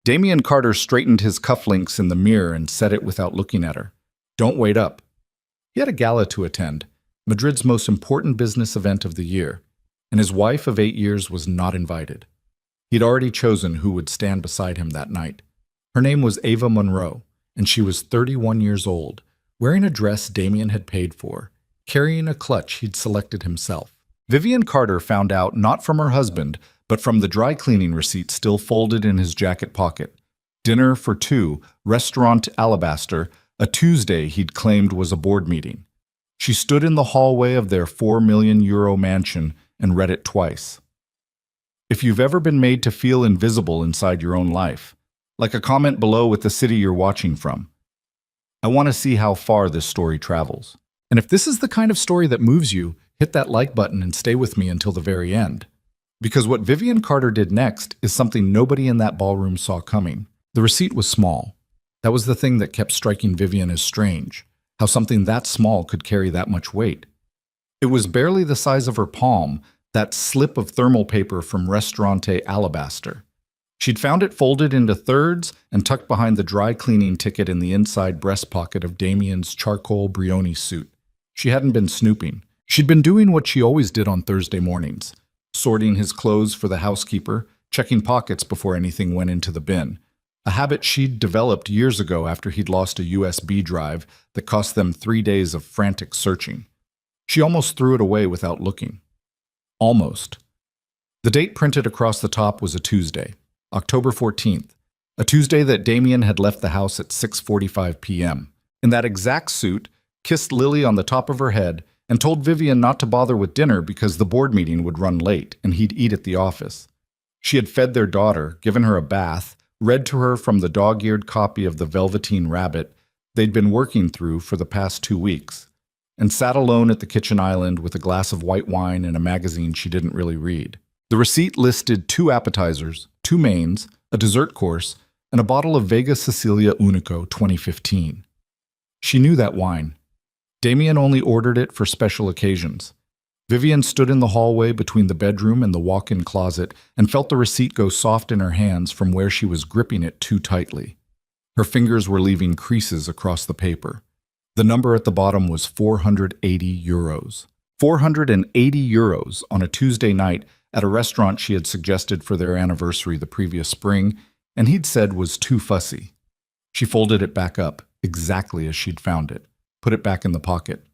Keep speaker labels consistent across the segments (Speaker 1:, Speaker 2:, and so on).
Speaker 1: Damien Carter straightened his cufflinks in the mirror and said it without looking at her. "Don't wait up." He had a gala to attend, Madrid's most important business event of the year, and his wife of 8 years was not invited. He'd already chosen who would stand beside him that night. Her name was Ava Monroe, and she was 31 years old, wearing a dress Damien had paid for, carrying a clutch he'd selected himself. Vivian Carter found out not from her husband, but from the dry cleaning receipt still folded in his jacket pocket. Dinner for two, Restaurant Alabaster, a Tuesday he'd claimed was a board meeting. She stood in the hallway of their €4 million mansion and read it twice. If you've ever been made to feel invisible inside your own life, like a comment below with the city you're watching from. I want to see how far this story travels. And if this is the kind of story that moves you, hit that like button and stay with me until the very end. Because what Vivian Carter did next is something nobody in that ballroom saw coming. The receipt was small. That was the thing that kept striking Vivian as strange, how something that small could carry that much weight. It was barely the size of her palm, that slip of thermal paper from Restaurante Alabaster. She'd found it folded into thirds and tucked behind the dry cleaning ticket in the inside breast pocket of Damien's charcoal Brioni suit. She hadn't been snooping. She'd been doing what she always did on Thursday mornings, sorting his clothes for the housekeeper, checking pockets before anything went into the bin, a habit she'd developed years ago after he'd lost a USB drive that cost them 3 days of frantic searching. She almost threw it away without looking. Almost. The date printed across the top was a Tuesday, October 14th, a Tuesday that Damien had left the house at 6:45 p.m. In that exact suit, kissed Lily on the top of her head, and told Vivian not to bother with dinner because the board meeting would run late and he'd eat at the office. She had fed their daughter, given her a bath, read to her from the dog-eared copy of The Velveteen Rabbit they'd been working through for the past 2 weeks, and sat alone at the kitchen island with a glass of white wine and a magazine she didn't really read. The receipt listed 2 appetizers, 2 mains, a dessert course, and a bottle of Vega Sicilia Unico 2015. She knew that wine. Damien only ordered it for special occasions. Vivian stood in the hallway between the bedroom and the walk-in closet and felt the receipt go soft in her hands from where she was gripping it too tightly. Her fingers were leaving creases across the paper. The number at the bottom was €480. €480 on a Tuesday night at a restaurant she had suggested for their anniversary the previous spring, and he'd said was too fussy. She folded it back up, exactly as she'd found it, put it back in the pocket.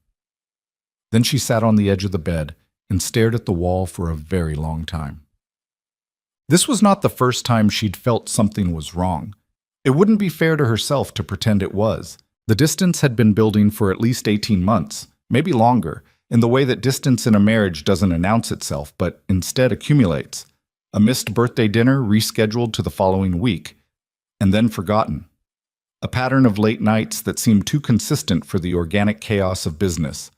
Speaker 1: Then she sat on the edge of the bed and stared at the wall for a very long time. This was not the first time she'd felt something was wrong. It wouldn't be fair to herself to pretend it was. The distance had been building for at least 18 months, maybe longer, in the way that distance in a marriage doesn't announce itself, but instead accumulates. A missed birthday dinner rescheduled to the following week, and then forgotten. A pattern of late nights that seemed too consistent for the organic chaos of business.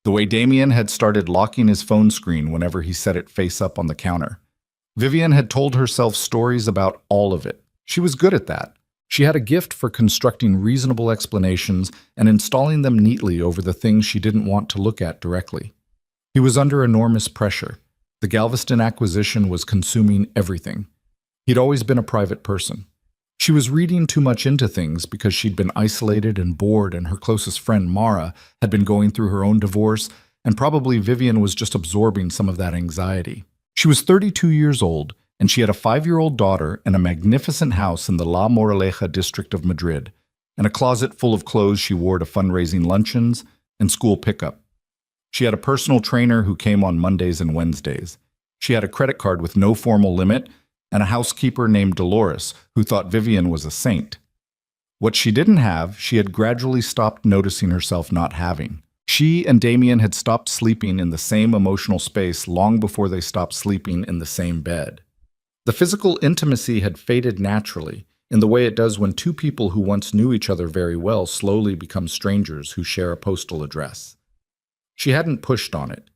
Speaker 1: The way Damien had started locking his phone screen whenever he set it face up on the counter. Vivian had told herself stories about all of it. She was good at that. She had a gift for constructing reasonable explanations and installing them neatly over the things she didn't want to look at directly. He was under enormous pressure. The Galveston acquisition was consuming everything. He'd always been a private person. She was reading too much into things because she'd been isolated and bored, and her closest friend, Mara, had been going through her own divorce, and probably Vivian was just absorbing some of that anxiety. She was 32 years old, and she had a 5-year-old daughter and a magnificent house in the La Moraleja district of Madrid, and a closet full of clothes she wore to fundraising luncheons and school pickup. She had a personal trainer who came on Mondays and Wednesdays. She had a credit card with no formal limit, and a housekeeper named Dolores who thought Vivian was a saint. What she didn't have, she had gradually stopped noticing herself not having. She and Damien had stopped sleeping in the same emotional space long before they stopped sleeping in the same bed. The physical intimacy had faded naturally, in the way it does when 2 people who once knew each other very well slowly become strangers who share a postal address. She hadn't pushed on it.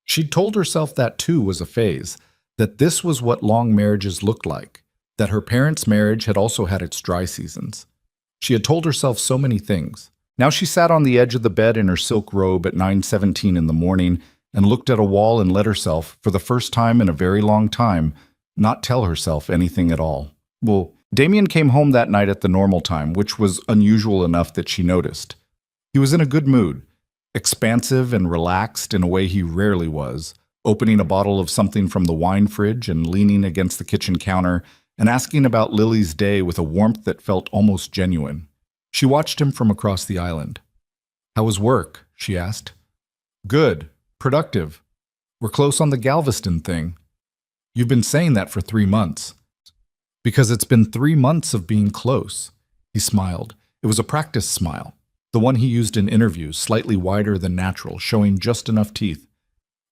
Speaker 1: She'd told herself that too was a phase, that this was what long marriages looked like, that her parents' marriage had also had its dry seasons. She had told herself so many things. Now she sat on the edge of the bed in her silk robe at 9:17 in the morning and looked at a wall and let herself, for the first time in a very long time, not tell herself anything at all. Well, Damien came home that night at the normal time, which was unusual enough that she noticed. He was in a good mood, expansive and relaxed in a way he rarely was, opening a bottle of something from the wine fridge and leaning against the kitchen counter and asking about Lily's day with a warmth that felt almost genuine. She watched him from across the island. "How was work?" she asked. "Good. Productive. We're close on the Galveston thing." "You've been saying that for 3 months." "Because it's been 3 months of being close." He smiled. It was a practice smile, the one he used in interviews, slightly wider than natural, showing just enough teeth.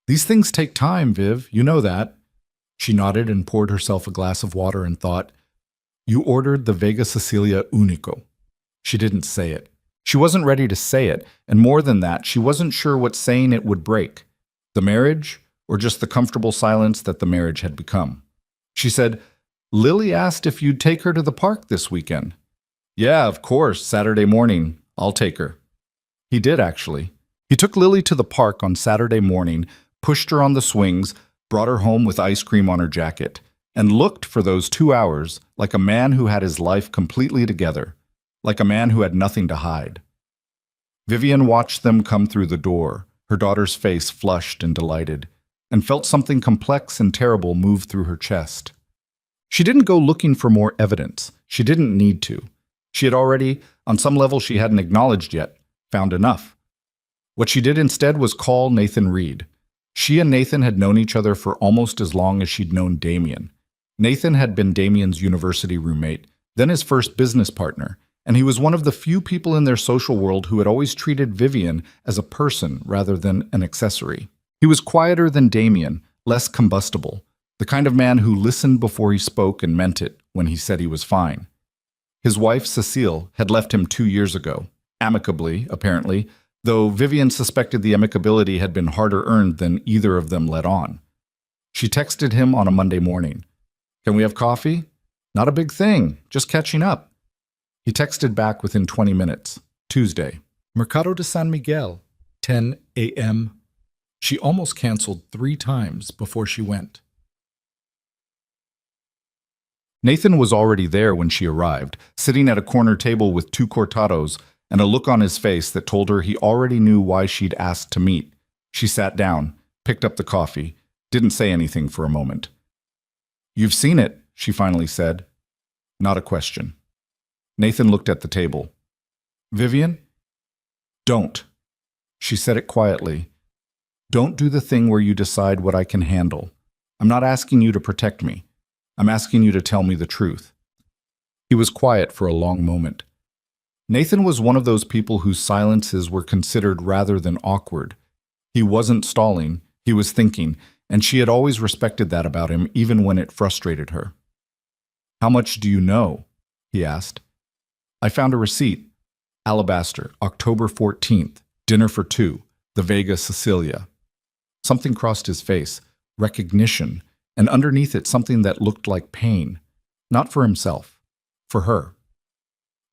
Speaker 1: "These things take time, Viv. You know that." She nodded and poured herself a glass of water and thought, "You ordered the Vega Sicilia Unico." She didn't say it. She wasn't ready to say it, and more than that, she wasn't sure what saying it would break. The marriage, or just the comfortable silence that the marriage had become. She said, "Lily asked if you'd take her to the park this weekend." "Yeah, of course, Saturday morning. I'll take her." He did, actually. He took Lily to the park on Saturday morning, pushed her on the swings, brought her home with ice cream on her jacket, and looked for those 2 hours like a man who had his life completely together, like a man who had nothing to hide. Vivian watched them come through the door, her daughter's face flushed and delighted, and felt something complex and terrible move through her chest. She didn't go looking for more evidence. She didn't need to. She had already, on some level she hadn't acknowledged yet, found enough. What she did instead was call Nathan Reed. She and Nathan had known each other for almost as long as she'd known Damien. Nathan had been Damien's university roommate, then his first business partner, and he was one of the few people in their social world who had always treated Vivian as a person rather than an accessory. He was quieter than Damien, less combustible, the kind of man who listened before he spoke and meant it when he said he was fine. His wife, Cecile, had left him 2 years ago, amicably, apparently, though Vivian suspected the amicability had been harder earned than either of them let on. She texted him on a Monday morning. "Can we have coffee?" "Not a big thing, just catching up." He texted back within 20 minutes. Tuesday. Mercado de San Miguel, 10 a.m. She almost canceled 3 times before she went. Nathan was already there when she arrived, sitting at a corner table with 2 cortados and a look on his face that told her he already knew why she'd asked to meet. She sat down, picked up the coffee, didn't say anything for a moment. "You've seen it," she finally said. Not a question. Nathan looked at the table. "Vivian? Don't." She said it quietly. "Don't do the thing where you decide what I can handle. I'm not asking you to protect me. I'm asking you to tell me the truth." He was quiet for a long moment. Nathan was one of those people whose silences were considered rather than awkward. He wasn't stalling, he was thinking, and she had always respected that about him, even when it frustrated her. "How much do you know?" he asked. "I found a receipt. Alabaster, October 14th, dinner for 2, the Vega Sicilia." Something crossed his face, recognition, and underneath it something that looked like pain. Not for himself, for her.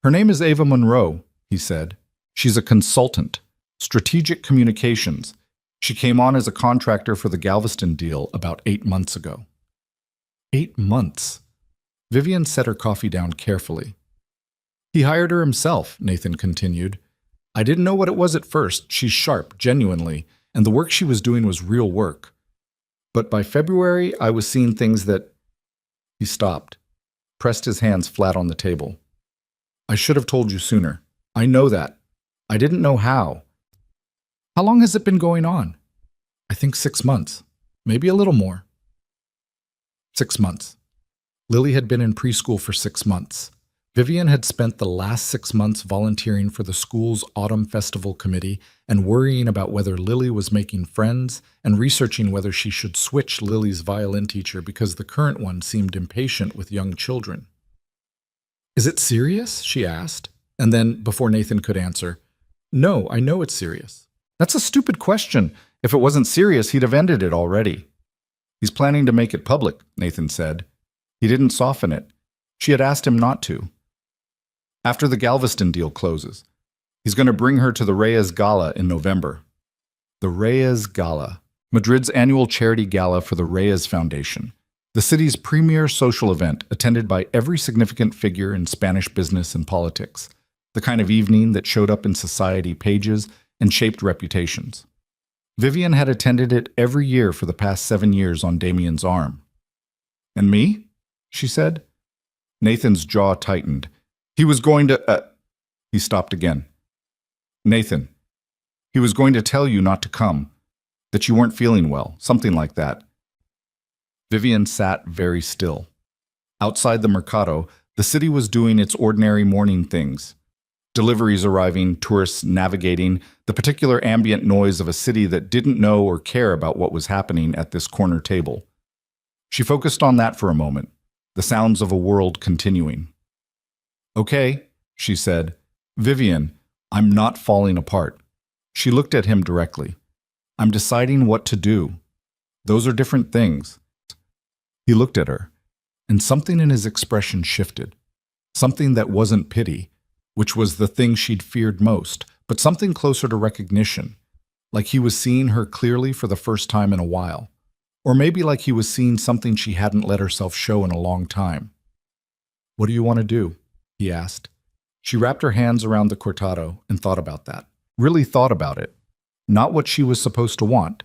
Speaker 1: "Her name is Ava Monroe," he said. "She's a consultant, strategic communications. She came on as a contractor for the Galveston deal about 8 months ago." 8 months. Vivian set her coffee down carefully. "He hired her himself," Nathan continued. "I didn't know what it was at first. She's sharp, genuinely, and the work she was doing was real work. But by February, I was seeing things that—" He stopped, pressed his hands flat on the table. "I should have told you sooner. I know that. I didn't know how." "How long has it been going on?" "I think 6 months. Maybe a little more." 6 months. Lily had been in preschool for 6 months. Vivian had spent the last 6 months volunteering for the school's Autumn Festival Committee and worrying about whether Lily was making friends and researching whether she should switch Lily's violin teacher because the current one seemed impatient with young children. "Is it serious?" she asked, and then, before Nathan could answer, "No, I know it's serious." "That's a stupid question. If it wasn't serious, he'd have ended it already." "He's planning to make it public," Nathan said. He didn't soften it. She had asked him not to. "After the Galveston deal closes. He's going to bring her to the Reyes Gala in November." The Reyes Gala, Madrid's annual charity gala for the Reyes Foundation. the city's premier social event attended by every significant figure in Spanish business and politics, the kind of evening that showed up in society pages and shaped reputations. Vivian had attended it every year for the past 7 years on Damien's arm. "And me?" she said. Nathan's jaw tightened. He was going to... He stopped again. "Nathan, he was going to tell you not to come, that you weren't feeling well, something like that." Vivian sat very still. Outside the Mercado, the city was doing its ordinary morning things. Deliveries arriving, tourists navigating, the particular ambient noise of a city that didn't know or care about what was happening at this corner table. She focused on that for a moment, the sounds of a world continuing. "Okay," she said. "Vivian, I'm not falling apart." She looked at him directly. "I'm deciding what to do. Those are different things." He looked at her, and something in his expression shifted. Something that wasn't pity, which was the thing she'd feared most, but something closer to recognition, like he was seeing her clearly for the first time in a while, or maybe like he was seeing something she hadn't let herself show in a long time. "What do you want to do?" he asked. She wrapped her hands around the cortado and thought about that. Really thought about it. Not what she was supposed to want.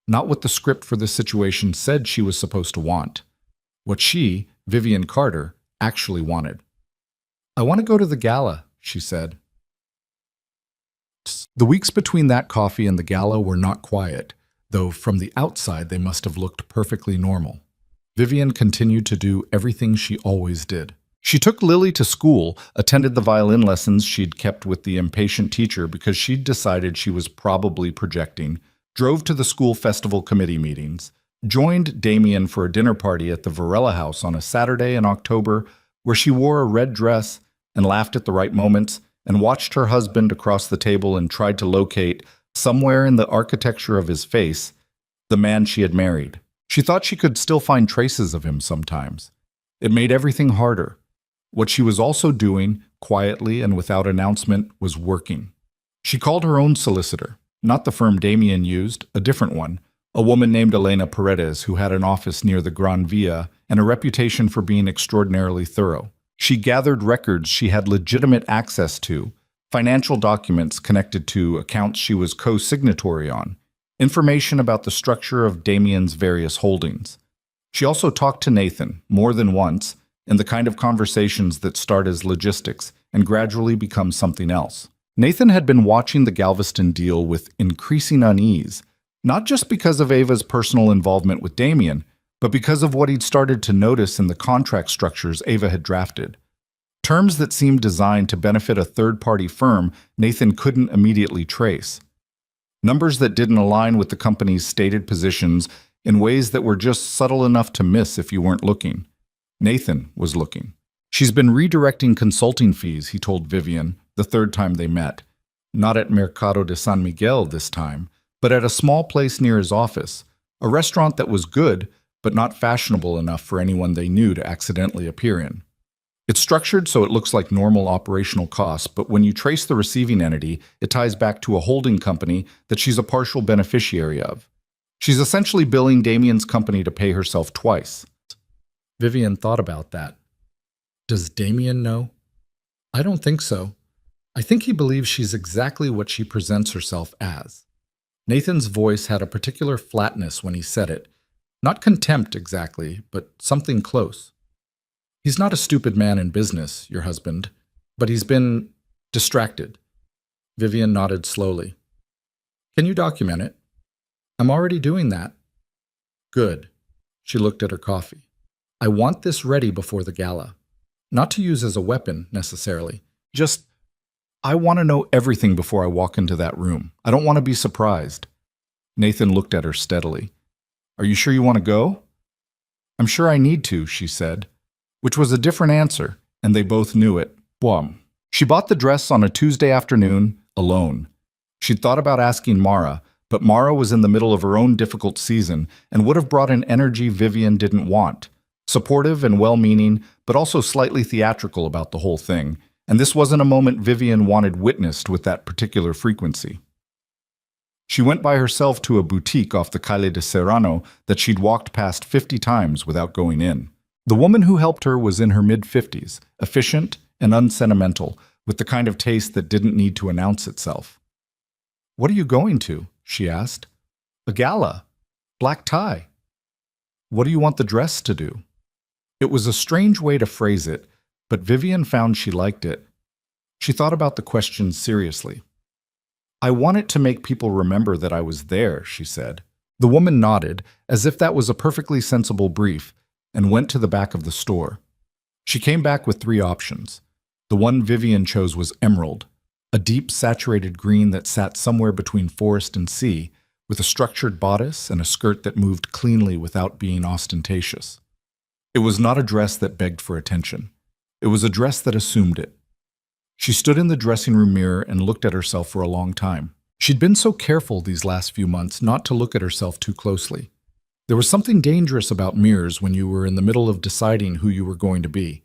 Speaker 1: Not what the script for this situation said she was supposed to want. What she, Vivian Carter, actually wanted. "I want to go to the gala," she said. The weeks between that coffee and the gala were not quiet, though from the outside they must have looked perfectly normal. Vivian continued to do everything she always did. She took Lily to school, attended the violin lessons she'd kept with the impatient teacher because she'd decided she was probably projecting, drove to the school festival committee meetings, joined Damien for a dinner party at the Varela house on a Saturday in October where she wore a red dress and laughed at the right moments and watched her husband across the table and tried to locate, somewhere in the architecture of his face, the man she had married. She thought she could still find traces of him sometimes. It made everything harder. What she was also doing, quietly and without announcement, was working. She called her own solicitor, not the firm Damien used, a different one, a woman named Elena Paredes who had an office near the Gran Via and a reputation for being extraordinarily thorough. She gathered records she had legitimate access to, financial documents connected to accounts she was co-signatory on, information about the structure of Damien's various holdings. She also talked to Nathan, more than once, in the kind of conversations that start as logistics and gradually become something else. Nathan had been watching the Galveston deal with increasing unease, not just because of Ava's personal involvement with Damien, but because of what he'd started to notice in the contract structures Ava had drafted. Terms that seemed designed to benefit a third-party firm Nathan couldn't immediately trace. Numbers that didn't align with the company's stated positions in ways that were just subtle enough to miss if you weren't looking. Nathan was looking. "She's been redirecting consulting fees," he told Vivian the third time they met. Not at Mercado de San Miguel this time, but at a small place near his office, a restaurant that was good, but not fashionable enough for anyone they knew to accidentally appear in. It's structured so it looks like normal operational costs, but when you trace the receiving entity, it ties back to a holding company that she's a partial beneficiary of. She's essentially billing Damien's company to pay herself twice. Vivian thought about that. Does Damien know? I don't think so. I think he believes she's exactly what she presents herself as. Nathan's voice had a particular flatness when he said it. Not contempt exactly, but something close. He's not a stupid man in business, your husband, but he's been distracted. Vivian nodded slowly. Can you document it? I'm already doing that. Good. She looked at her coffee. I want this ready before the gala. Not to use as a weapon, necessarily. Just, I want to know everything before I walk into that room. I don't want to be surprised. Nathan looked at her steadily. Are you sure you want to go? I'm sure I need to, she said, which was a different answer, and they both knew it. Boom. She bought the dress on a Tuesday afternoon, alone. She'd thought about asking Mara, but Mara was in the middle of her own difficult season and would have brought an energy Vivian didn't want. Supportive and well-meaning, but also slightly theatrical about the whole thing, and this wasn't a moment Vivian wanted witnessed with that particular frequency. She went by herself to a boutique off the Calle de Serrano that she'd walked past 50 times without going in. The woman who helped her was in her mid-50s, efficient and unsentimental, with the kind of taste that didn't need to announce itself. "What are you going to?" she asked. "A gala. Black tie." "What do you want the dress to do?" It was a strange way to phrase it, but Vivian found she liked it. She thought about the question seriously. "I want it to make people remember that I was there," she said. The woman nodded, as if that was a perfectly sensible brief, and went to the back of the store. She came back with 3 options. The one Vivian chose was emerald, a deep saturated green that sat somewhere between forest and sea, with a structured bodice and a skirt that moved cleanly without being ostentatious. It was not a dress that begged for attention. It was a dress that assumed it. She stood in the dressing room mirror and looked at herself for a long time. She'd been so careful these last few months not to look at herself too closely. There was something dangerous about mirrors when you were in the middle of deciding who you were going to be.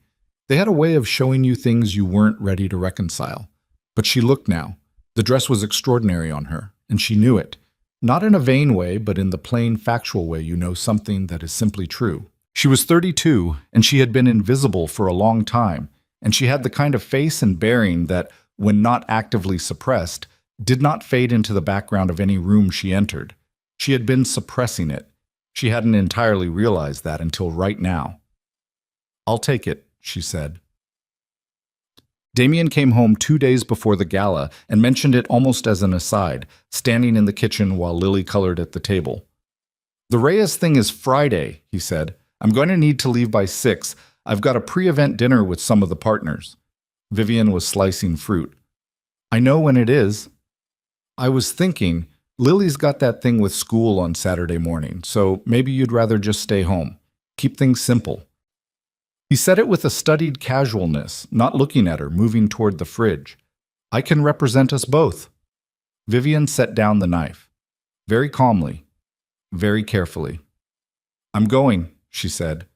Speaker 1: They had a way of showing you things you weren't ready to reconcile. But she looked now. The dress was extraordinary on her, and she knew it. Not in a vain way, but in the plain, factual way you know something that is simply true. She was 32, and she had been invisible for a long time, and she had the kind of face and bearing that, when not actively suppressed, did not fade into the background of any room she entered. She had been suppressing it. She hadn't entirely realized that until right now. "I'll take it," she said. Damien came home 2 days before the gala and mentioned it almost as an aside, standing in the kitchen while Lily colored at the table. "The Reyes thing is Friday," he said. "I'm going to need to leave by 6. I've got a pre-event dinner with some of the partners." Vivian was slicing fruit. "I know when it is." "I was thinking, Lily's got that thing with school on Saturday morning, so maybe you'd rather just stay home. Keep things simple." He said it with a studied casualness, not looking at her, moving toward the fridge. "I can represent us both." Vivian set down the knife. Very calmly, very carefully. "I'm going," she said.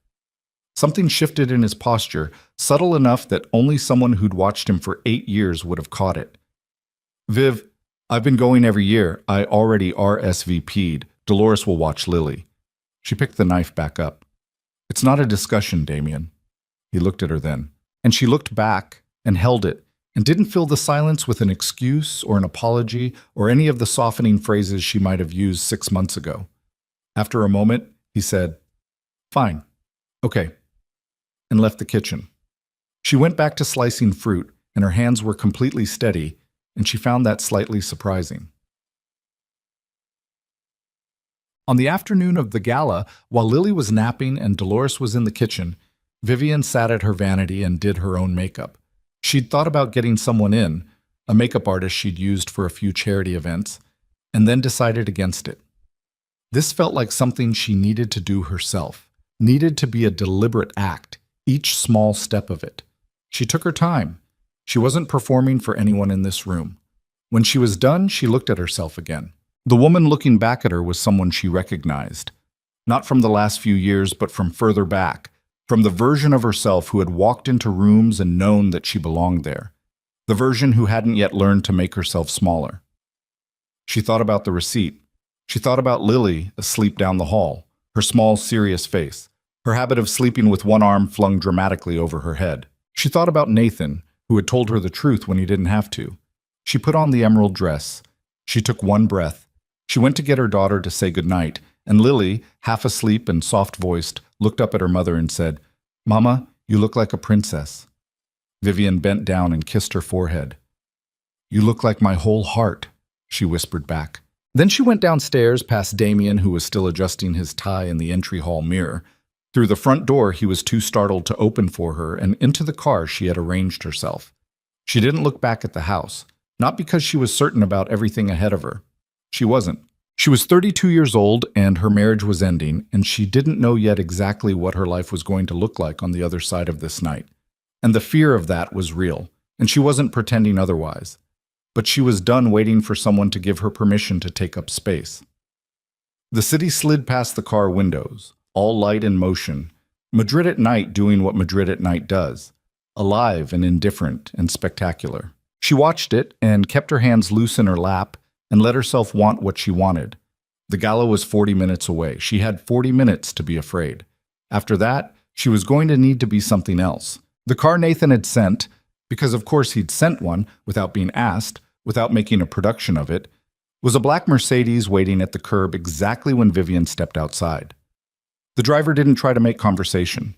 Speaker 1: Something shifted in his posture, subtle enough that only someone who'd watched him for 8 years would have caught it. "Viv, I've been going every year. I already RSVP'd. Dolores will watch Lily." She picked the knife back up. "It's not a discussion, Damien." He looked at her then, and she looked back and held it, and didn't fill the silence with an excuse or an apology or any of the softening phrases she might have used 6 months ago. After a moment, he said, "Fine. Okay," and left the kitchen. She went back to slicing fruit, and her hands were completely steady, and she found that slightly surprising. On the afternoon of the gala, while Lily was napping and Dolores was in the kitchen, Vivian sat at her vanity and did her own makeup. She'd thought about getting someone in, a makeup artist she'd used for a few charity events, and then decided against it. This felt like something she needed to do herself, needed to be a deliberate act, each small step of it. She took her time. She wasn't performing for anyone in this room. When she was done, she looked at herself again. The woman looking back at her was someone she recognized. Not from the last few years, but from further back, from the version of herself who had walked into rooms and known that she belonged there. The version who hadn't yet learned to make herself smaller. She thought about the receipt. She thought about Lily asleep down the hall, her small, serious face, her habit of sleeping with one arm flung dramatically over her head. She thought about Nathan, who had told her the truth when he didn't have to. She put on the emerald dress. She took one breath. She went to get her daughter to say goodnight, and Lily, half asleep and soft-voiced, looked up at her mother and said, "Mama, you look like a princess." Vivian bent down and kissed her forehead. "You look like my whole heart," she whispered back. Then she went downstairs past Damien, who was still adjusting his tie in the entry hall mirror. Through the front door he was too startled to open for her, and into the car she had arranged herself. She didn't look back at the house, not because she was certain about everything ahead of her. She wasn't. She was 32 years old, and her marriage was ending, and she didn't know yet exactly what her life was going to look like on the other side of this night. And the fear of that was real, and she wasn't pretending otherwise. But she was done waiting for someone to give her permission to take up space. The city slid past the car windows, all light and motion, Madrid at night doing what Madrid at night does, alive and indifferent and spectacular. She watched it and kept her hands loose in her lap and let herself want what she wanted. The gala was 40 minutes away. She had 40 minutes to be afraid. After that, she was going to need to be something else. The car Nathan had sent, because of course he'd sent one without being asked, without making a production of it, was a black Mercedes waiting at the curb exactly when Vivian stepped outside. The driver didn't try to make conversation.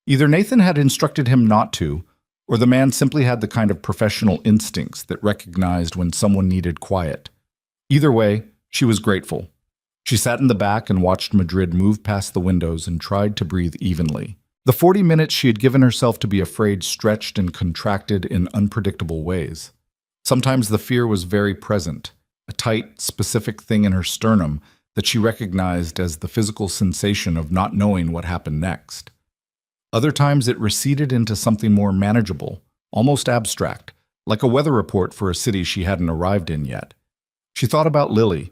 Speaker 1: Either Nathan had instructed him not to, or the man simply had the kind of professional instincts that recognized when someone needed quiet. Either way, she was grateful. She sat in the back and watched Madrid move past the windows and tried to breathe evenly. The 40 minutes she had given herself to be afraid stretched and contracted in unpredictable ways. Sometimes the fear was very present, a tight, specific thing in her sternum that she recognized as the physical sensation of not knowing what happened next. Other times it receded into something more manageable, almost abstract, like a weather report for a city she hadn't arrived in yet. She thought about Lily,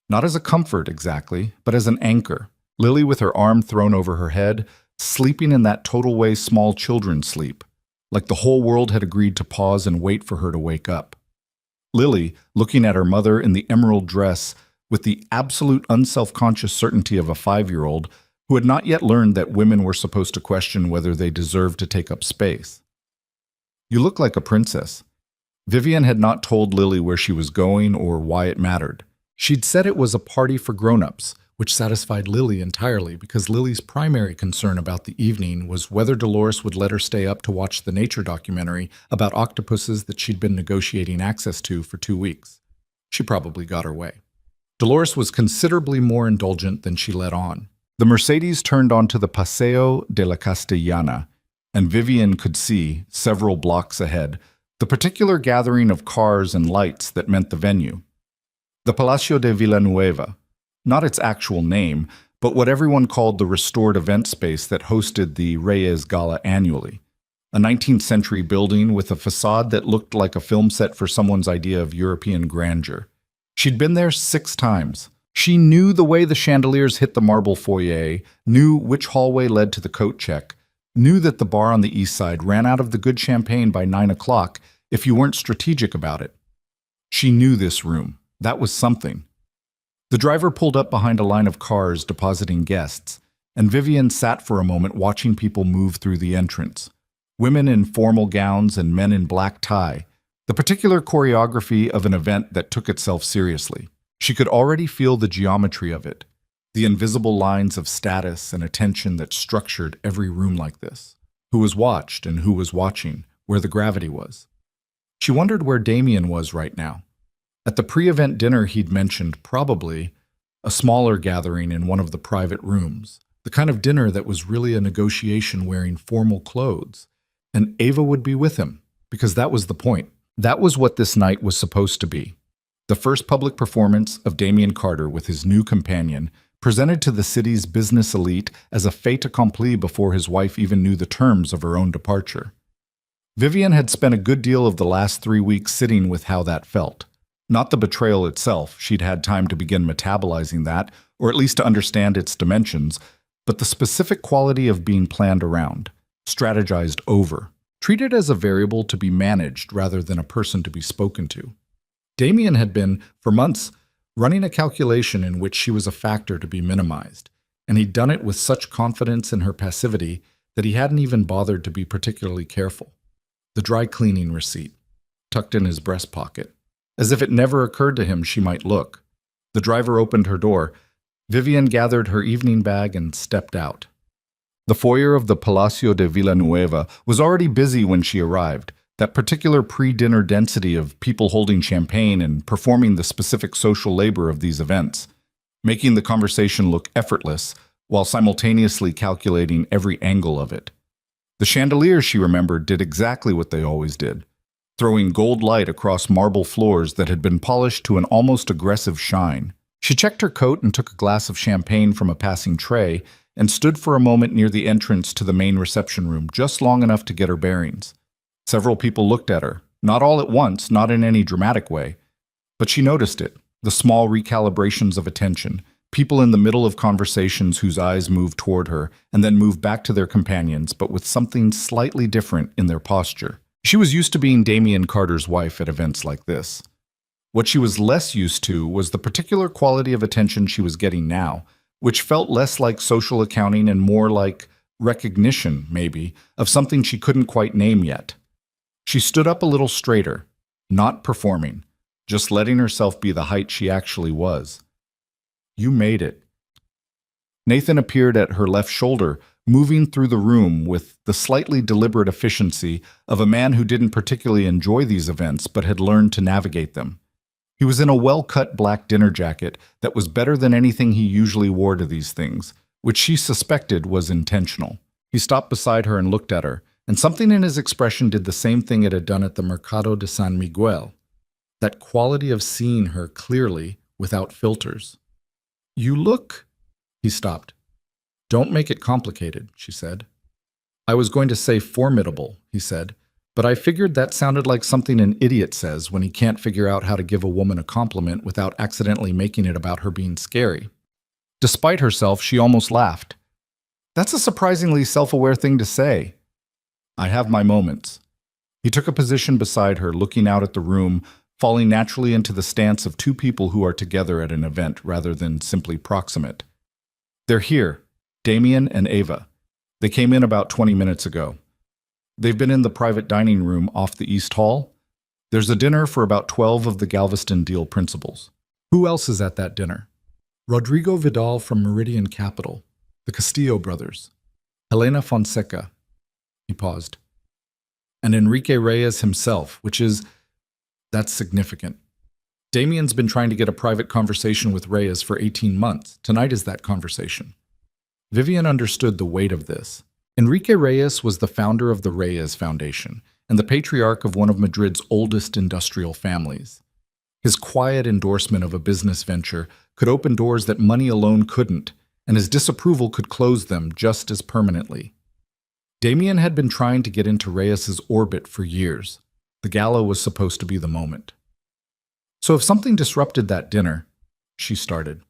Speaker 1: not as a comfort exactly, but as an anchor. Lily with her arm thrown over her head, sleeping in that total way small children sleep, like the whole world had agreed to pause and wait for her to wake up. Lily, looking at her mother in the emerald dress with the absolute unself-conscious certainty of a 5-year-old who had not yet learned that women were supposed to question whether they deserved to take up space. "You look like a princess." Vivian had not told Lily where she was going or why it mattered. She'd said it was a party for grown-ups, which satisfied Lily entirely because Lily's primary concern about the evening was whether Dolores would let her stay up to watch the nature documentary about octopuses that she'd been negotiating access to for 2 weeks. She probably got her way. Dolores was considerably more indulgent than she let on. The Mercedes turned onto the Paseo de la Castellana, and Vivian could see, several blocks ahead, the particular gathering of cars and lights that meant the venue. The Palacio de Villanueva, not its actual name, but what everyone called the restored event space that hosted the Reyes Gala annually. A 19th century building with a facade that looked like a film set for someone's idea of European grandeur. She'd been there 6 times. She knew the way the chandeliers hit the marble foyer, knew which hallway led to the coat check, knew that the bar on the east side ran out of the good champagne by 9 o'clock if you weren't strategic about it. She knew this room. That was something. The driver pulled up behind a line of cars depositing guests, and Vivian sat for a moment watching people move through the entrance. Women in formal gowns and men in black tie, the particular choreography of an event that took itself seriously. She could already feel the geometry of it, the invisible lines of status and attention that structured every room like this. Who was watched and who was watching, where the gravity was. She wondered where Damien was right now. At the pre-event dinner he'd mentioned, probably a smaller gathering in one of the private rooms, the kind of dinner that was really a negotiation wearing formal clothes. And Ava would be with him, because that was the point. That was what this night was supposed to be. The first public performance of Damien Carter with his new companion, presented to the city's business elite as a fait accompli before his wife even knew the terms of her own departure. Vivian had spent a good deal of the last 3 weeks sitting with how that felt. Not the betrayal itself, she'd had time to begin metabolizing that, or at least to understand its dimensions, but the specific quality of being planned around, strategized over, treated as a variable to be managed rather than a person to be spoken to. Damien had been, for months, running a calculation in which she was a factor to be minimized, and he'd done it with such confidence in her passivity that he hadn't even bothered to be particularly careful. The dry cleaning receipt, tucked in his breast pocket, as if it never occurred to him she might look. The driver opened her door. Vivian gathered her evening bag and stepped out. The foyer of the Palacio de Villanueva was already busy when she arrived. That particular pre-dinner density of people holding champagne and performing the specific social labor of these events, making the conversation look effortless while simultaneously calculating every angle of it. The chandeliers, she remembered, did exactly what they always did, throwing gold light across marble floors that had been polished to an almost aggressive shine. She checked her coat and took a glass of champagne from a passing tray and stood for a moment near the entrance to the main reception room, just long enough to get her bearings. Several people looked at her, not all at once, not in any dramatic way, but she noticed it, the small recalibrations of attention, people in the middle of conversations whose eyes moved toward her and then moved back to their companions, but with something slightly different in their posture. She was used to being Damien Carter's wife at events like this. What she was less used to was the particular quality of attention she was getting now, which felt less like social accounting and more like recognition, maybe, of something she couldn't quite name yet. She stood up a little straighter, not performing, just letting herself be the height she actually was. You made it. Nathan appeared at her left shoulder, moving through the room with the slightly deliberate efficiency of a man who didn't particularly enjoy these events but had learned to navigate them. He was in a well-cut black dinner jacket that was better than anything he usually wore to these things, which she suspected was intentional. He stopped beside her and looked at her, and something in his expression did the same thing it had done at the Mercado de San Miguel. That quality of seeing her clearly, without filters. You look... He stopped. Don't make it complicated, she said. I was going to say formidable, he said, but I figured that sounded like something an idiot says when he can't figure out how to give a woman a compliment without accidentally making it about her being scary. Despite herself, she almost laughed. That's a surprisingly self-aware thing to say. I have my moments. He took a position beside her, looking out at the room, falling naturally into the stance of two people who are together at an event rather than simply proximate. They're here, Damien and Ava. They came in about 20 minutes ago. They've been in the private dining room off the East Hall. There's a dinner for about 12 of the Galveston deal principals. Who else is at that dinner? Rodrigo Vidal from Meridian Capital, the Castillo brothers, Helena Fonseca. He paused. And Enrique Reyes himself, that's significant. Damien's been trying to get a private conversation with Reyes for 18 months. Tonight is that conversation. Vivian understood the weight of this. Enrique Reyes was the founder of the Reyes Foundation and the patriarch of one of Madrid's oldest industrial families. His quiet endorsement of a business venture could open doors that money alone couldn't, and his disapproval could close them just as permanently. Damien had been trying to get into Reyes's orbit for years. The gala was supposed to be the moment. So if something disrupted that dinner, she started.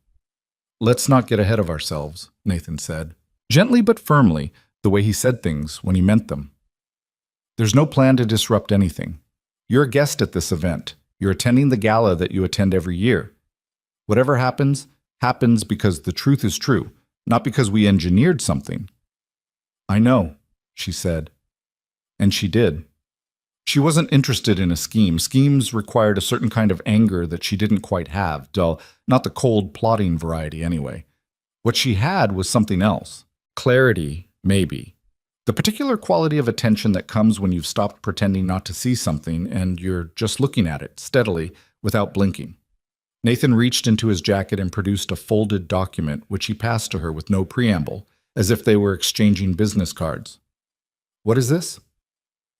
Speaker 1: Let's not get ahead of ourselves, Nathan said, gently but firmly, the way he said things when he meant them. There's no plan to disrupt anything. You're a guest at this event. You're attending the gala that you attend every year. Whatever happens, happens because the truth is true, not because we engineered something. I know, she said. And she did. She wasn't interested in a scheme. Schemes required a certain kind of anger that she didn't quite have, though not the cold, plotting variety anyway. What she had was something else. Clarity, maybe. The particular quality of attention that comes when you've stopped pretending not to see something and you're just looking at it, steadily, without blinking. Nathan reached into his jacket and produced a folded document, which he passed to her with no preamble, as if they were exchanging business cards. What is this?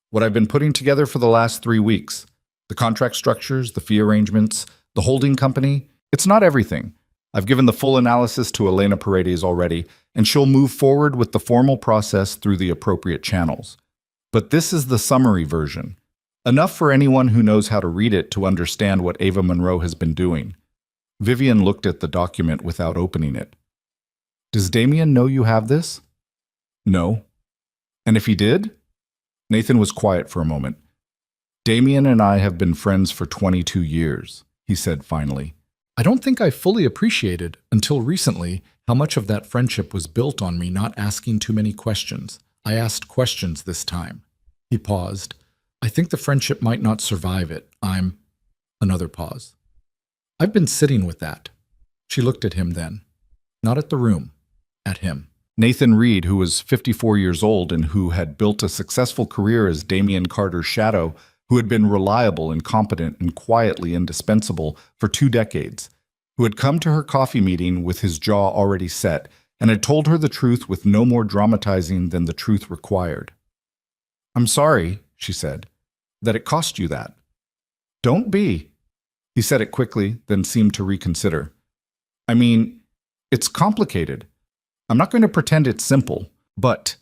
Speaker 1: What I've been putting together for the last 3 weeks. The contract structures, the fee arrangements, the holding company. It's not everything. I've given the full analysis to Elena Paredes already, and she'll move forward with the formal process through the appropriate channels. But this is the summary version. Enough for anyone who knows how to read it to understand what Ava Monroe has been doing. Vivian looked at the document without opening it. Does Damien know you have this? No. And if he did? Nathan was quiet for a moment. Damien and I have been friends for 22 years, he said finally. I don't think I fully appreciated, until recently, how much of that friendship was built on me not asking too many questions. I asked questions this time. He paused. I think the friendship might not survive it. Another pause. I've been sitting with that. She looked at him then. Not at the room. At him. Nathan Reed, who was 54 years old and who had built a successful career as Damien Carter's shadow, who had been reliable and competent and quietly indispensable for 2 decades, who had come to her coffee meeting with his jaw already set and had told her the truth with no more dramatizing than the truth required. I'm sorry, she said, that it cost you that. Don't be. He said it quickly, then seemed to reconsider. I mean, it's complicated. I'm not going to pretend it's simple, but...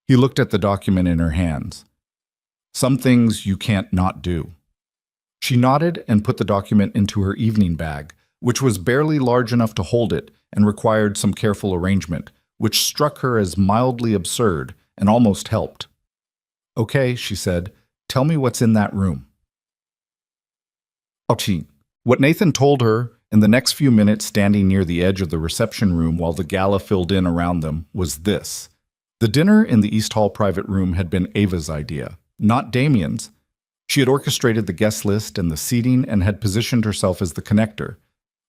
Speaker 1: He looked at the document in her hands. Some things you can't not do. She nodded and put the document into her evening bag, which was barely large enough to hold it and required some careful arrangement, which struck her as mildly absurd and almost helped. Okay, she said, tell me what's in that room. Ouchie. What Nathan told her in the next few minutes standing near the edge of the reception room while the gala filled in around them was this. The dinner in the East Hall private room had been Ava's idea, not Damien's. She had orchestrated the guest list and the seating and had positioned herself as the connector,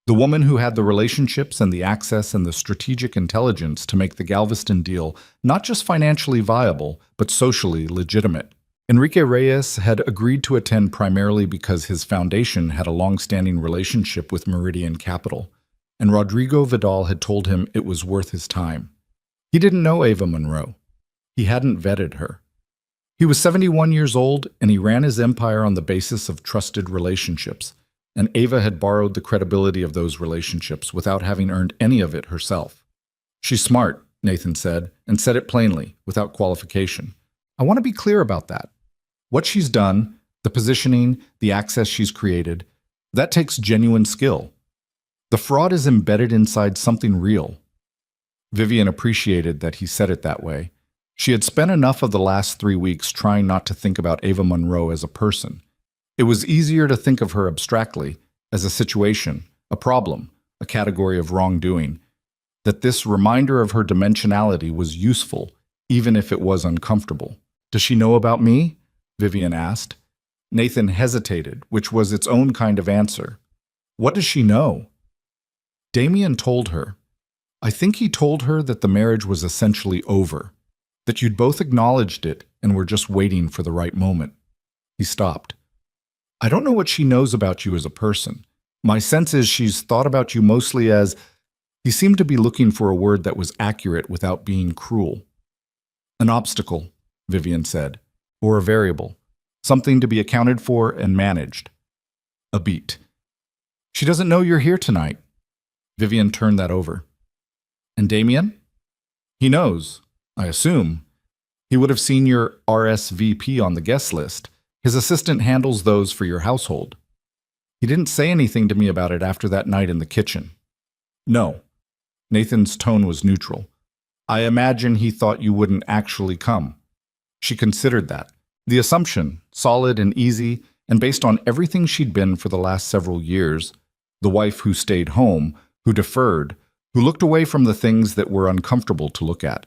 Speaker 1: the woman who had the relationships and the access and the strategic intelligence to make the Galveston deal not just financially viable, but socially legitimate. Enrique Reyes had agreed to attend primarily because his foundation had a long-standing relationship with Meridian Capital, and Rodrigo Vidal had told him it was worth his time. He didn't know Ava Monroe. He hadn't vetted her. He was 71 years old, and he ran his empire on the basis of trusted relationships, and Ava had borrowed the credibility of those relationships without having earned any of it herself. She's smart, Nathan said, and said it plainly, without qualification. I want to be clear about that. What she's done, the positioning, the access she's created, that takes genuine skill. The fraud is embedded inside something real. Vivian appreciated that he said it that way. She had spent enough of the last 3 weeks trying not to think about Ava Monroe as a person. It was easier to think of her abstractly, as a situation, a problem, a category of wrongdoing, that this reminder of her dimensionality was useful, even if it was uncomfortable. Does she know about me? Vivian asked. Nathan hesitated, which was its own kind of answer. What does she know? Damien told her. I think he told her that the marriage was essentially over, that you'd both acknowledged it and were just waiting for the right moment. He stopped. I don't know what she knows about you as a person. My sense is she's thought about you mostly as... He seemed to be looking for a word that was accurate without being cruel. An obstacle, Vivian said. Or a variable, something to be accounted for and managed. A beat. She doesn't know you're here tonight. Vivian turned that over. And Damien? He knows, I assume. He would have seen your RSVP on the guest list. His assistant handles those for your household. He didn't say anything to me about it after that night in the kitchen. No. Nathan's tone was neutral. I imagine he thought you wouldn't actually come. She considered that. The assumption, solid and easy, and based on everything she'd been for the last several years, the wife who stayed home, who deferred, who looked away from the things that were uncomfortable to look at,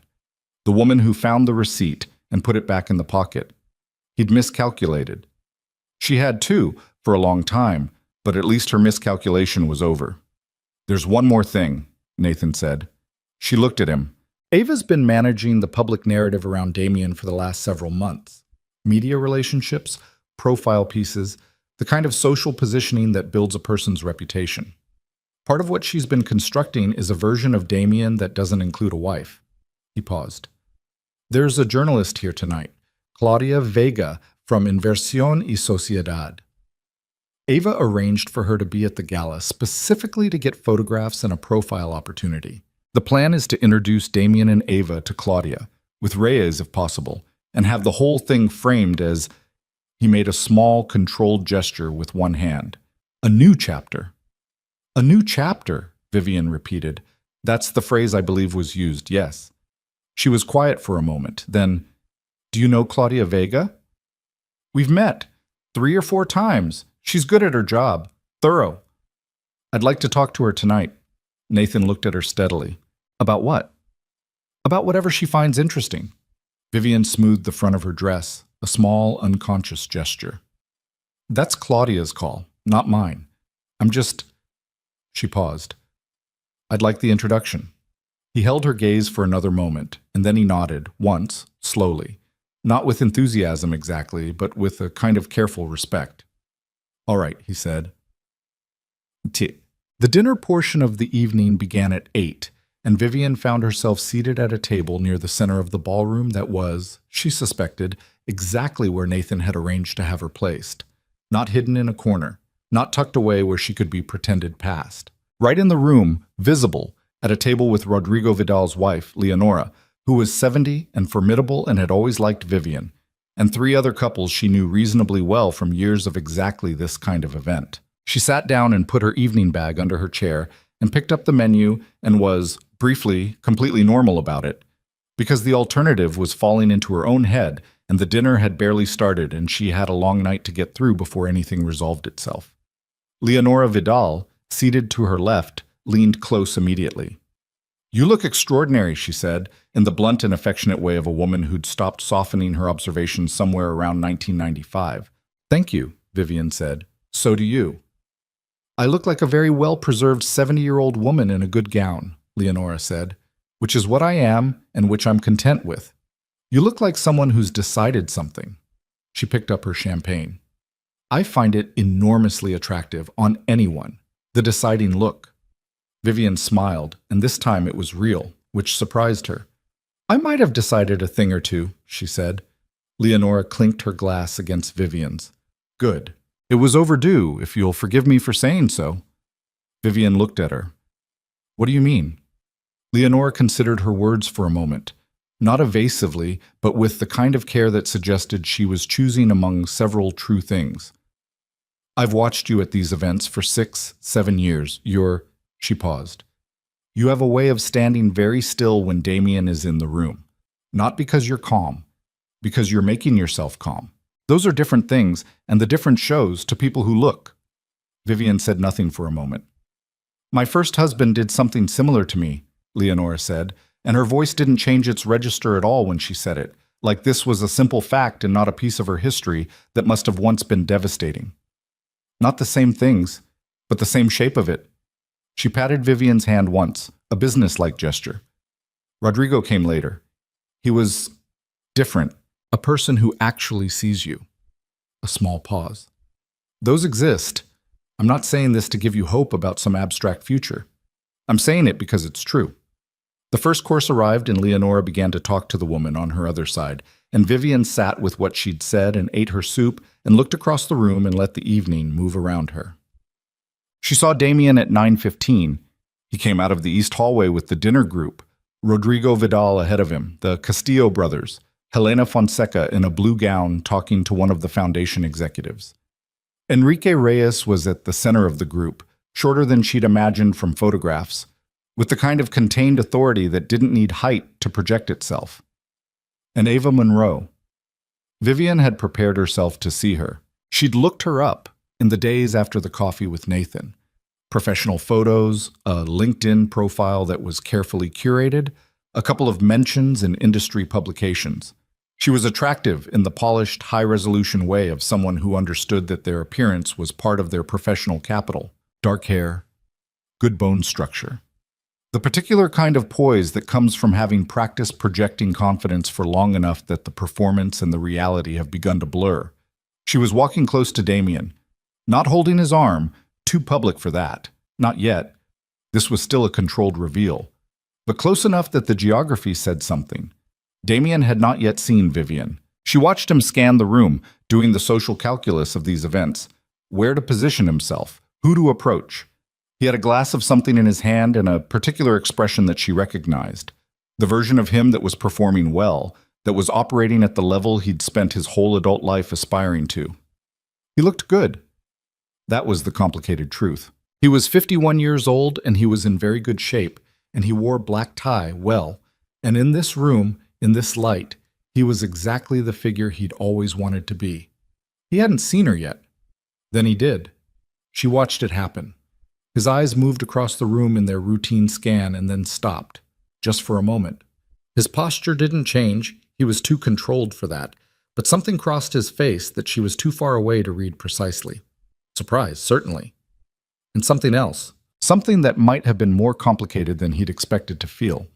Speaker 1: the woman who found the receipt and put it back in the pocket. He'd miscalculated. She had too, for a long time, but at least her miscalculation was over. There's one more thing, Nathan said. She looked at him. Ava's been managing the public narrative around Damien for the last several months. Media relationships, profile pieces, the kind of social positioning that builds a person's reputation. Part of what she's been constructing is a version of Damien that doesn't include a wife. He paused. There's a journalist here tonight, Claudia Vega from Inversión y Sociedad. Ava arranged for her to be at the gala specifically to get photographs and a profile opportunity. The plan is to introduce Damien and Ava to Claudia, with Reyes if possible, and have the whole thing framed as, he made a small, controlled gesture with one hand, a new chapter. A new chapter, Vivian repeated. That's the phrase I believe was used, yes. She was quiet for a moment, then, do you know Claudia Vega? We've met 3 or 4 times. She's good at her job, thorough. I'd like to talk to her tonight. Nathan looked at her steadily. About what? About whatever she finds interesting. Vivian smoothed the front of her dress, a small, unconscious gesture. That's Claudia's call, not mine. I'm just... She paused. I'd like the introduction. He held her gaze for another moment, and then he nodded, once, slowly. Not with enthusiasm exactly, but with a kind of careful respect. All right, he said. The dinner portion of the evening began at 8, and Vivian found herself seated at a table near the center of the ballroom that was, she suspected, exactly where Nathan had arranged to have her placed. Not hidden in a corner, not tucked away where she could be pretended past. Right in the room, visible, at a table with Rodrigo Vidal's wife, Leonora, who was 70 and formidable and had always liked Vivian, and 3 other couples she knew reasonably well from years of exactly this kind of event. She sat down and put her evening bag under her chair and picked up the menu and was, briefly, completely normal about it, because the alternative was falling into her own head and the dinner had barely started and she had a long night to get through before anything resolved itself. Leonora Vidal, seated to her left, leaned close immediately. "You look extraordinary," she said, in the blunt and affectionate way of a woman who'd stopped softening her observations somewhere around 1995. "Thank you," Vivian said. "So do you." "I look like a very well-preserved 70-year-old woman in a good gown," Leonora said, "which is what I am and which I'm content with. You look like someone who's decided something." She picked up her champagne. "I find it enormously attractive on anyone, the deciding look." Vivian smiled, and this time it was real, which surprised her. "I might have decided a thing or two," she said. Leonora clinked her glass against Vivian's. "Good. It was overdue, if you'll forgive me for saying so." Vivian looked at her. "What do you mean?" Leonora considered her words for a moment, not evasively, but with the kind of care that suggested she was choosing among several true things. "I've watched you at these events for 6, 7 years. She paused. "You have a way of standing very still when Damien is in the room. Not because you're calm, because you're making yourself calm. Those are different things, and the difference shows to people who look." Vivian said nothing for a moment. "My first husband did something similar to me," Leonora said, and her voice didn't change its register at all when she said it, like this was a simple fact and not a piece of her history that must have once been devastating. "Not the same things, but the same shape of it." She patted Vivian's hand once, a business-like gesture. "Rodrigo came later. He was different, a person who actually sees you." A small pause. "Those exist. I'm not saying this to give you hope about some abstract future. I'm saying it because it's true." The first course arrived and Leonora began to talk to the woman on her other side, and Vivian sat with what she'd said and ate her soup and looked across the room and let the evening move around her. She saw Damien at 9:15. He came out of the east hallway with the dinner group, Rodrigo Vidal ahead of him, the Castillo brothers, Helena Fonseca in a blue gown talking to one of the foundation executives. Enrique Reyes was at the center of the group, shorter than she'd imagined from photographs, with the kind of contained authority that didn't need height to project itself. And Ava Monroe. Vivian had prepared herself to see her. She'd looked her up in the days after the coffee with Nathan. Professional photos, a LinkedIn profile that was carefully curated, a couple of mentions in industry publications. She was attractive in the polished, high-resolution way of someone who understood that their appearance was part of their professional capital. Dark hair, good bone structure. The particular kind of poise that comes from having practiced projecting confidence for long enough that the performance and the reality have begun to blur. She was walking close to Damien, not holding his arm, too public for that. Not yet. This was still a controlled reveal. But close enough that the geography said something. Damien had not yet seen Vivian. She watched him scan the room, doing the social calculus of these events. Where to position himself, who to approach. He had a glass of something in his hand and a particular expression that she recognized. The version of him that was performing well, that was operating at the level he'd spent his whole adult life aspiring to. He looked good. That was the complicated truth. He was 51 years old and he was in very good shape, and he wore black tie well. And in this room, in this light, he was exactly the figure he'd always wanted to be. He hadn't seen her yet. Then he did. She watched it happen. His eyes moved across the room in their routine scan and then stopped, just for a moment. His posture didn't change. He was too controlled for that. But something crossed his face that she was too far away to read precisely. Surprise, certainly. And something else. Something that might have been more complicated than he'd expected to feel.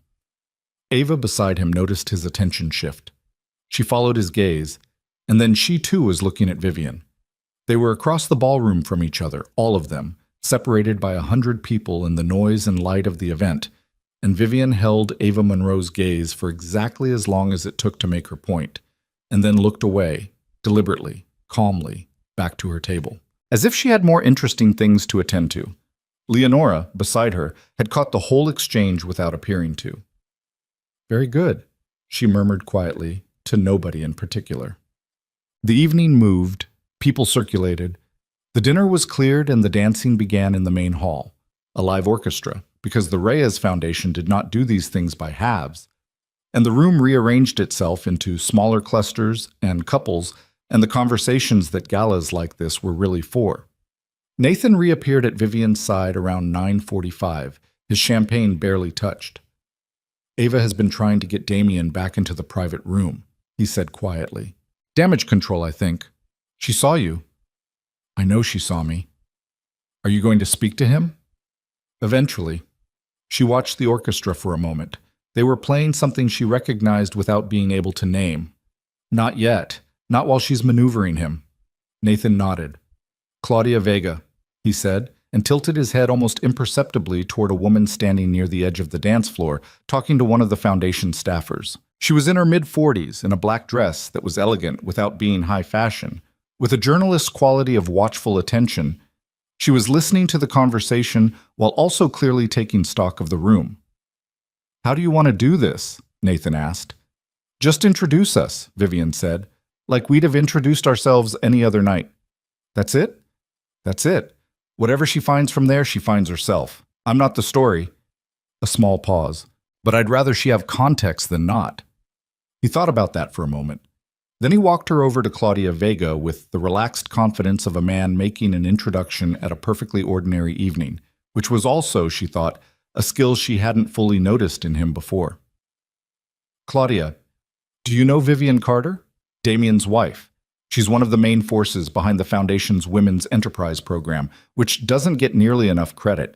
Speaker 1: Ava beside him noticed his attention shift. She followed his gaze, and then she too was looking at Vivian. They were across the ballroom from each other, all of them, separated by 100 people in the noise and light of the event, and Vivian held Ava Monroe's gaze for exactly as long as it took to make her point, and then looked away, deliberately, calmly, back to her table. As if she had more interesting things to attend to. Leonora, beside her, had caught the whole exchange without appearing to. "Very good," she murmured quietly, to nobody in particular. The evening moved, people circulated. The dinner was cleared and the dancing began in the main hall, a live orchestra, because the Reyes Foundation did not do these things by halves, and the room rearranged itself into smaller clusters and couples and the conversations that galas like this were really for. Nathan reappeared at Vivian's side around 9:45, his champagne barely touched. Ava has been trying to get Damien back into the private room, he said quietly. Damage control, I think. She saw you. I know she saw me. Are you going to speak to him? Eventually. She watched the orchestra for a moment. They were playing something she recognized without being able to name. Not yet. Not while she's maneuvering him. Nathan nodded. Claudia Vega, he said, and tilted his head almost imperceptibly toward a woman standing near the edge of the dance floor, talking to one of the foundation staffers. She was in her mid-40s, in a black dress that was elegant without being high fashion. With a journalist's quality of watchful attention, she was listening to the conversation while also clearly taking stock of the room. How do you want to do this? Nathan asked. Just introduce us, Vivian said, like we'd have introduced ourselves any other night. That's it? That's it. Whatever she finds from there, she finds herself. I'm not the story. A small pause. But I'd rather she have context than not. He thought about that for a moment. Then he walked her over to Claudia Vega with the relaxed confidence of a man making an introduction at a perfectly ordinary evening, which was also, she thought, a skill she hadn't fully noticed in him before. Claudia, do you know Vivian Carter? Damien's wife. She's one of the main forces behind the Foundation's Women's Enterprise program, which doesn't get nearly enough credit.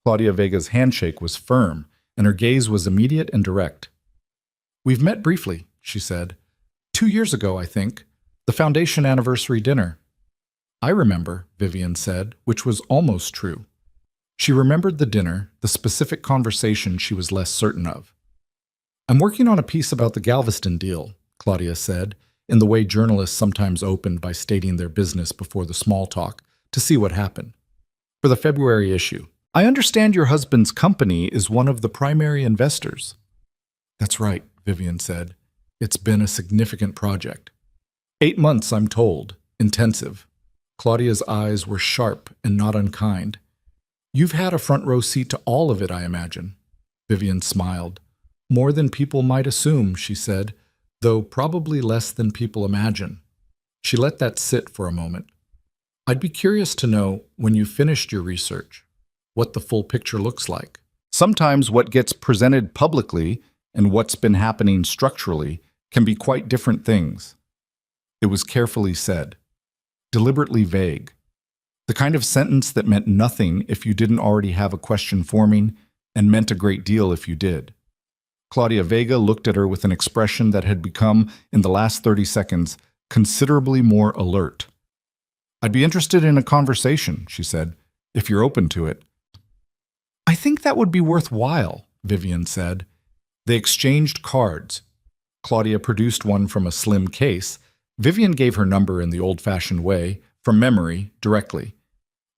Speaker 1: Claudia Vega's handshake was firm, and her gaze was immediate and direct. We've met briefly, she said. 2 years ago, I think. The Foundation anniversary dinner. I remember, Vivian said, which was almost true. She remembered the dinner, the specific conversation she was less certain of. I'm working on a piece about the Galveston deal, Claudia said, in the way journalists sometimes opened by stating their business before the small talk, to see what happened. For the February issue. I understand your husband's company is one of the primary investors. That's right, Vivian said. It's been a significant project. 8 months, I'm told. Intensive. Claudia's eyes were sharp and not unkind. You've had a front row seat to all of it, I imagine. Vivian smiled. More than people might assume, she said, though probably less than people imagine. She let that sit for a moment. I'd be curious to know, when you finished your research, what the full picture looks like. Sometimes what gets presented publicly and what's been happening structurally can be quite different things. It was carefully said, deliberately vague. The kind of sentence that meant nothing if you didn't already have a question forming and meant a great deal if you did. Claudia Vega looked at her with an expression that had become, in the last 30 seconds, considerably more alert. I'd be interested in a conversation, she said, if you're open to it. I think that would be worthwhile, Vivian said. They exchanged cards. Claudia produced one from a slim case. Vivian gave her number in the old-fashioned way, from memory, directly.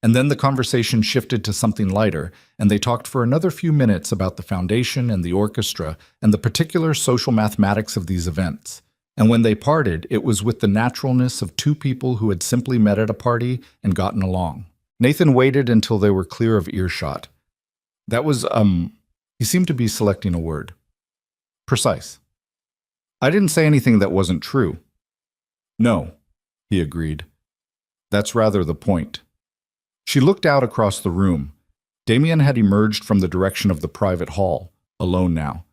Speaker 1: And then the conversation shifted to something lighter, and they talked for another few minutes about the Foundation and the orchestra and the particular social mathematics of these events. And when they parted, it was with the naturalness of two people who had simply met at a party and gotten along. Nathan waited until they were clear of earshot. That was, he seemed to be selecting a word. Precise. I didn't say anything that wasn't true. No, he agreed. That's rather the point. She looked out across the room. Damien had emerged from the direction of the private hall, alone now.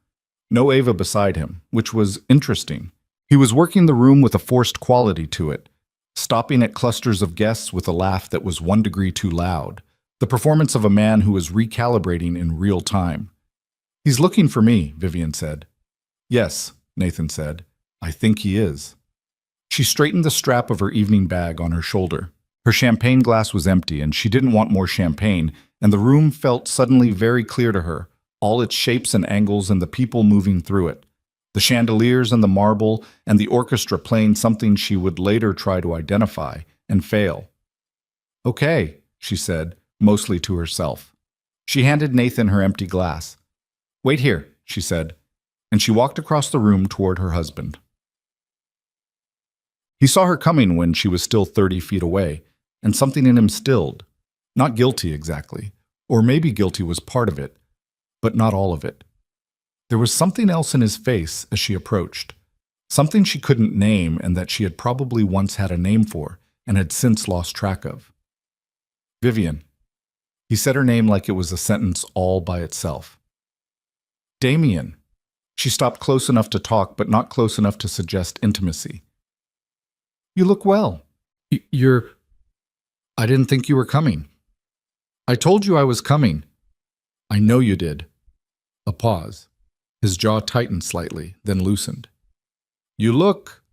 Speaker 1: No Ava beside him, which was interesting. He was working the room with a forced quality to it, stopping at clusters of guests with a laugh that was 1 degree too loud, the performance of a man who was recalibrating in real time. He's looking for me, Vivian said. Yes, Nathan said. I think he is. She straightened the strap of her evening bag on her shoulder. Her champagne glass was empty, and she didn't want more champagne, and the room felt suddenly very clear to her, all its shapes and angles and the people moving through it. The chandeliers and the marble and the orchestra playing something she would later try to identify and fail. Okay, she said, mostly to herself. She handed Nathan her empty glass. Wait here, she said, and she walked across the room toward her husband. He saw her coming when she was still 30 feet away, and something in him stilled. Not guilty exactly, or maybe guilty was part of it, but not all of it. There was something else in his face as she approached, something she couldn't name and that she had probably once had a name for and had since lost track of. Vivian. He said her name like it was a sentence all by itself. Damien. She stopped close enough to talk, but not close enough to suggest intimacy. You look well. You're... I didn't think you were coming. I told you I was coming. I know you did. A pause. His jaw tightened slightly, then loosened. You look...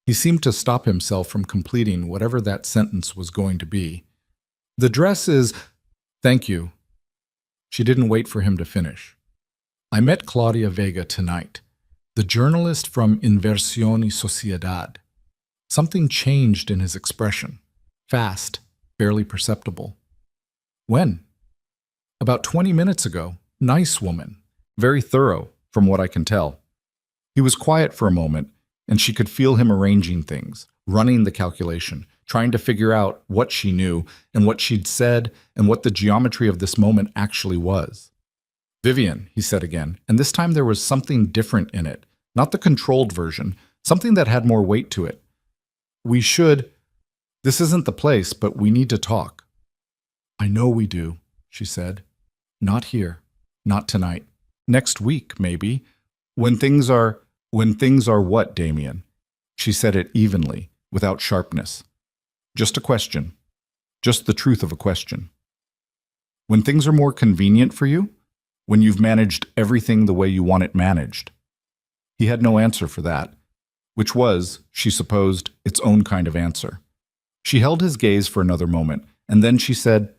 Speaker 1: He seemed to stop himself from completing whatever that sentence was going to be. The dress is... Thank you. She didn't wait for him to finish. I met Claudia Vega tonight, the journalist from Inversión y Sociedad. Something changed in his expression. Fast, barely perceptible. When? About 20 minutes ago. Nice woman. Very thorough, from what I can tell. He was quiet for a moment, and she could feel him arranging things, running the calculation, trying to figure out what she knew and what she'd said and what the geometry of this moment actually was. Vivian, he said again, and this time there was something different in it, not the controlled version, something that had more weight to it. We should... This isn't the place, but we need to talk. I know we do, she said. Not here. Not tonight. Next week, maybe. When things are what, Damien? She said it evenly, without sharpness. Just a question. Just the truth of a question. When things are more convenient for you? When you've managed everything the way you want it managed? He had no answer for that, which was, she supposed, its own kind of answer. She held his gaze for another moment, and then she said,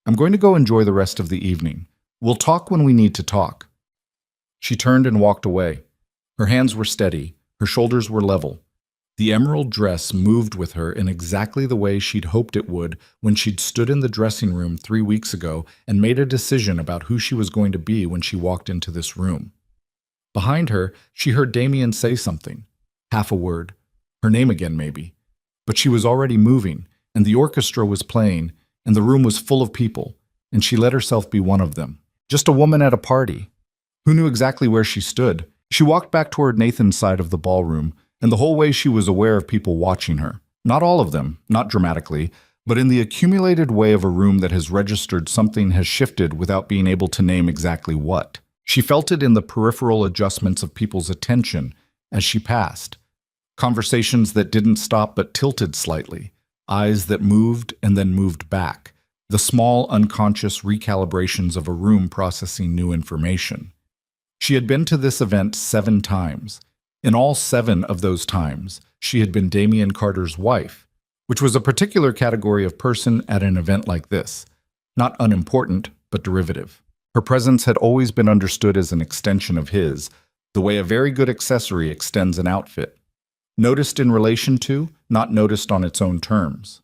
Speaker 1: I'm going to go enjoy the rest of the evening. We'll talk when we need to talk. She turned and walked away. Her hands were steady, her shoulders were level. The emerald dress moved with her in exactly the way she'd hoped it would when she'd stood in the dressing room 3 weeks ago and made a decision about who she was going to be when she walked into this room. Behind her, she heard Damien say something. Half a word. Her name again, maybe. But she was already moving, and the orchestra was playing, and the room was full of people, and she let herself be one of them. Just a woman at a party. Who knew exactly where she stood? She walked back toward Nathan's side of the ballroom, and the whole way she was aware of people watching her. Not all of them, not dramatically, but in the accumulated way of a room that has registered something has shifted without being able to name exactly what. She felt it in the peripheral adjustments of people's attention as she passed. Conversations that didn't stop but tilted slightly, eyes that moved and then moved back, the small unconscious recalibrations of a room processing new information. She had been to this event 7 times. In all 7 of those times, she had been Damien Carter's wife, which was a particular category of person at an event like this. Not unimportant, but derivative. Her presence had always been understood as an extension of his, the way a very good accessory extends an outfit. Noticed in relation to, not noticed on its own terms.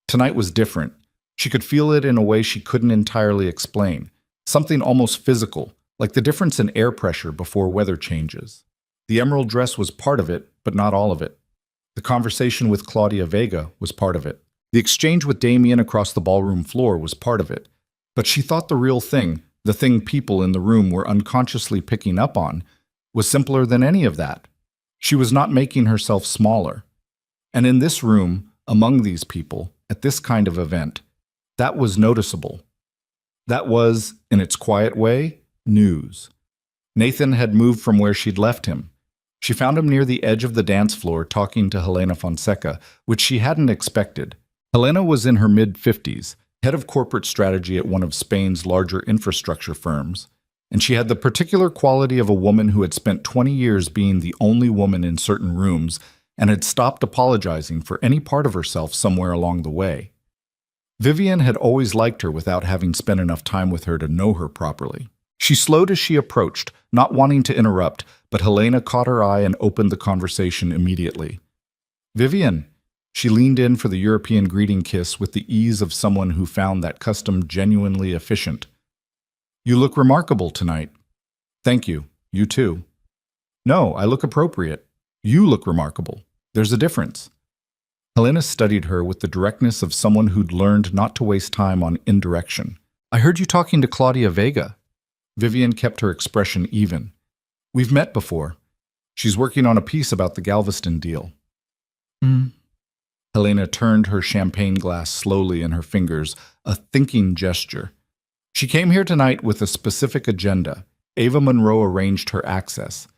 Speaker 1: Tonight was different. She could feel it in a way she couldn't entirely explain. Something almost physical, like the difference in air pressure before weather changes. The emerald dress was part of it, but not all of it. The conversation with Claudia Vega was part of it. The exchange with Damien across the ballroom floor was part of it. But she thought the real thing, the thing people in the room were unconsciously picking up on, was simpler than any of that. She was not making herself smaller. And in this room, among these people, at this kind of event, that was noticeable. That was, in its quiet way, news. Nathan had moved from where she'd left him. She found him near the edge of the dance floor talking to Helena Fonseca, which she hadn't expected. Helena was in her mid-50s, head of corporate strategy at one of Spain's larger infrastructure firms, and she had the particular quality of a woman who had spent 20 years being the only woman in certain rooms and had stopped apologizing for any part of herself somewhere along the way. Vivian had always liked her without having spent enough time with her to know her properly. She slowed as she approached, not wanting to interrupt, but Helena caught her eye and opened the conversation immediately. Vivian, she leaned in for the European greeting kiss with the ease of someone who found that custom genuinely efficient. You look remarkable tonight. Thank you. You too. No, I look appropriate. You look remarkable. There's a difference. Helena studied her with the directness of someone who'd learned not to waste time on indirection. I heard you talking to Claudia Vega. Vivian kept her expression even. We've met before. She's working on a piece about the Galveston deal. Helena turned her champagne glass slowly in her fingers, a thinking gesture. She came here tonight with a specific agenda. Ava Monroe arranged her access.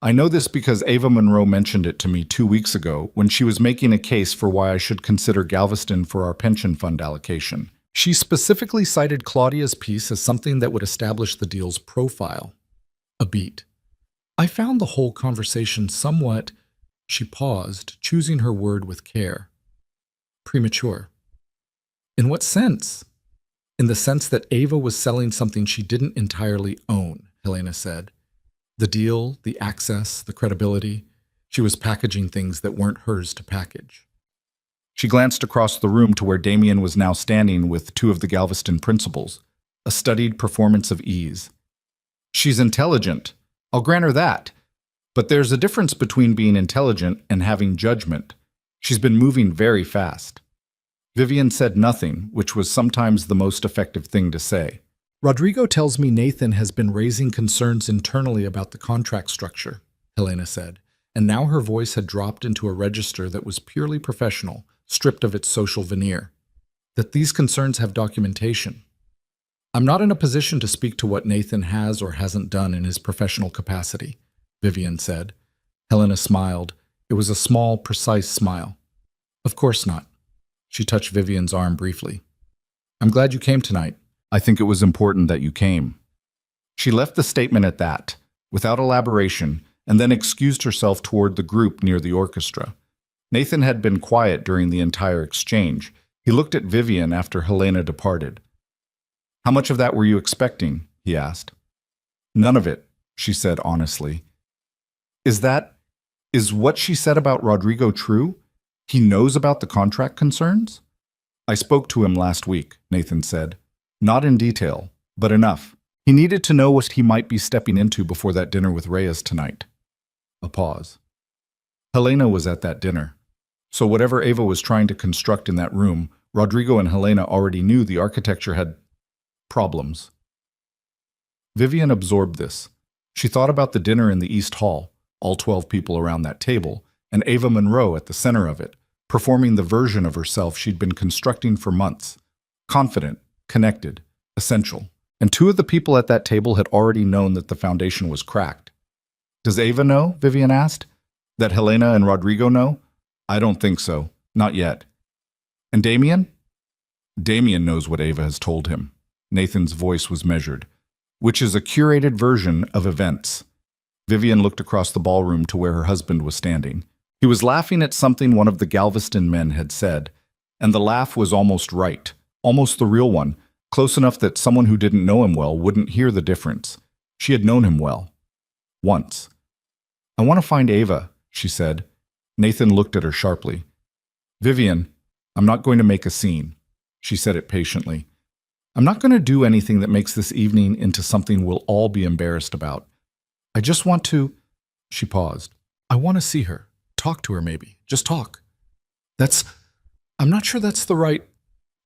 Speaker 1: I know this because Ava Monroe mentioned it to me 2 weeks ago when she was making a case for why I should consider Galveston for our pension fund allocation. She specifically cited Claudia's piece as something that would establish the deal's profile. A beat. I found the whole conversation somewhat, she paused, choosing her word with care, premature. In what sense? In the sense that Ava was selling something she didn't entirely own, Helena said. The deal, the access, the credibility. She was packaging things that weren't hers to package. She glanced across the room to where Damien was now standing with 2 of the Galveston principals, a studied performance of ease. She's intelligent. I'll grant her that. But there's a difference between being intelligent and having judgment. She's been moving very fast. Vivian said nothing, which was sometimes the most effective thing to say. Rodrigo tells me Nathan has been raising concerns internally about the contract structure, Helena said, and now her voice had dropped into a register that was purely professional, stripped of its social veneer. That these concerns have documentation. I'm not in a position to speak to what Nathan has or hasn't done in his professional capacity, Vivian said. Helena smiled. It was a small, precise smile. Of course not. She touched Vivian's arm briefly. I'm glad you came tonight. I think it was important that you came. She left the statement at that, without elaboration, and then excused herself toward the group near the orchestra. Nathan had been quiet during the entire exchange. He looked at Vivian after Helena departed. How much of that were you expecting? He asked. None of it, she said honestly. Is what she said about Rodrigo true? He knows about the contract concerns? I spoke to him last week, Nathan said. Not in detail, but enough. He needed to know what he might be stepping into before that dinner with Reyes tonight. A pause. Helena was at that dinner. So whatever Ava was trying to construct in that room, Rodrigo and Helena already knew the architecture had problems. Vivian absorbed this. She thought about the dinner in the East Hall, all 12 people around that table, and Ava Monroe at the center of it, performing the version of herself she'd been constructing for months. Confident, connected, essential. And 2 of the people at that table had already known that the foundation was cracked. Does Ava know? Vivian asked. That Helena and Rodrigo know? I don't think so. Not yet. And Damien? Damien knows what Ava has told him. Nathan's voice was measured. Which is a curated version of events. Vivian looked across the ballroom to where her husband was standing. He was laughing at something one of the Galveston men had said, and the laugh was almost right, almost the real one, close enough that someone who didn't know him well wouldn't hear the difference. She had known him well. Once. I want to find Ava, she said. Nathan looked at her sharply. Vivian, I'm not going to make a scene. She said it patiently. I'm not going to do anything that makes this evening into something we'll all be embarrassed about. I just want to... She paused. I want to see her. Talk to her, maybe. Just talk. I'm not sure that's the right...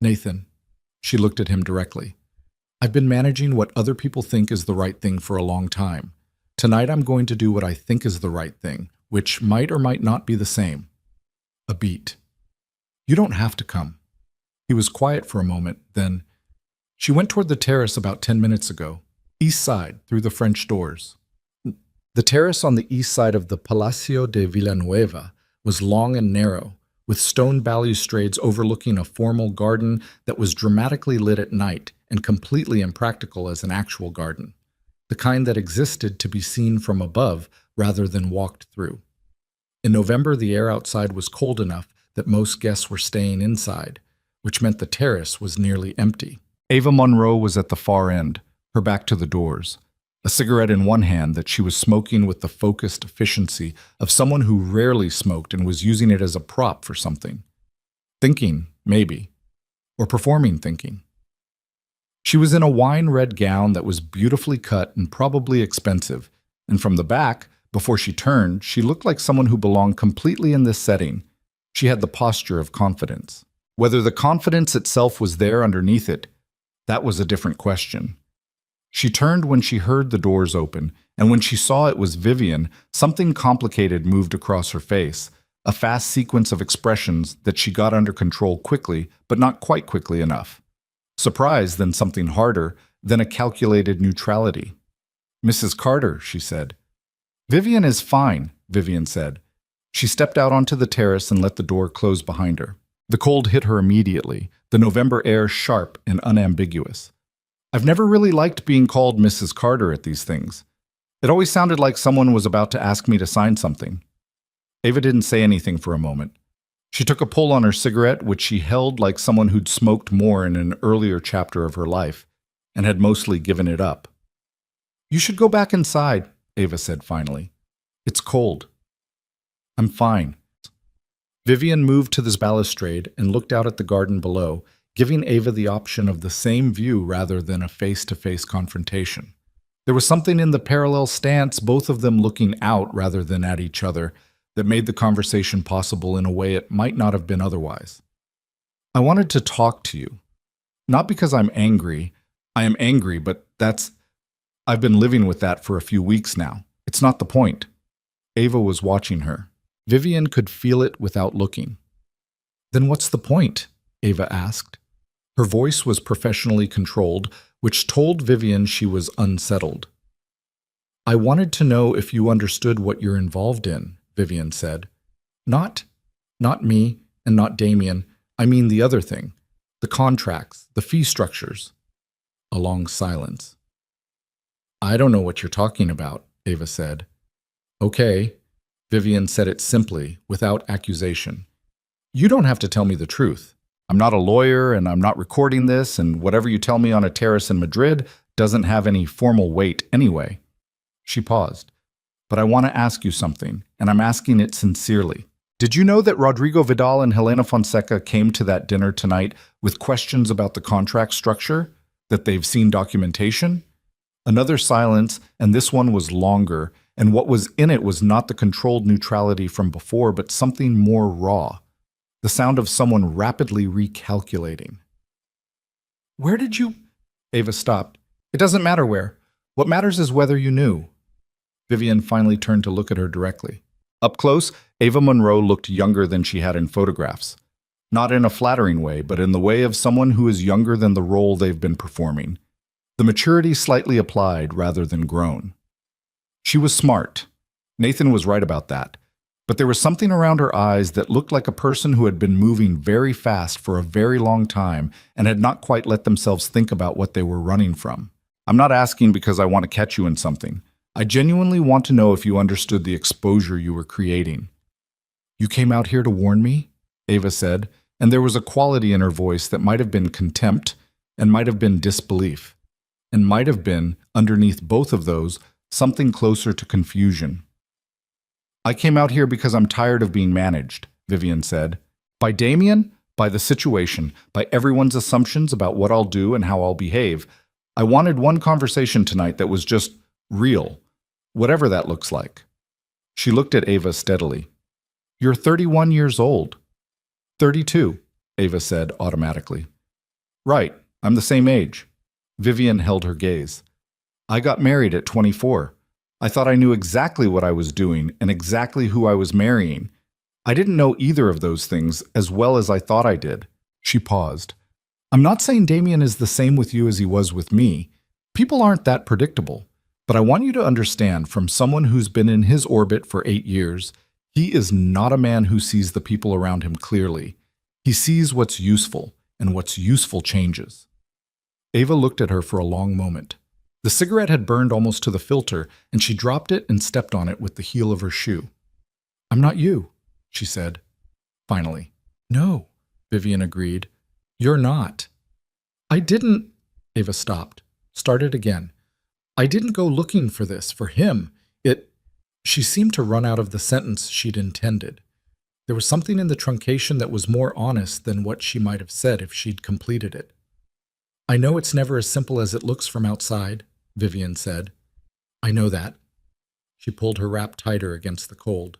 Speaker 1: Nathan. She looked at him directly. I've been managing what other people think is the right thing for a long time. Tonight I'm going to do what I think is the right thing, which might or might not be the same. A beat. You don't have to come. He was quiet for a moment, then... She went toward the terrace about 10 minutes ago, east side, through the French doors. The terrace on the east side of the Palacio de Villanueva was long and narrow, with stone balustrades overlooking a formal garden that was dramatically lit at night and completely impractical as an actual garden, the kind that existed to be seen from above rather than walked through. In November, the air outside was cold enough that most guests were staying inside, which meant the terrace was nearly empty. Ava Monroe was at the far end, her back to the doors, a cigarette in one hand that she was smoking with the focused efficiency of someone who rarely smoked and was using it as a prop for something. Thinking, maybe, or performing thinking. She was in a wine-red gown that was beautifully cut and probably expensive, and from the back, before she turned, she looked like someone who belonged completely in this setting. She had the posture of confidence. Whether the confidence itself was there underneath it, that was a different question. She turned when she heard the doors open, and when she saw it was Vivian, something complicated moved across her face, a fast sequence of expressions that she got under control quickly, but not quite quickly enough. Surprise, then something harder, then a calculated neutrality. "Mrs. Carter," she said. "Vivian is fine," Vivian said. She stepped out onto the terrace and let the door close behind her. The cold hit her immediately, the November air sharp and unambiguous. I've never really liked being called Mrs. Carter at these things. It always sounded like someone was about to ask me to sign something. Ava didn't say anything for a moment. She took a pull on her cigarette, which she held like someone who'd smoked more in an earlier chapter of her life, and had mostly given it up. "You should go back inside," Ava said finally. "It's cold." "I'm fine." Vivian moved to this balustrade and looked out at the garden below, giving Ava the option of the same view rather than a face-to-face confrontation. There was something in the parallel stance, both of them looking out rather than at each other, that made the conversation possible in a way it might not have been otherwise. "I wanted to talk to you. Not because I'm angry. I am angry, but I've been living with that for a few weeks now. It's not the point." Ava was watching her. Vivian could feel it without looking. "Then what's the point?" Ava asked. Her voice was professionally controlled, which told Vivian she was unsettled. "I wanted to know if you understood what you're involved in," Vivian said. Not me, and not Damien. I mean the other thing. The contracts, the fee structures." A long silence. "I don't know what you're talking about," Ava said. "Okay." Vivian said it simply, without accusation. "You don't have to tell me the truth. I'm not a lawyer, and I'm not recording this, and whatever you tell me on a terrace in Madrid doesn't have any formal weight anyway." She paused. "But I want to ask you something, and I'm asking it sincerely. Did you know that Rodrigo Vidal and Helena Fonseca came to that dinner tonight with questions about the contract structure? That they've seen documentation?" Another silence, and this one was longer, and what was in it was not the controlled neutrality from before, but something more raw. The sound of someone rapidly recalculating. "Where did you—" Ava stopped. "It doesn't matter where. What matters is whether you knew." Vivian finally turned to look at her directly. Up close, Ava Monroe looked younger than she had in photographs. Not in a flattering way, but in the way of someone who is younger than the role they've been performing. The maturity slightly applied rather than grown. She was smart. Nathan was right about that. But there was something around her eyes that looked like a person who had been moving very fast for a very long time and had not quite let themselves think about what they were running from. "I'm not asking because I want to catch you in something. I genuinely want to know if you understood the exposure you were creating." "You came out here to warn me?" Ava said, and there was a quality in her voice that might have been contempt and might have been disbelief, and might have been, underneath both of those, something closer to confusion. "I came out here because I'm tired of being managed," Vivian said. "By Damien, by the situation, by everyone's assumptions about what I'll do and how I'll behave. I wanted one conversation tonight that was just real, whatever that looks like." She looked at Ava steadily. "You're 31 years old." 32, Ava said automatically. "Right, I'm the same age." Vivian held her gaze. "I got married at 24. I thought I knew exactly what I was doing and exactly who I was marrying. I didn't know either of those things as well as I thought I did." She paused. "I'm not saying Damien is the same with you as he was with me. People aren't that predictable. But I want you to understand, from someone who's been in his orbit for 8 years, he is not a man who sees the people around him clearly. He sees what's useful, and what's useful changes." Ava looked at her for a long moment. The cigarette had burned almost to the filter, and she dropped it and stepped on it with the heel of her shoe. "I'm not you," she said, finally. "No," Vivian agreed. "You're not." "I didn't—" Ava stopped, started again. "I didn't go looking for this, for him. She seemed to run out of the sentence she'd intended. There was something in the truncation that was more honest than what she might have said if she'd completed it. "I know it's never as simple as it looks from outside," Vivian said. "I know that." She pulled her wrap tighter against the cold.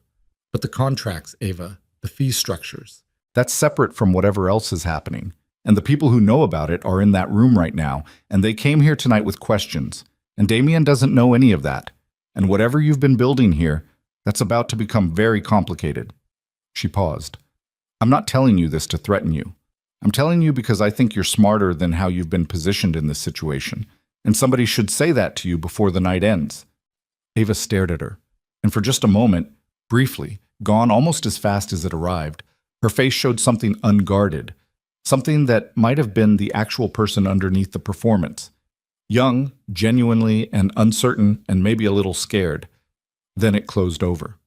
Speaker 1: "But the contracts, Ava, the fee structures, that's separate from whatever else is happening. And the people who know about it are in that room right now, and they came here tonight with questions. And Damien doesn't know any of that. And whatever you've been building here, that's about to become very complicated." She paused. I'm not telling you this to threaten you. I'm telling you because I think you're smarter than how you've been positioned in this situation, and somebody should say that to you before the night ends. Ava stared at her, and for just a moment, briefly, gone almost as fast as it arrived, her face showed something unguarded, something that might have been the actual person underneath the performance. Young, genuinely and uncertain, and maybe a little scared. Then it closed over.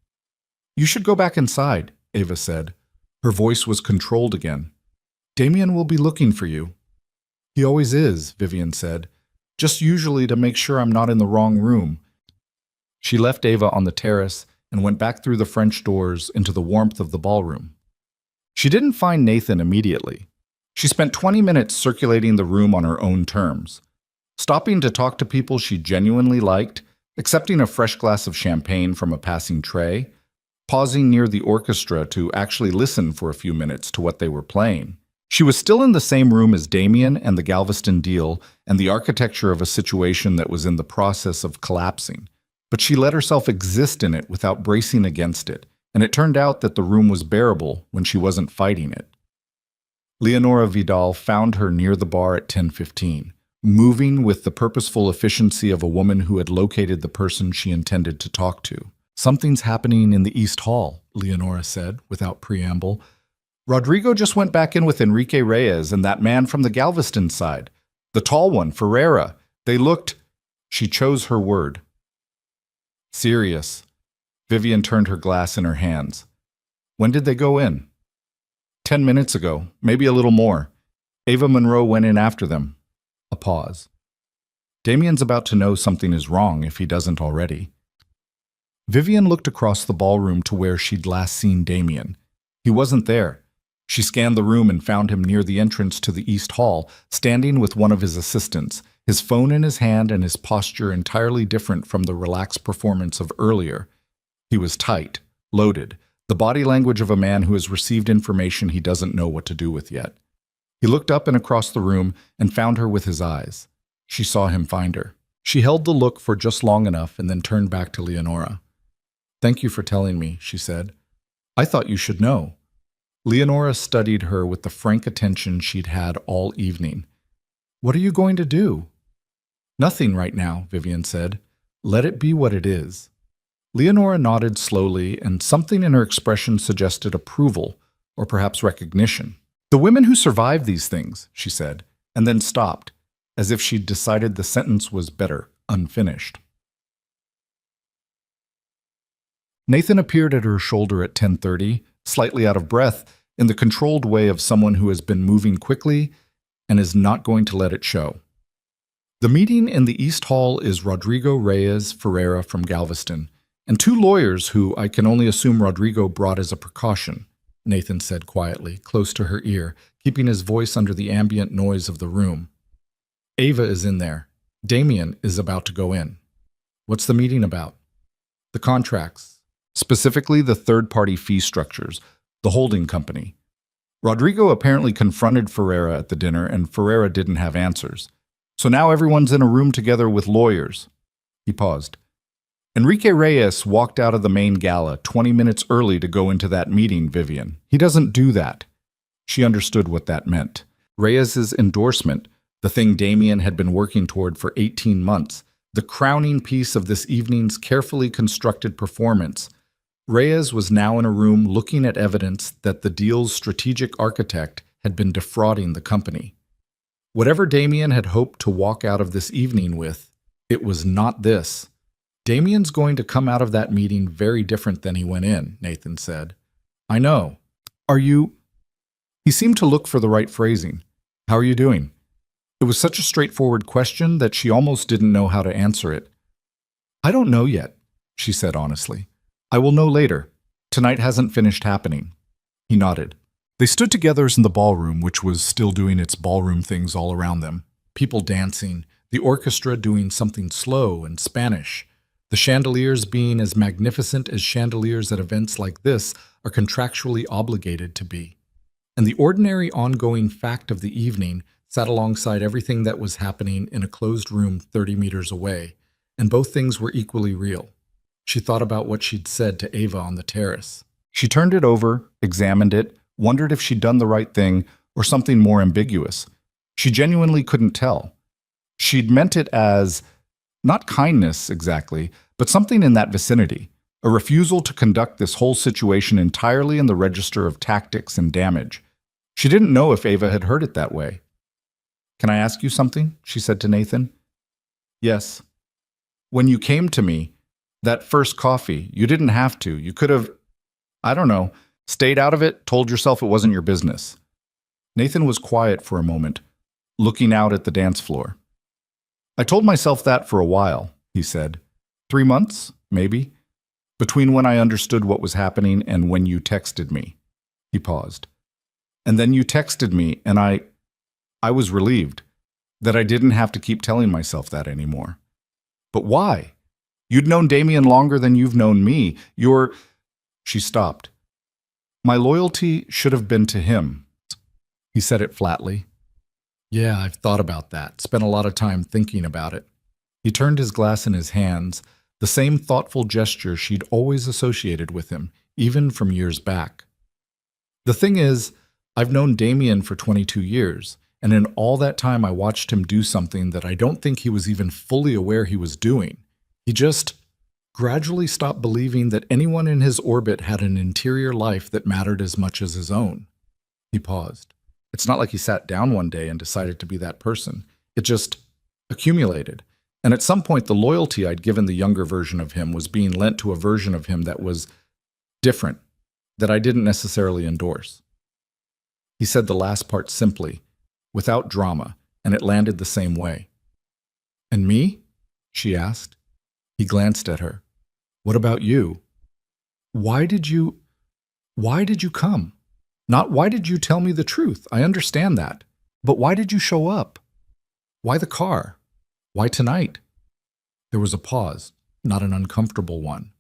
Speaker 1: You should go back inside, Ava said. Her voice was controlled again. Damien will be looking for you. He always is, Vivian said. Just usually to make sure I'm not in the wrong room. She left Ava on the terrace and went back through the French doors into the warmth of the ballroom. She didn't find Nathan immediately. She spent 20 minutes circulating the room on her own terms, stopping to talk to people she genuinely liked, accepting a fresh glass of champagne from a passing tray, pausing near the orchestra to actually listen for a few minutes to what they were playing. She was still in the same room as Damien and the Galveston deal and the architecture of a situation that was in the process of collapsing, but she let herself exist in it without bracing against it, and it turned out that the room was bearable when she wasn't fighting it. Leonora Vidal found her near the bar at 10:15, moving with the purposeful efficiency of a woman who had located the person she intended to talk to. Something's happening in the East Hall, Leonora said, without preamble. Rodrigo just went back in with Enrique Reyes and that man from the Galveston side. The tall one, Ferreira. They looked... She chose her word. Serious. Vivian turned her glass in her hands. When did they go in? 10 minutes ago, maybe a little more. Ava Monroe went in after them. A pause. Damien's about to know something is wrong if he doesn't already. Vivian looked across the ballroom to where she'd last seen Damien. He wasn't there. She scanned the room and found him near the entrance to the East Hall, standing with one of his assistants, his phone in his hand and his posture entirely different from the relaxed performance of earlier. He was tight, loaded, the body language of a man who has received information he doesn't know what to do with yet. He looked up and across the room and found her with his eyes. She saw him find her. She held the look for just long enough and then turned back to Leonora. Thank you for telling me, she said. I thought you should know. Leonora studied her with the frank attention she'd had all evening. What are you going to do? Nothing right now, Vivian said. Let it be what it is. Leonora nodded slowly, and something in her expression suggested approval, or perhaps recognition. The women who survive these things, she said, and then stopped, as if she'd decided the sentence was better unfinished. Nathan appeared at her shoulder at 10:30, slightly out of breath, in the controlled way of someone who has been moving quickly and is not going to let it show. The meeting in the East Hall is Rodrigo Reyes Ferreira from Galveston, and two lawyers who I can only assume Rodrigo brought as a precaution, Nathan said quietly, close to her ear, keeping his voice under the ambient noise of the room. Ava is in there. Damien is about to go in. What's the meeting about? The contracts, specifically the third-party fee structures, the holding company. Rodrigo apparently confronted Ferreira at the dinner, and Ferreira didn't have answers. So now everyone's in a room together with lawyers. He paused. Enrique Reyes walked out of the main gala 20 minutes early to go into that meeting, Vivian. He doesn't do that. She understood what that meant. Reyes's endorsement, the thing Damien had been working toward for 18 months, the crowning piece of this evening's carefully constructed performance. Reyes was now in a room looking at evidence that the deal's strategic architect had been defrauding the company. Whatever Damien had hoped to walk out of this evening with, it was not this. Damien's going to come out of that meeting very different than he went in, Nathan said. I know. Are you... He seemed to look for the right phrasing. How are you doing? It was such a straightforward question that she almost didn't know how to answer it. I don't know yet, she said honestly. I will know later. Tonight hasn't finished happening. He nodded. They stood together in the ballroom, which was still doing its ballroom things all around them. People dancing, the orchestra doing something slow and Spanish, the chandeliers being as magnificent as chandeliers at events like this are contractually obligated to be. And the ordinary ongoing fact of the evening sat alongside everything that was happening in a closed room 30 meters away, and both things were equally real. She thought about what she'd said to Ava on the terrace. She turned it over, examined it, wondered if she'd done the right thing or something more ambiguous. She genuinely couldn't tell. She'd meant it as not kindness exactly, but something in that vicinity, a refusal to conduct this whole situation entirely in the register of tactics and damage. She didn't know if Ava had heard it that way. "Can I ask you something?" she said to Nathan. "Yes." "When you came to me, that first coffee, you didn't have to. You could have, I don't know, stayed out of it, told yourself it wasn't your business." Nathan was quiet for a moment, looking out at the dance floor. "I told myself that for a while," he said. 3 months, maybe, between when I understood what was happening and when you texted me." He paused. "And then you texted me, and I was relieved that I didn't have to keep telling myself that anymore." "But why? You'd known Damien longer than you've known me. She stopped. "My loyalty should have been to him." He said it flatly. "Yeah, I've thought about that, spent a lot of time thinking about it." He turned his glass in his hands, the same thoughtful gesture she'd always associated with him, even from years back. "The thing is, I've known Damien for 22 years, and in all that time I watched him do something that I don't think he was even fully aware he was doing. He just gradually stopped believing that anyone in his orbit had an interior life that mattered as much as his own." He paused. "It's not like he sat down one day and decided to be that person. It just accumulated. And at some point, the loyalty I'd given the younger version of him was being lent to a version of him that was different, that I didn't necessarily endorse." He said the last part simply, without drama, and it landed the same way. "And me?" she asked. He glanced at her. "What about you? Why did you come? Not why did you tell me the truth? I understand that. But why did you show up? Why the car? Why tonight?" There was a pause, not an uncomfortable one.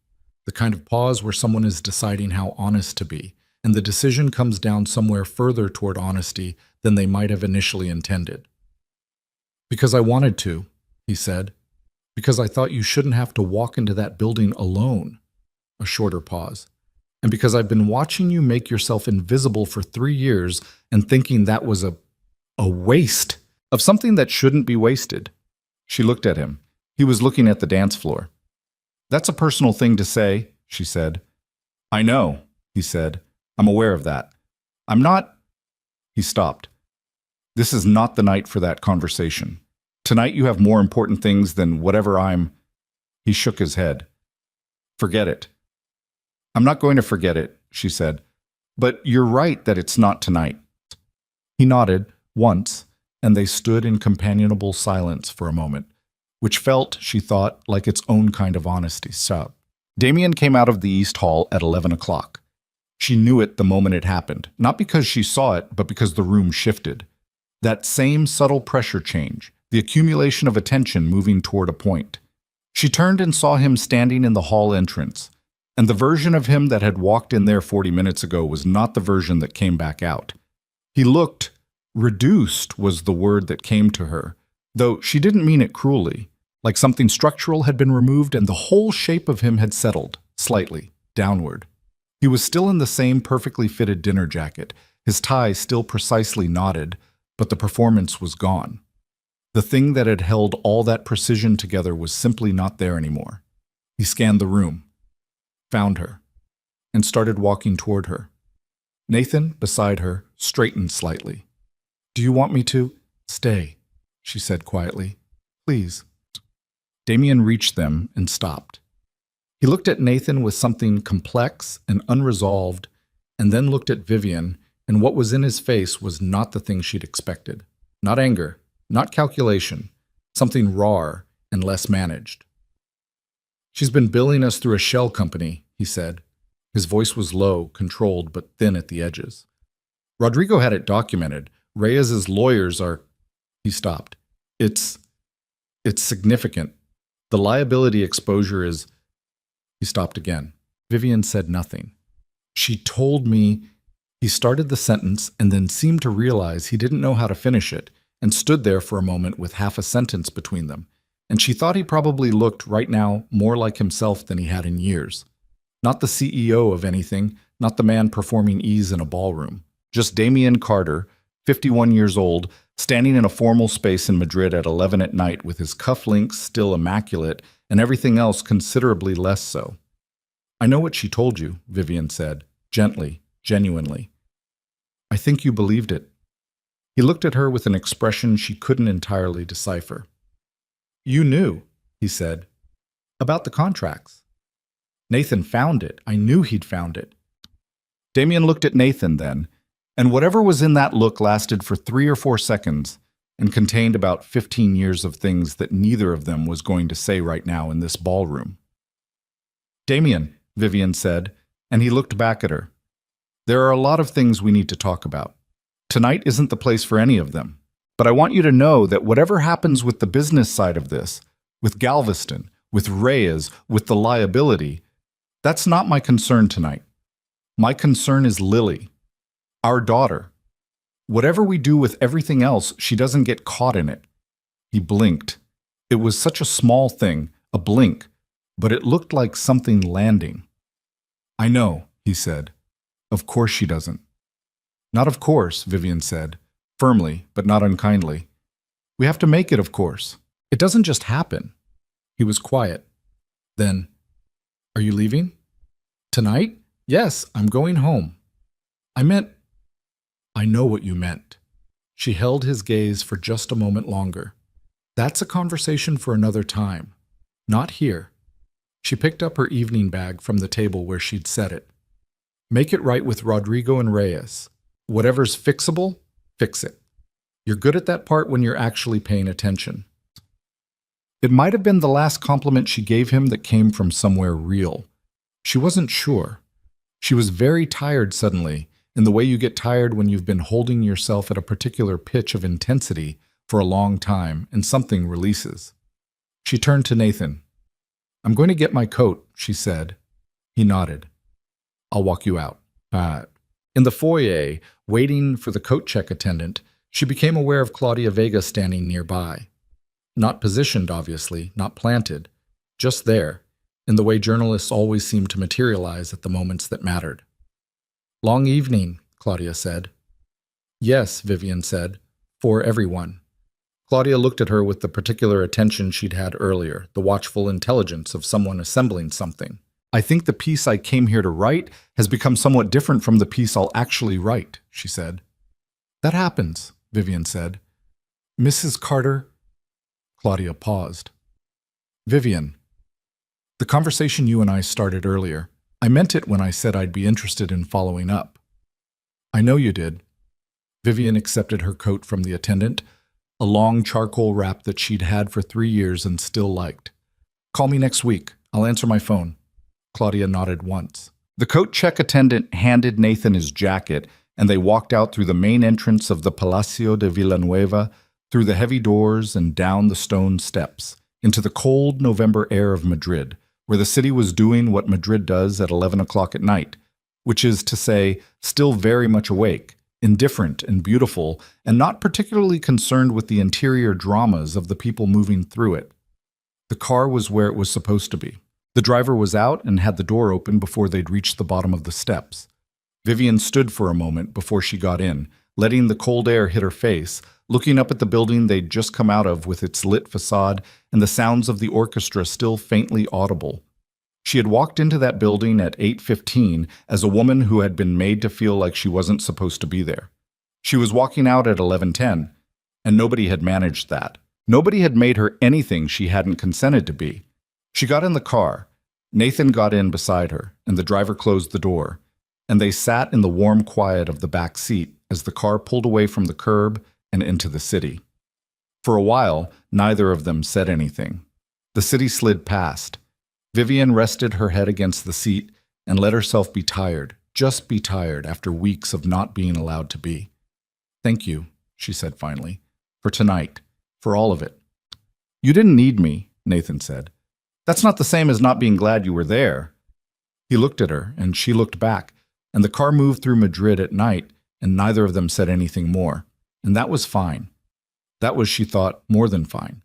Speaker 1: The kind of pause where someone is deciding how honest to be, and the decision comes down somewhere further toward honesty than they might have initially intended. "Because I wanted to," he said. "Because I thought you shouldn't have to walk into that building alone." A shorter pause. "And because I've been watching you make yourself invisible for 3 years and thinking that was a waste of something that shouldn't be wasted." She looked at him. He was looking at the dance floor. "That's a personal thing to say," she said. "I know," he said. "I'm aware of that. I'm not—" He stopped. "This is not the night for that conversation. Tonight you have more important things than whatever I'm—" He shook his head. "Forget it." "I'm not going to forget it," she said. "But you're right that it's not tonight." He nodded, once, and they stood in companionable silence for a moment, which felt, she thought, like its own kind of honesty. Damien came out of the East Hall at 11 o'clock. She knew it the moment it happened, not because she saw it, but because the room shifted. That same subtle pressure change, the accumulation of attention moving toward a point. She turned and saw him standing in the hall entrance, and the version of him that had walked in there 40 minutes ago was not the version that came back out. He looked reduced was the word that came to her, though she didn't mean it cruelly, like something structural had been removed and the whole shape of him had settled, slightly, downward. He was still in the same perfectly fitted dinner jacket, his tie still precisely knotted, but the performance was gone. The thing that had held all that precision together was simply not there anymore. He scanned the room, found her, and started walking toward her. Nathan, beside her, straightened slightly. "Do you want me to—" "Stay," she said quietly. "Please." Damien reached them and stopped. He looked at Nathan with something complex and unresolved, and then looked at Vivian, and what was in his face was not the thing she'd expected. Not anger, not calculation, something rawer and less managed. "She's been billing us through a shell company," he said. His voice was low, controlled, but thin at the edges. "Rodrigo had it documented. Reyes's lawyers are—" He stopped. It's significant. The liability exposure is—" He stopped again. Vivian said nothing. "She told me—" He started the sentence and then seemed to realize he didn't know how to finish it, and stood there for a moment with half a sentence between them. And she thought he probably looked right now more like himself than he had in years. Not the CEO of anything, not the man performing ease in a ballroom. Just Damien Carter, 51 years old, standing in a formal space in Madrid at 11 at night with his cufflinks still immaculate and everything else considerably less so. "I know what she told you," Vivian said, gently, genuinely. "I think you believed it." He looked at her with an expression she couldn't entirely decipher. "You knew," he said, "about the contracts." "Nathan found it. I knew he'd found it." Damien looked at Nathan then, and whatever was in that look lasted for 3 or 4 seconds and contained about 15 years of things that neither of them was going to say right now in this ballroom. "Damien," Vivian said, and he looked back at her. "There are a lot of things we need to talk about. Tonight isn't the place for any of them. But I want you to know that whatever happens with the business side of this, with Galveston, with Reyes, with the liability, that's not my concern tonight. My concern is Lily, our daughter. Whatever we do with everything else, she doesn't get caught in it." He blinked. It was such a small thing, a blink, but it looked like something landing. "I know," he said. "Of course she doesn't." "Not of course," Vivian said, firmly but not unkindly. "We have to make it of course. It doesn't just happen." He was quiet. Then, "Are you leaving?" "Tonight? Yes, I'm going home." "I meant—" "I know what you meant." She held his gaze for just a moment longer. "That's a conversation for another time. Not here." She picked up her evening bag from the table where she'd set it. "Make it right with Rodrigo and Reyes. Whatever's fixable, fix it. You're good at that part when you're actually paying attention." It might have been the last compliment she gave him that came from somewhere real. She wasn't sure. She was very tired suddenly, in the way you get tired when you've been holding yourself at a particular pitch of intensity for a long time and something releases. She turned to Nathan. "I'm going to get my coat," she said. He nodded. "I'll walk you out." In the foyer, waiting for the coat check attendant, she became aware of Claudia Vega standing nearby. Not positioned, obviously, not planted, just there, in the way journalists always seem to materialize at the moments that mattered. "Long evening," Claudia said. "Yes," Vivian said, "for everyone." Claudia looked at her with the particular attention she'd had earlier, the watchful intelligence of someone assembling something. "I think the piece I came here to write has become somewhat different from the piece I'll actually write," she said. "That happens," Vivian said. "Mrs. Carter—" Claudia paused. "Vivian, the conversation you and I started earlier, I meant it when I said I'd be interested in following up." "I know you did." Vivian accepted her coat from the attendant, a long charcoal wrap that she'd had for 3 years and still liked. "Call me next week. I'll answer my phone." Claudia nodded once. The coat check attendant handed Nathan his jacket, and they walked out through the main entrance of the Palacio de Villanueva, through the heavy doors and down the stone steps, into the cold November air of Madrid, where the city was doing what Madrid does at 11 o'clock at night, which is to say, still very much awake, indifferent and beautiful, and not particularly concerned with the interior dramas of the people moving through it. The car was where it was supposed to be. The driver was out and had the door open before they'd reached the bottom of the steps. Vivian stood for a moment before she got in, letting the cold air hit her face, looking up at the building they'd just come out of with its lit facade and the sounds of the orchestra still faintly audible. She had walked into that building at 8:15 as a woman who had been made to feel like she wasn't supposed to be there. She was walking out at 11:10, and nobody had managed that. Nobody had made her anything she hadn't consented to be. She got in the car. Nathan got in beside her, and the driver closed the door, and they sat in the warm quiet of the back seat as the car pulled away from the curb and into the city. For a while, neither of them said anything. The city slid past. Vivian rested her head against the seat and let herself be tired, just be tired after weeks of not being allowed to be. "Thank you," she said finally, "for tonight, for all of it." "You didn't need me," Nathan said. "That's not the same as not being glad you were there." He looked at her, and she looked back, and the car moved through Madrid at night, and neither of them said anything more. And that was fine. That was, she thought, more than fine.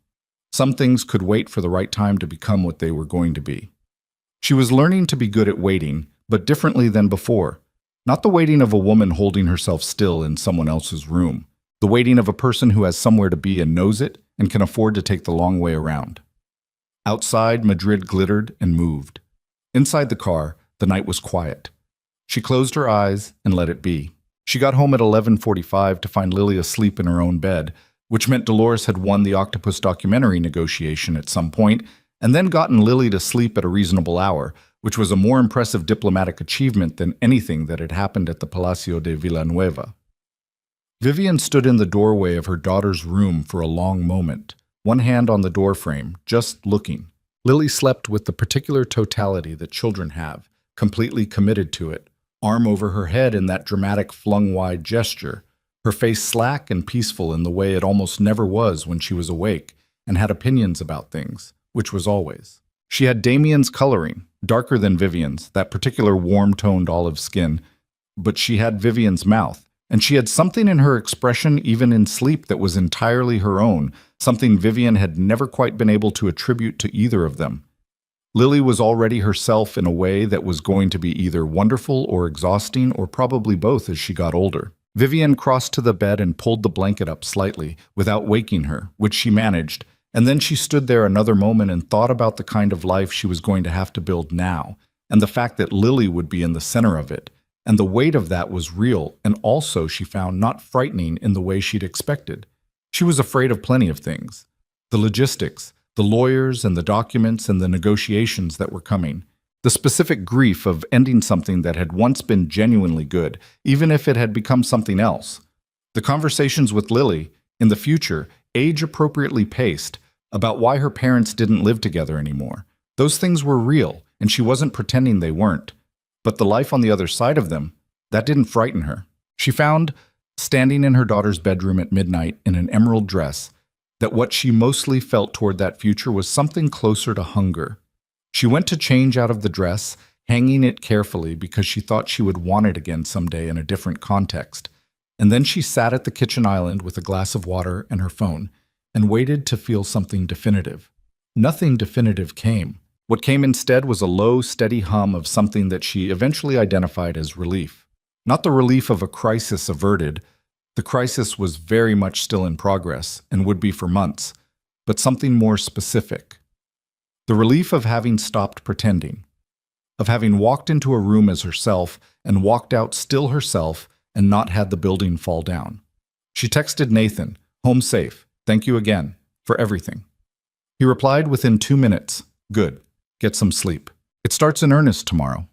Speaker 1: Some things could wait for the right time to become what they were going to be. She was learning to be good at waiting, but differently than before. Not the waiting of a woman holding herself still in someone else's room. The waiting of a person who has somewhere to be and knows it and can afford to take the long way around. Outside, Madrid glittered and moved. Inside the car, the night was quiet. She closed her eyes and let it be. She got home at 11:45 to find Lily asleep in her own bed, which meant Dolores had won the Octopus documentary negotiation at some point, and then gotten Lily to sleep at a reasonable hour, which was a more impressive diplomatic achievement than anything that had happened at the Palacio de Villanueva. Vivian stood in the doorway of her daughter's room for a long moment, one hand on the doorframe, just looking. Lily slept with the particular totality that children have, completely committed to it, arm over her head in that dramatic flung-wide gesture, her face slack and peaceful in the way it almost never was when she was awake and had opinions about things, which was always. She had Damien's coloring, darker than Vivian's, that particular warm-toned olive skin, but she had Vivian's mouth, and she had something in her expression even in sleep that was entirely her own, something Vivian had never quite been able to attribute to either of them. Lily was already herself in a way that was going to be either wonderful or exhausting, or probably both as she got older. Vivian crossed to the bed and pulled the blanket up slightly, without waking her, which she managed, and then she stood there another moment and thought about the kind of life she was going to have to build now, and the fact that Lily would be in the center of it, and the weight of that was real, and also, she found, not frightening in the way she'd expected. She was afraid of plenty of things. The logistics, the lawyers and the documents and the negotiations that were coming. The specific grief of ending something that had once been genuinely good, even if it had become something else. The conversations with Lily, in the future, age-appropriately paced, about why her parents didn't live together anymore. Those things were real, and she wasn't pretending they weren't. But the life on the other side of them, that didn't frighten her. She found, standing in her daughter's bedroom at midnight in an emerald dress, that what she mostly felt toward that future was something closer to hunger. She went to change out of the dress, hanging it carefully because she thought she would want it again someday in a different context. And then she sat at the kitchen island with a glass of water and her phone, and waited to feel something definitive. Nothing definitive came. What came instead was a low, steady hum of something that she eventually identified as relief. Not the relief of a crisis averted. The crisis was very much still in progress, and would be for months, but something more specific. The relief of having stopped pretending, of having walked into a room as herself and walked out still herself and not had the building fall down. She texted Nathan, "Home safe. Thank you again for everything." He replied within 2 minutes, "Good. Get some sleep. It starts in earnest tomorrow."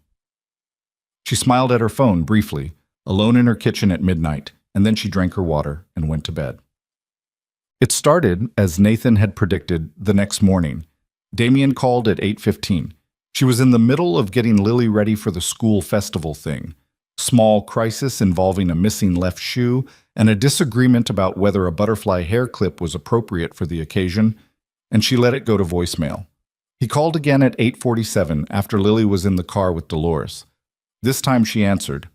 Speaker 1: She smiled at her phone briefly, alone in her kitchen at midnight, and then she drank her water and went to bed. It started, as Nathan had predicted, the next morning. Damien called at 8:15. She was in the middle of getting Lily ready for the school festival thing. Small crisis involving a missing left shoe and a disagreement about whether a butterfly hair clip was appropriate for the occasion, and she let it go to voicemail. He called again at 8:47 after Lily was in the car with Dolores. This time she answered.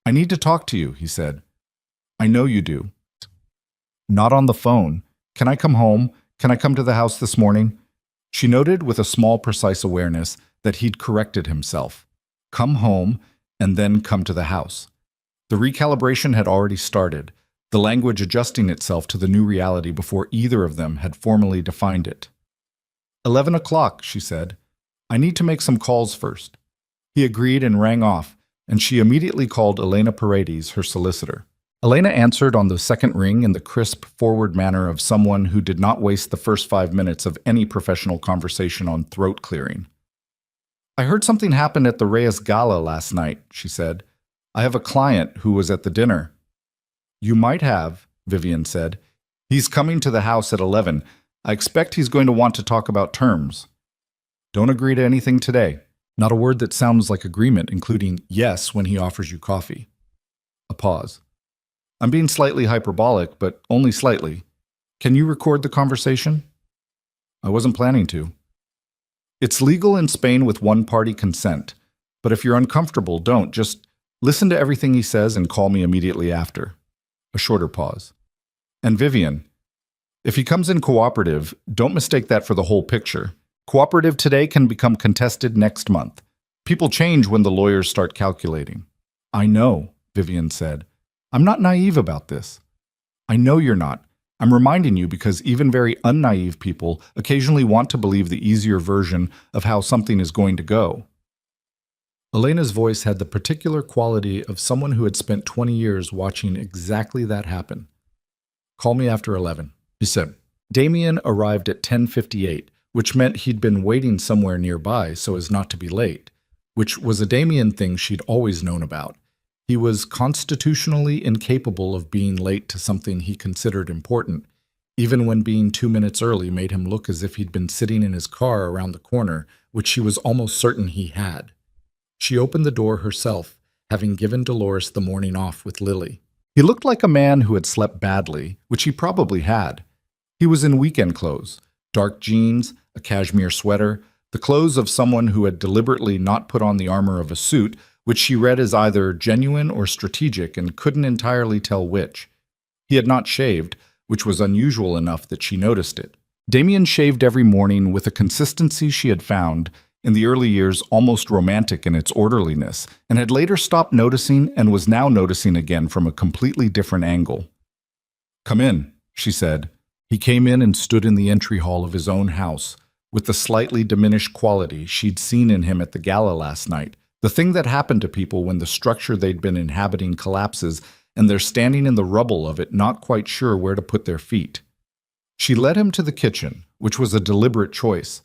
Speaker 1: "I need to talk to you," he said. "I know you do." "Not on the phone. Can I come home? Can I come to the house this morning?" She noted with a small precise awareness that he'd corrected himself. Come home, and then come to the house. The recalibration had already started, the language adjusting itself to the new reality before either of them had formally defined it. 11 o'clock, she said. "I need to make some calls first." He agreed and rang off, and she immediately called Elena Paredes, her solicitor. Elena answered on the second ring in the crisp, forward manner of someone who did not waste the first 5 minutes of any professional conversation on throat clearing. "I heard something happened at the Reyes Gala last night," she said. "I have a client who was at the dinner." "You might have," Vivian said. "He's coming to the house at 11. I expect he's going to want to talk about terms." "Don't agree to anything today." Not a word that sounds like agreement, including yes when he offers you coffee. A pause. "I'm being slightly hyperbolic, but only slightly. Can you record the conversation?" "I wasn't planning to." "It's legal in Spain with one-party consent, but if you're uncomfortable, don't. Just listen to everything he says and call me immediately after." A shorter pause. "And Vivian, if he comes in cooperative, don't mistake that for the whole picture. Cooperative today can become contested next month. People change when the lawyers start calculating. I know, Vivian said. I'm not naive about this. I know you're not. I'm reminding you because even very unnaive people occasionally want to believe the easier version of how something is going to go. Elena's voice had the particular quality of someone who had spent 20 years watching exactly that happen. Call me after 11, he said. Damien arrived at 10:58, which meant he'd been waiting somewhere nearby so as not to be late, which was a Damien thing she'd always known about. He was constitutionally incapable of being late to something he considered important, even when being 2 minutes early made him look as if he'd been sitting in his car around the corner, which she was almost certain he had. She opened the door herself, having given Dolores the morning off with Lily. He looked like a man who had slept badly, which he probably had. He was in weekend clothes, dark jeans, a cashmere sweater, the clothes of someone who had deliberately not put on the armor of a suit, which she read as either genuine or strategic and couldn't entirely tell which. He had not shaved, which was unusual enough that she noticed it. Damien shaved every morning with a consistency she had found, in the early years almost romantic in its orderliness, and had later stopped noticing and was now noticing again from a completely different angle. Come in, she said. He came in and stood in the entry hall of his own house, with the slightly diminished quality she'd seen in him at the Gala last night, the thing that happened to people when the structure they'd been inhabiting collapses and they're standing in the rubble of it not quite sure where to put their feet. She led him to the kitchen, which was a deliberate choice.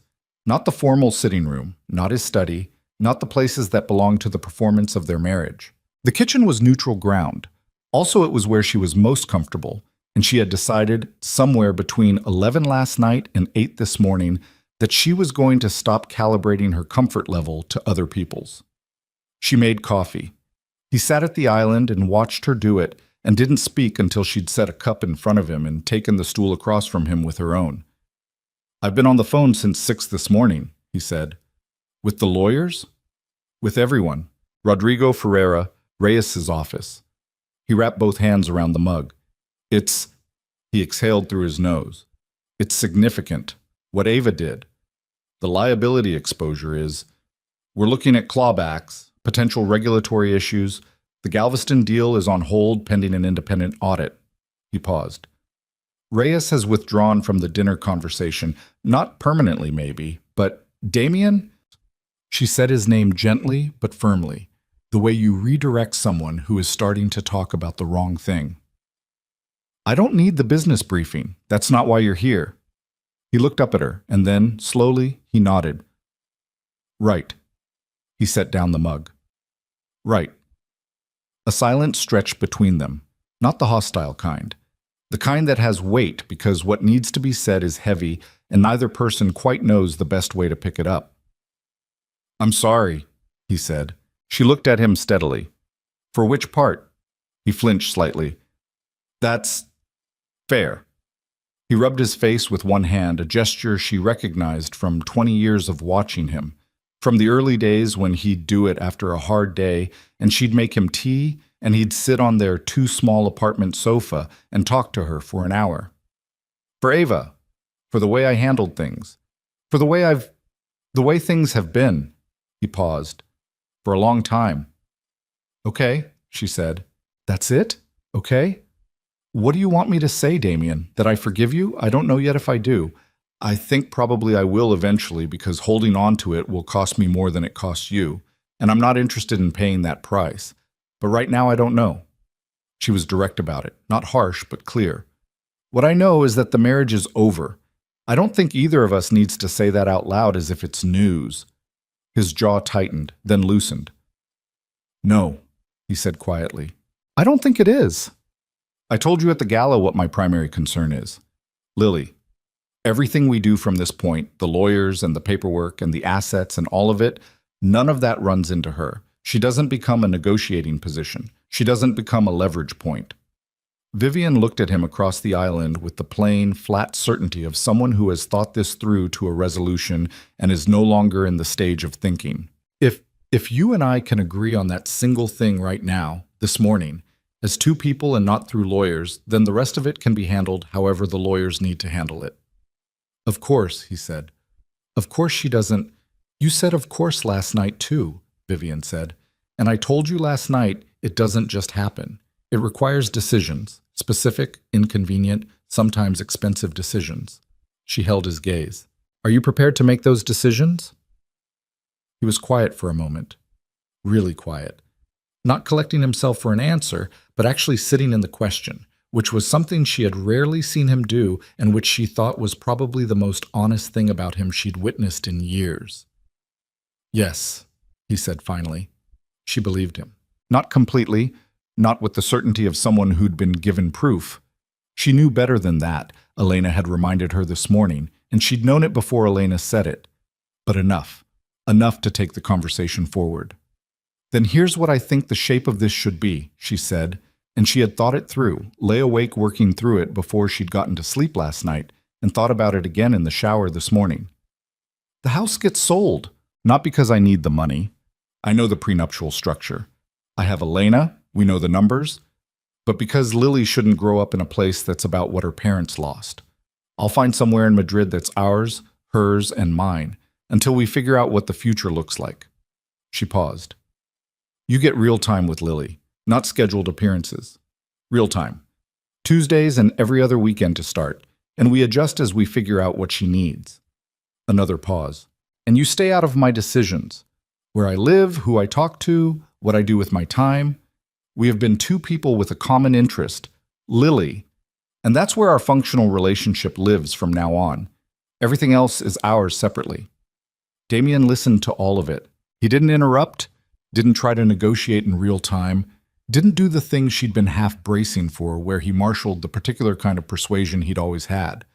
Speaker 1: Not the formal sitting room, not his study, not the places that belonged to the performance of their marriage. The kitchen was neutral ground. Also, it was where she was most comfortable, and she had decided, somewhere between 11 last night and 8 this morning, that she was going to stop calibrating her comfort level to other people's. She made coffee. He sat at the island and watched her do it, and didn't speak until she'd set a cup in front of him and taken the stool across from him with her own. I've been on the phone since 6 this morning, he said. With the lawyers? With everyone. Rodrigo Ferreira, Reyes's office. He wrapped both hands around the mug. He exhaled through his nose. It's significant. What Ava did. The liability exposure is, we're looking at clawbacks, potential regulatory issues. The Galveston deal is on hold pending an independent audit. He paused. Reyes has withdrawn from the dinner conversation, not permanently maybe, but Damien? She said his name gently but firmly, the way you redirect someone who is starting to talk about the wrong thing. I don't need the business briefing. That's not why you're here. He looked up at her, and then, slowly, he nodded. Right. He set down the mug. Right. A silence stretched between them, not the hostile kind. The kind that has weight because what needs to be said is heavy and neither person quite knows the best way to pick it up. I'm sorry, he said. She looked at him steadily. For which part? He flinched slightly. That's fair. He rubbed his face with one hand, a gesture she recognized from 20 years of watching him, from the early days when he'd do it after a hard day and she'd make him tea and he'd sit on their too small apartment sofa and talk to her for an hour. For Ava, for the way I handled things, for the way things have been. He paused. For a long time. Okay, she said. That's it? Okay? What do you want me to say, Damien? That I forgive you? I don't know yet if I do. I think probably I will eventually because holding on to it will cost me more than it costs you, and I'm not interested in paying that price. But right now I don't know. She was direct about it, not harsh, but clear. What I know is that the marriage is over. I don't think either of us needs to say that out loud as if it's news. His jaw tightened, then loosened. No, he said quietly. I don't think it is. I told you at the gala what my primary concern is. Lily, everything we do from this point, the lawyers and the paperwork and the assets and all of it, none of that runs into her. She doesn't become a negotiating position. She doesn't become a leverage point. Vivian looked at him across the island with the plain, flat certainty of someone who has thought this through to a resolution and is no longer in the stage of thinking. If you and I can agree on that single thing right now, this morning, as two people and not through lawyers, then the rest of it can be handled however the lawyers need to handle it. Of course, he said. Of course she doesn't. You said of course last night too, Vivian said. And I told you last night it doesn't just happen. It requires decisions, specific, inconvenient, sometimes expensive decisions. She held his gaze. Are you prepared to make those decisions? He was quiet for a moment. Really quiet. Not collecting himself for an answer, but actually sitting in the question, which was something she had rarely seen him do and which she thought was probably the most honest thing about him she'd witnessed in years. Yes, he said finally. She believed him. Not completely, not with the certainty of someone who'd been given proof. She knew better than that, Elena had reminded her this morning, and she'd known it before Elena said it. But enough. Enough to take the conversation forward. Then here's what I think the shape of this should be, she said, and she had thought it through, lay awake working through it before she'd gotten to sleep last night, and thought about it again in the shower this morning. The house gets sold, not because I need the money. I know the prenuptial structure. I have Elena, we know the numbers, but because Lily shouldn't grow up in a place that's about what her parents lost. I'll find somewhere in Madrid that's ours, hers, and mine, until we figure out what the future looks like. She paused. You get real time with Lily, not scheduled appearances. Real time. Tuesdays and every other weekend to start, and we adjust as we figure out what she needs. Another pause. And you stay out of my decisions. Where I live, who I talk to, what I do with my time. We have been two people with a common interest, Lily, and that's where our functional relationship lives from now on. Everything else is ours separately. Damien listened to all of it. He didn't interrupt, didn't try to negotiate in real time, didn't do the thing she'd been half bracing for where he marshaled the particular kind of persuasion he'd always had.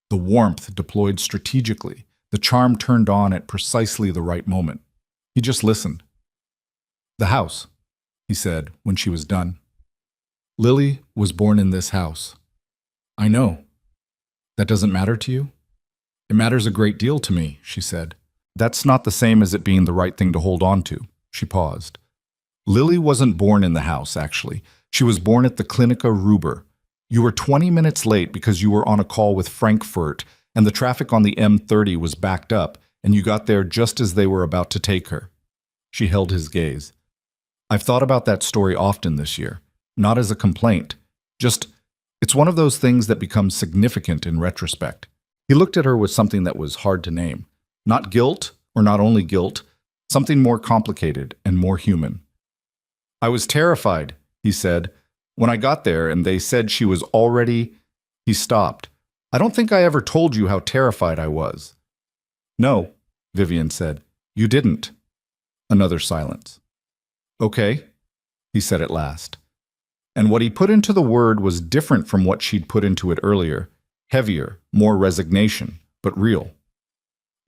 Speaker 1: The warmth deployed strategically, the charm turned on at precisely the right moment. He just listened. The house, he said when she was done. Lily was born in this house. I know. That doesn't matter to you? It matters a great deal to me, she said. That's not the same as it being the right thing to hold on to. She paused. Lily wasn't born in the house, actually. She was born at the Clinica Ruber. You were 20 minutes late because you were on a call with Frankfurt, and the traffic on the M30 was backed up, and you got there just as they were about to take her. She held his gaze. I've thought about that story often this year, not as a complaint. Just, it's one of those things that becomes significant in retrospect. He looked at her with something that was hard to name. Not guilt, or not only guilt, something more complicated and more human. I was terrified, he said. When I got there and they said she was already... He stopped. I don't think I ever told you how terrified I was. No, Vivian said. You didn't. Another silence. Okay, he said at last. And what he put into the word was different from what she'd put into it earlier. Heavier, more resignation, but real.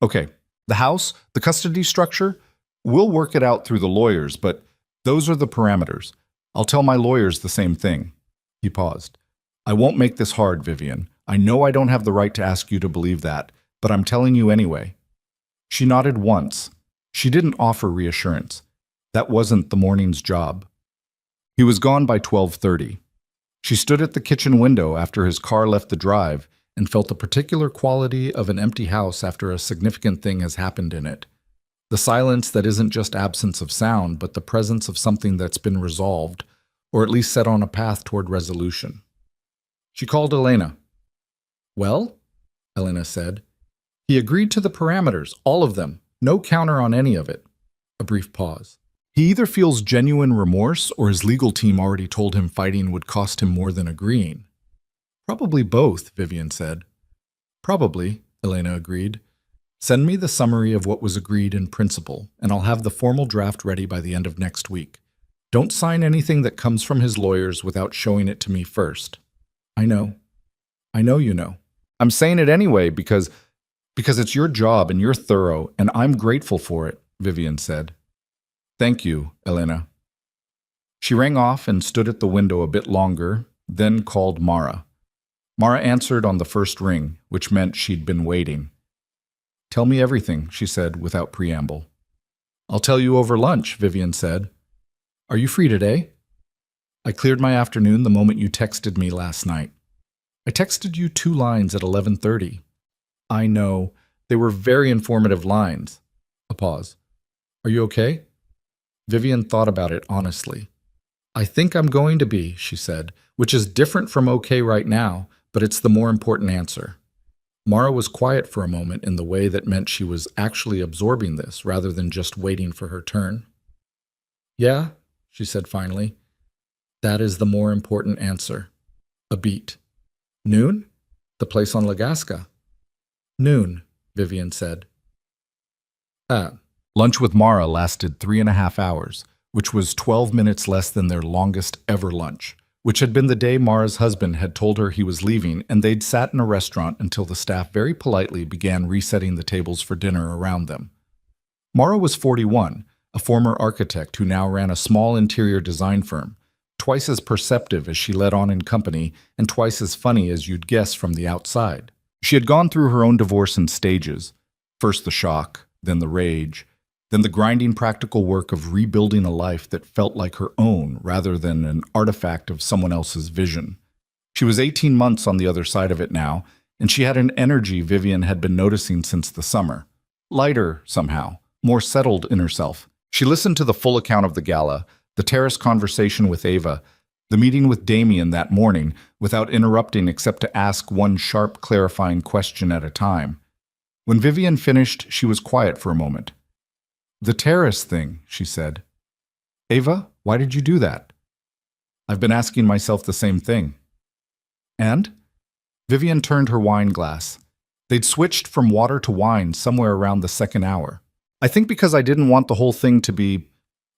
Speaker 1: Okay, the house, the custody structure, we'll work it out through the lawyers, but those are the parameters. I'll tell my lawyers the same thing. He paused. I won't make this hard, Vivian. I know I don't have the right to ask you to believe that, but I'm telling you anyway. She nodded once. She didn't offer reassurance. That wasn't the morning's job. He was gone by 12:30. She stood at the kitchen window after his car left the drive and felt the particular quality of an empty house after a significant thing has happened in it. The silence that isn't just absence of sound, but the presence of something that's been resolved, or at least set on a path toward resolution. She called Elena. Well, Elena said. He agreed to the parameters, all of them, no counter on any of it. A brief pause. He either feels genuine remorse or his legal team already told him fighting would cost him more than agreeing. Probably both, Vivian said. Probably, Elena agreed. Send me the summary of what was agreed in principle, and I'll have the formal draft ready by the end of next week. Don't sign anything that comes from his lawyers without showing it to me first. I know. I know you know. I'm saying it anyway because it's your job and you're thorough, and I'm grateful for it, Vivian said. Thank you, Elena. She rang off and stood at the window a bit longer, then called Mara. Mara answered on the first ring, which meant she'd been waiting. Tell me everything, she said without preamble. I'll tell you over lunch, Vivian said. Are you free today? I cleared my afternoon the moment you texted me last night. I texted you 2 lines at 11:30. I know. They were very informative lines. A pause. Are you okay? Vivian thought about it honestly. I think I'm going to be, she said, which is different from okay right now, but it's the more important answer. Mara was quiet for a moment in the way that meant she was actually absorbing this rather than just waiting for her turn. Yeah, she said finally. That is the more important answer. A beat. Noon? The place on Lagaska. Noon, Vivian said. Lunch with Mara lasted 3.5 hours, which was 12 minutes less than their longest ever lunch, which had been the day Mara's husband had told her he was leaving, and they'd sat in a restaurant until the staff very politely began resetting the tables for dinner around them. Mara was 41, a former architect who now ran a small interior design firm, twice as perceptive as she let on in company and twice as funny as you'd guess from the outside. She had gone through her own divorce in stages, first the shock, then the rage, then the grinding practical work of rebuilding a life that felt like her own rather than an artifact of someone else's vision. She was 18 months on the other side of it now, and she had an energy Vivian had been noticing since the summer. Lighter, somehow, more settled in herself. She listened to the full account of the gala, the terrace conversation with Ava, the meeting with Damien that morning, without interrupting except to ask one sharp, clarifying question at a time. When Vivian finished, she was quiet for a moment. The terrace thing, she said. Ava, why did you do that? I've been asking myself the same thing. And? Vivian turned her wine glass. They'd switched from water to wine somewhere around the second hour. I think because I didn't want the whole thing to be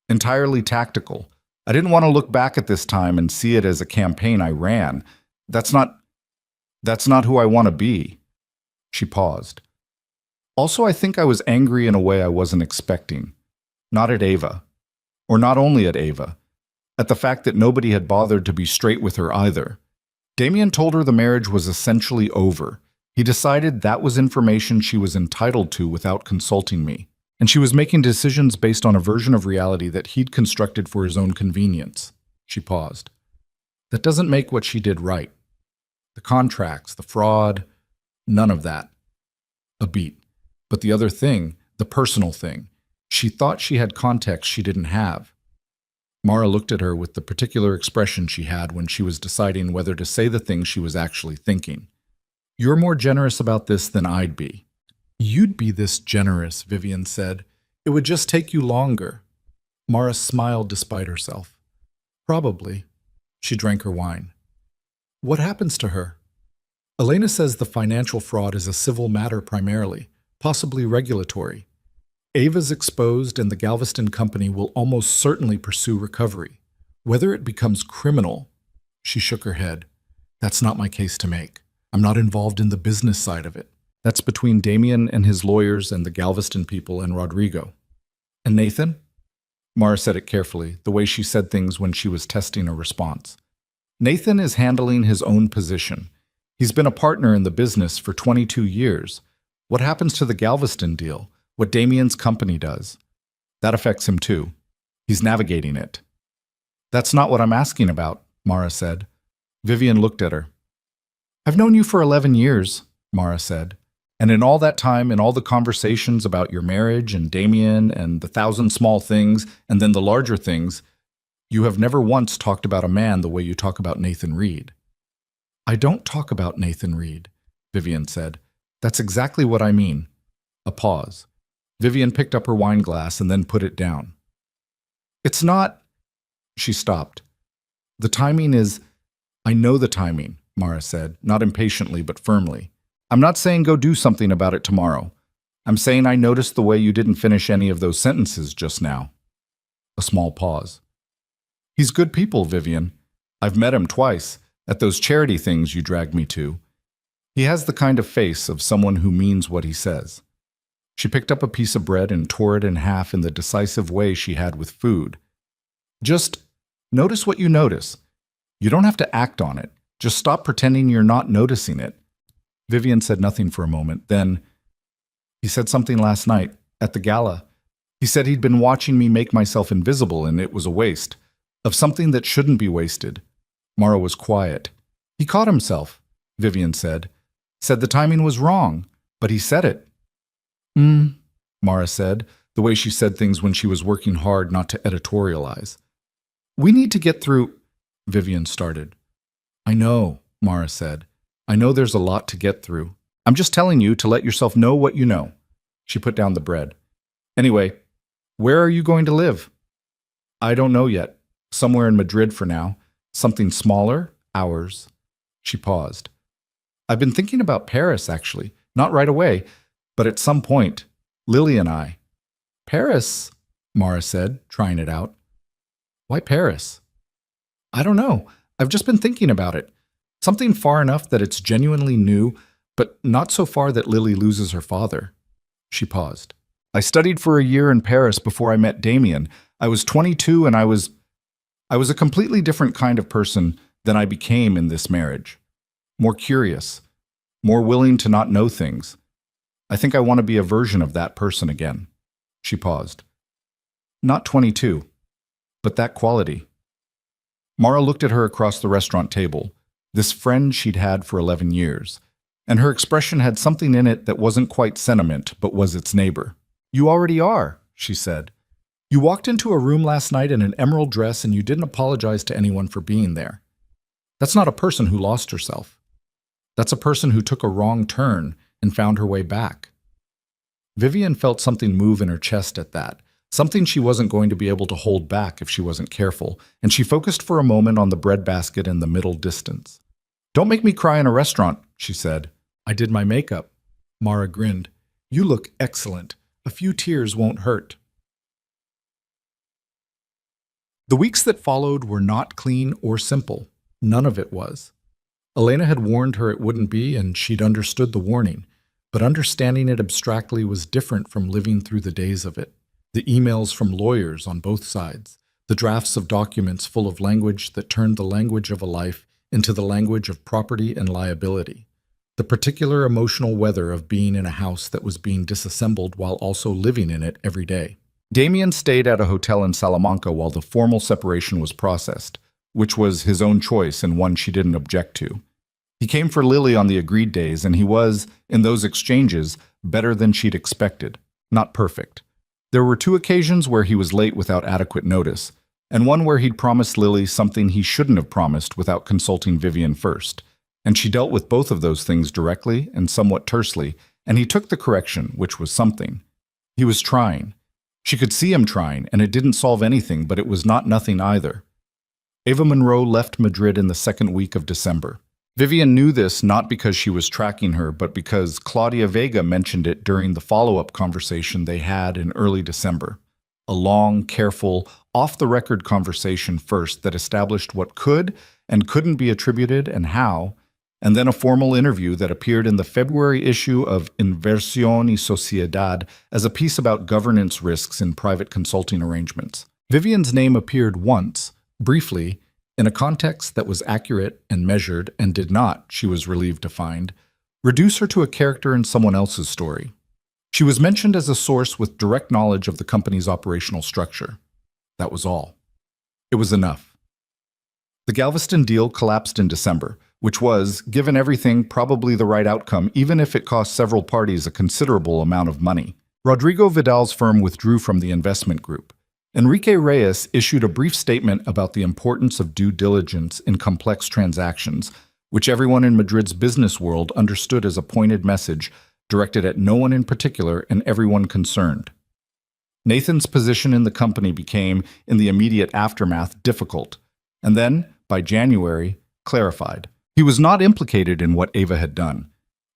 Speaker 1: entirely tactical. I didn't want to look back at this time and see it as a campaign I ran. That's not who I want to be. She paused. Also, I think I was angry in a way I wasn't expecting. Not at Ava. Or not only at Ava. At the fact that nobody had bothered to be straight with her either. Damien told her the marriage was essentially over. He decided that was information she was entitled to without consulting me. And she was making decisions based on a version of reality that he'd constructed for his own convenience. She paused. That doesn't make what she did right. The contracts, the fraud, none of that. A beat. But the other thing, the personal thing, she thought she had context she didn't have. Mara looked at her with the particular expression she had when she was deciding whether to say the thing she was actually thinking. You're more generous about this than I'd be. You'd be this generous, Vivian said. It would just take you longer. Mara smiled despite herself. Probably. She drank her wine. What happens to her? Elena says the financial fraud is a civil matter primarily, possibly regulatory. Ava's exposed and the Galveston company will almost certainly pursue recovery. Whether it becomes criminal, she shook her head. That's not my case to make. I'm not involved in the business side of it. That's between Damien and his lawyers and the Galveston people and Rodrigo. And Nathan? Mara said it carefully, the way she said things when she was testing a response. Nathan is handling his own position. He's been a partner in the business for 22 years. What happens to the Galveston deal? What Damien's company does? That affects him too. He's navigating it. That's not what I'm asking about, Mara said. Vivian looked at her. I've known you for 11 years, Mara said. And in all that time, in all the conversations about your marriage and Damien and the 1,000 small things and then the larger things, you have never once talked about a man the way you talk about Nathan Reed. I don't talk about Nathan Reed, Vivian said. That's exactly what I mean. A pause. Vivian picked up her wine glass and then put it down. It's not... She stopped. The timing is... I know the timing, Mara said, not impatiently but firmly. I'm not saying go do something about it tomorrow. I'm saying I noticed the way you didn't finish any of those sentences just now. A small pause. He's good people, Vivian. I've met him twice, at those charity things you dragged me to. He has the kind of face of someone who means what he says. She picked up a piece of bread and tore it in half in the decisive way she had with food. Just notice what you notice. You don't have to act on it. Just stop pretending you're not noticing it. Vivian said nothing for a moment. Then, he said something last night, at the gala. He said he'd been watching me make myself invisible and it was a waste. Of something that shouldn't be wasted. Mara was quiet. He caught himself, Vivian said. Said the timing was wrong, but he said it. Hmm, Mara said, the way she said things when she was working hard not to editorialize. We need to get through, Vivian started. I know, Mara said. I know there's a lot to get through. I'm just telling you to let yourself know what you know. She put down the bread. Anyway, where are you going to live? I don't know yet. Somewhere in Madrid for now. Something smaller, ours. She paused. I've been thinking about Paris, actually. Not right away, but at some point. Lily and I. Paris, Mara said, trying it out. Why Paris? I don't know. I've just been thinking about it. Something far enough that it's genuinely new, but not so far that Lily loses her father. She paused. I studied for a year in Paris before I met Damien. I was 22 and I was a completely different kind of person than I became in this marriage. More curious, more willing to not know things. I think I want to be a version of that person again. She paused. Not 22, but that quality. Mara looked at her across the restaurant table, this friend she'd had for 11 years, and her expression had something in it that wasn't quite sentiment, but was its neighbor. You already are, she said. You walked into a room last night in an emerald dress and you didn't apologize to anyone for being there. That's not a person who lost herself. That's a person who took a wrong turn and found her way back. Vivian felt something move in her chest at that, something she wasn't going to be able to hold back if she wasn't careful, and she focused for a moment on the breadbasket in the middle distance. Don't make me cry in a restaurant, she said. I did my makeup. Mara grinned. You look excellent. A few tears won't hurt. The weeks that followed were not clean or simple. None of it was. Elena had warned her it wouldn't be, and she'd understood the warning. But understanding it abstractly was different from living through the days of it. The emails from lawyers on both sides, the drafts of documents full of language that turned the language of a life into the language of property and liability. The particular emotional weather of being in a house that was being disassembled while also living in it every day. Damien stayed at a hotel in Salamanca while the formal separation was processed, which was his own choice and one she didn't object to. He came for Lily on the agreed days, and he was, in those exchanges, better than she'd expected. Not perfect. There were 2 occasions where he was late without adequate notice, and one where he'd promised Lily something he shouldn't have promised without consulting Vivian first. And she dealt with both of those things directly and somewhat tersely, and he took the correction, which was something. He was trying. She could see him trying, and it didn't solve anything, but it was not nothing either. Ava Monroe left Madrid in the 2nd week of December. Vivian knew this not because she was tracking her, but because Claudia Vega mentioned it during the follow-up conversation they had in early December. A long, careful, off-the-record conversation first that established what could and couldn't be attributed and how, and then a formal interview that appeared in the February issue of Inversión y Sociedad as a piece about governance risks in private consulting arrangements. Vivian's name appeared once, briefly, in a context that was accurate and measured and did not, she was relieved to find, reduce her to a character in someone else's story. She was mentioned as a source with direct knowledge of the company's operational structure. That was all. It was enough. The Galveston deal collapsed in December, which was, given everything, probably the right outcome, even if it cost several parties a considerable amount of money. Rodrigo Vidal's firm withdrew from the investment group. Enrique Reyes issued a brief statement about the importance of due diligence in complex transactions, which everyone in Madrid's business world understood as a pointed message directed at no one in particular and everyone concerned. Nathan's position in the company became, in the immediate aftermath, difficult, and then, by January, clarified. He was not implicated in what Ava had done.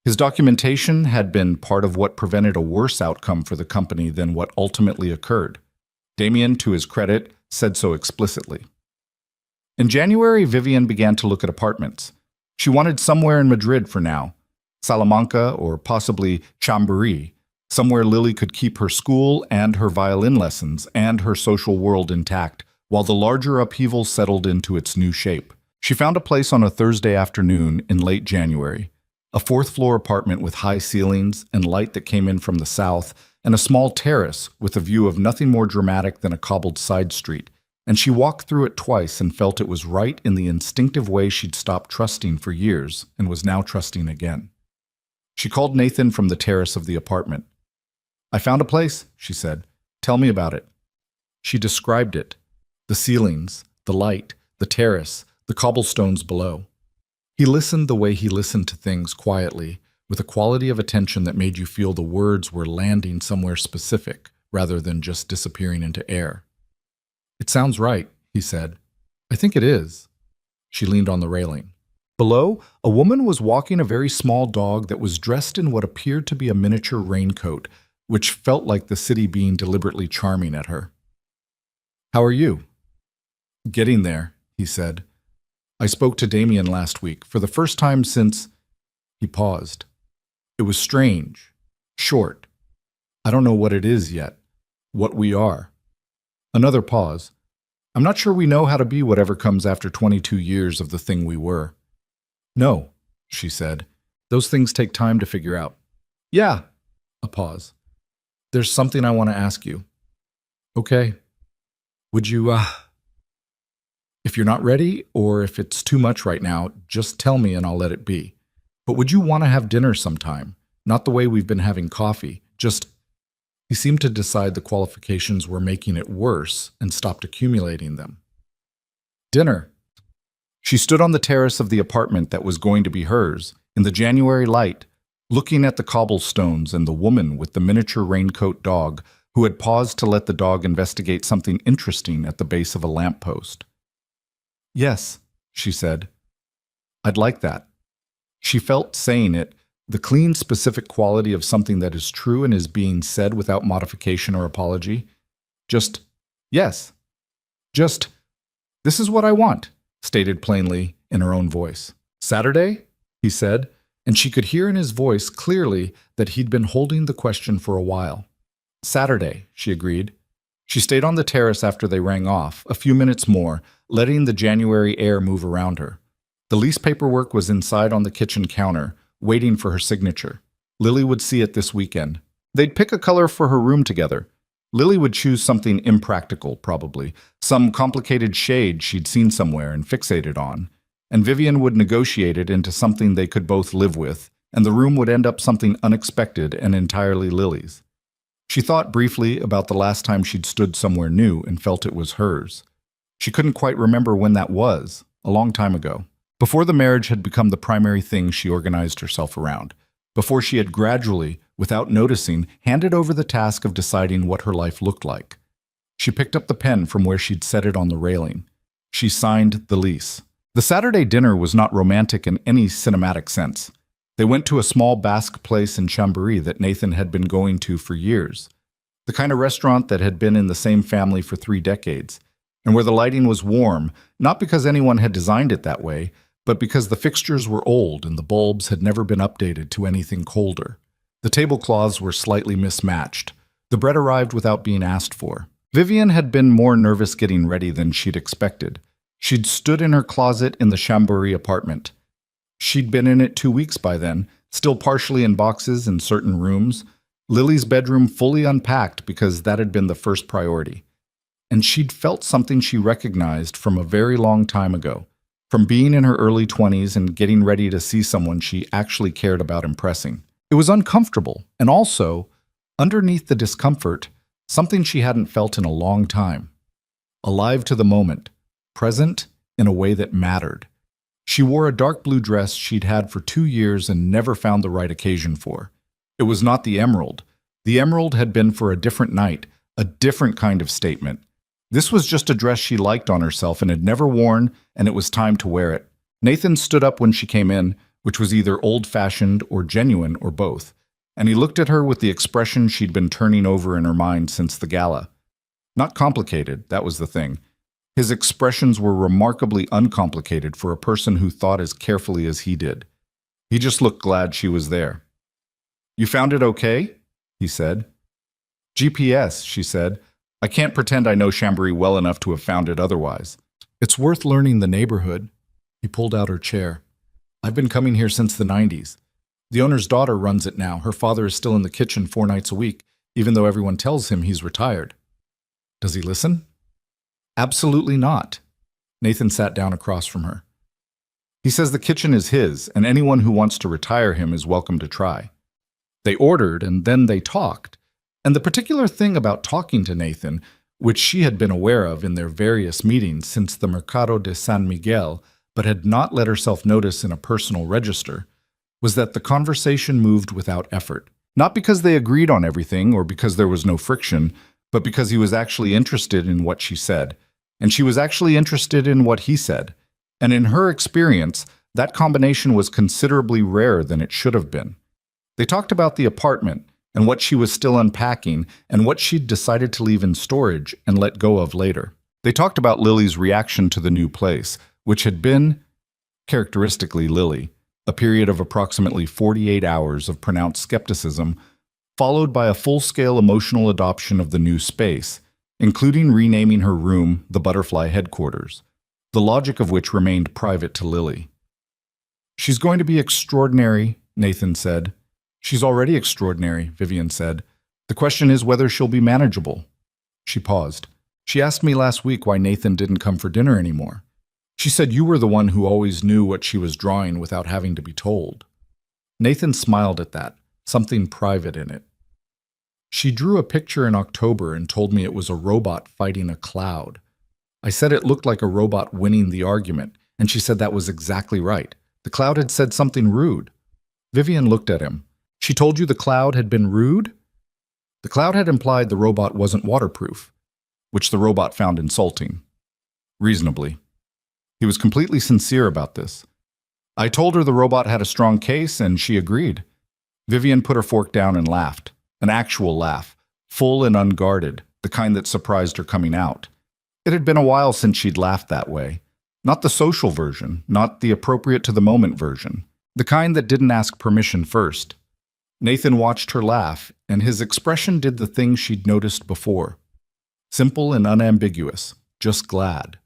Speaker 1: His documentation had been part of what prevented a worse outcome for the company than what ultimately occurred. Damien, to his credit, said so explicitly. In January, Vivian began to look at apartments. She wanted somewhere in Madrid for now, Salamanca or possibly Chamberí, somewhere Lily could keep her school and her violin lessons and her social world intact, while the larger upheaval settled into its new shape. She found a place on a Thursday afternoon in late January, a 4th-floor apartment with high ceilings and light that came in from the south, and a small terrace with a view of nothing more dramatic than a cobbled side street, and she walked through it twice and felt it was right in the instinctive way she'd stopped trusting for years and was now trusting again. She called Nathan from the terrace of the apartment. I found a place, she said. Tell me about it. She described it. The ceilings, the light, the terrace, the cobblestones below. He listened the way he listened to things quietly, with a quality of attention that made you feel the words were landing somewhere specific, rather than just disappearing into air. It sounds right, he said. I think it is. She leaned on the railing. Below, a woman was walking a very small dog that was dressed in what appeared to be a miniature raincoat, which felt like the city being deliberately charming at her. How are you? Getting there, he said. I spoke to Damien last week, for the first time since... He paused. It was strange, short. I don't know what it is yet, what we are. Another pause. I'm not sure we know how to be whatever comes after 22 years of the thing we were. No, she said. Those things take time to figure out. Yeah. A pause. There's something I want to ask you. Okay. Would you, If you're not ready, or if it's too much right now, just tell me and I'll let it be. But would you want to have dinner sometime? Not the way we've been having coffee, just... He seemed to decide the qualifications were making it worse and stopped accumulating them. Dinner. She stood on the terrace of the apartment that was going to be hers, in the January light, looking at the cobblestones and the woman with the miniature raincoat dog who had paused to let the dog investigate something interesting at the base of a lamppost. Yes, she said. I'd like that. She felt saying it, the clean, specific quality of something that is true and is being said without modification or apology. Just, yes. Just, this is what I want, stated plainly in her own voice. Saturday? He said, and she could hear in his voice clearly that he'd been holding the question for a while. Saturday, she agreed. She stayed on the terrace after they rang off, a few minutes more, letting the January air move around her. The lease paperwork was inside on the kitchen counter, waiting for her signature. Lily would see it this weekend. They'd pick a color for her room together. Lily would choose something impractical, probably, some complicated shade she'd seen somewhere and fixated on. And Vivian would negotiate it into something they could both live with, and the room would end up something unexpected and entirely Lily's. She thought briefly about the last time she'd stood somewhere new and felt it was hers. She couldn't quite remember when that was, a long time ago. Before the marriage had become the primary thing she organized herself around. Before she had gradually, without noticing, handed over the task of deciding what her life looked like. She picked up the pen from where she'd set it on the railing. She signed the lease. The Saturday dinner was not romantic in any cinematic sense. They went to a small Basque place in Chambéry that Nathan had been going to for years. The kind of restaurant that had been in the same family for 3 decades, and where the lighting was warm, not because anyone had designed it that way, but because the fixtures were old and the bulbs had never been updated to anything colder. The tablecloths were slightly mismatched. The bread arrived without being asked for. Vivian had been more nervous getting ready than she'd expected. She'd stood in her closet in the Chambéry apartment. She'd been in it 2 weeks by then, still partially in boxes in certain rooms, Lily's bedroom fully unpacked because that had been the first priority. And she'd felt something she recognized from a very long time ago. From being in her early 20s and getting ready to see someone she actually cared about impressing. It was uncomfortable, and also, underneath the discomfort, something she hadn't felt in a long time. Alive to the moment, present in a way that mattered. She wore a dark blue dress she'd had for 2 years and never found the right occasion for. It was not the emerald. The emerald had been for a different night, a different kind of statement. This was just a dress she liked on herself and had never worn, and it was time to wear it. Nathan stood up when she came in, which was either old-fashioned or genuine or both, and he looked at her with the expression she'd been turning over in her mind since the gala. Not complicated, that was the thing. His expressions were remarkably uncomplicated for a person who thought as carefully as he did. He just looked glad she was there. "You found it okay?" he said. "GPS," she said. "I can't pretend I know Chambéry well enough to have found it otherwise. It's worth learning the neighborhood." He pulled out her chair. "I've been coming here since the 90s. The owner's daughter runs it now. Her father is still in the kitchen 4 nights a week, even though everyone tells him he's retired." "Does he listen?" "Absolutely not." Nathan sat down across from her. "He says the kitchen is his, and anyone who wants to retire him is welcome to try." They ordered, and then they talked. And the particular thing about talking to Nathan, which she had been aware of in their various meetings since the Mercado de San Miguel, but had not let herself notice in a personal register, was that the conversation moved without effort. Not because they agreed on everything or because there was no friction, but because he was actually interested in what she said, and she was actually interested in what he said. And in her experience, that combination was considerably rarer than it should have been. They talked about the apartment, and what she was still unpacking, and what she'd decided to leave in storage and let go of later. They talked about Lily's reaction to the new place, which had been, characteristically Lily, a period of approximately 48 hours of pronounced skepticism, followed by a full-scale emotional adoption of the new space, including renaming her room the Butterfly Headquarters, the logic of which remained private to Lily. "She's going to be extraordinary," Nathan said. "She's already extraordinary," Vivian said. "The question is whether she'll be manageable." She paused. "She asked me last week why Nathan didn't come for dinner anymore. She said you were the one who always knew what she was drawing without having to be told." Nathan smiled at that, something private in it. "She drew a picture in October and told me it was a robot fighting a cloud. I said it looked like a robot winning the argument, and she said that was exactly right. The cloud had said something rude." Vivian looked at him. "She told you the cloud had been rude?" The cloud had implied the robot wasn't waterproof, which the robot found insulting. Reasonably. He was completely sincere about this. "I told her the robot had a strong case, and she agreed." Vivian put her fork down and laughed. An actual laugh, full and unguarded, the kind that surprised her coming out. It had been a while since she'd laughed that way. Not the social version, not the appropriate-to-the-moment version. The kind that didn't ask permission first. Nathan watched her laugh, and his expression did the thing she'd noticed before. Simple and unambiguous, just glad.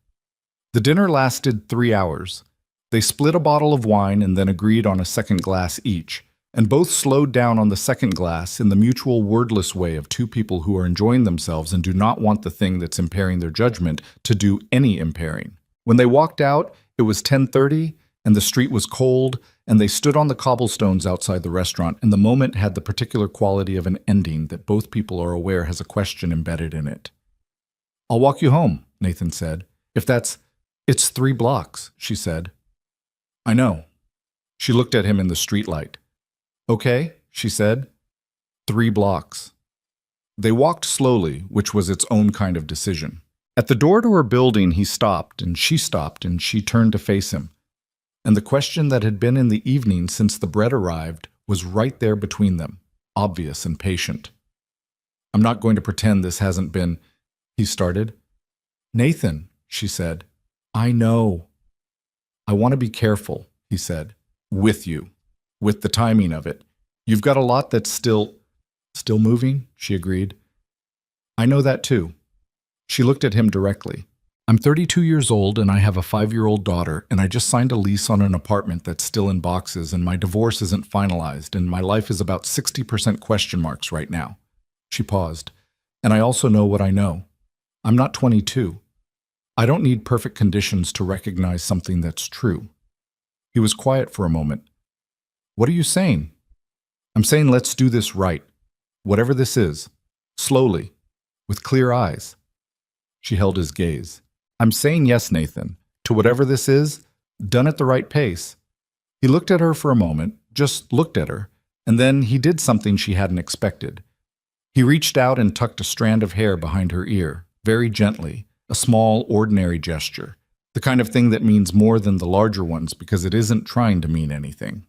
Speaker 1: The dinner lasted 3 hours. They split a bottle of wine and then agreed on a second glass each, and both slowed down on the second glass in the mutual wordless way of two people who are enjoying themselves and do not want the thing that's impairing their judgment to do any impairing. When they walked out, it was 10:30, and the street was cold, and they stood on the cobblestones outside the restaurant, and the moment had the particular quality of an ending that both people are aware has a question embedded in it. "I'll walk you home," Nathan said. "It's 3 blocks, she said. "I know." She looked at him in the streetlight. "Okay," she said. 3 blocks. They walked slowly, which was its own kind of decision. At the door to her building, he stopped, and she turned to face him. And the question that had been in the evening since the bread arrived was right there between them, obvious and patient. "I'm not going to pretend this hasn't been," he started. "Nathan," she said, "I know." "I want to be careful," he said, "with you, with the timing of it. You've got a lot that's still moving," she agreed. "I know that too." She looked at him directly. "I'm 32 years old and I have a 5-year-old daughter, and I just signed a lease on an apartment that's still in boxes, and my divorce isn't finalized, and my life is about 60% question marks right now." She paused. "And I also know what I know. I'm not 22. I don't need perfect conditions to recognize something that's true." He was quiet for a moment. "What are you saying?" "I'm saying let's do this right. Whatever this is. Slowly. With clear eyes." She held his gaze. "I'm saying yes, Nathan, to whatever this is, done at the right pace." He looked at her for a moment, just looked at her, and then he did something she hadn't expected. He reached out and tucked a strand of hair behind her ear, very gently, a small, ordinary gesture, the kind of thing that means more than the larger ones because it isn't trying to mean anything.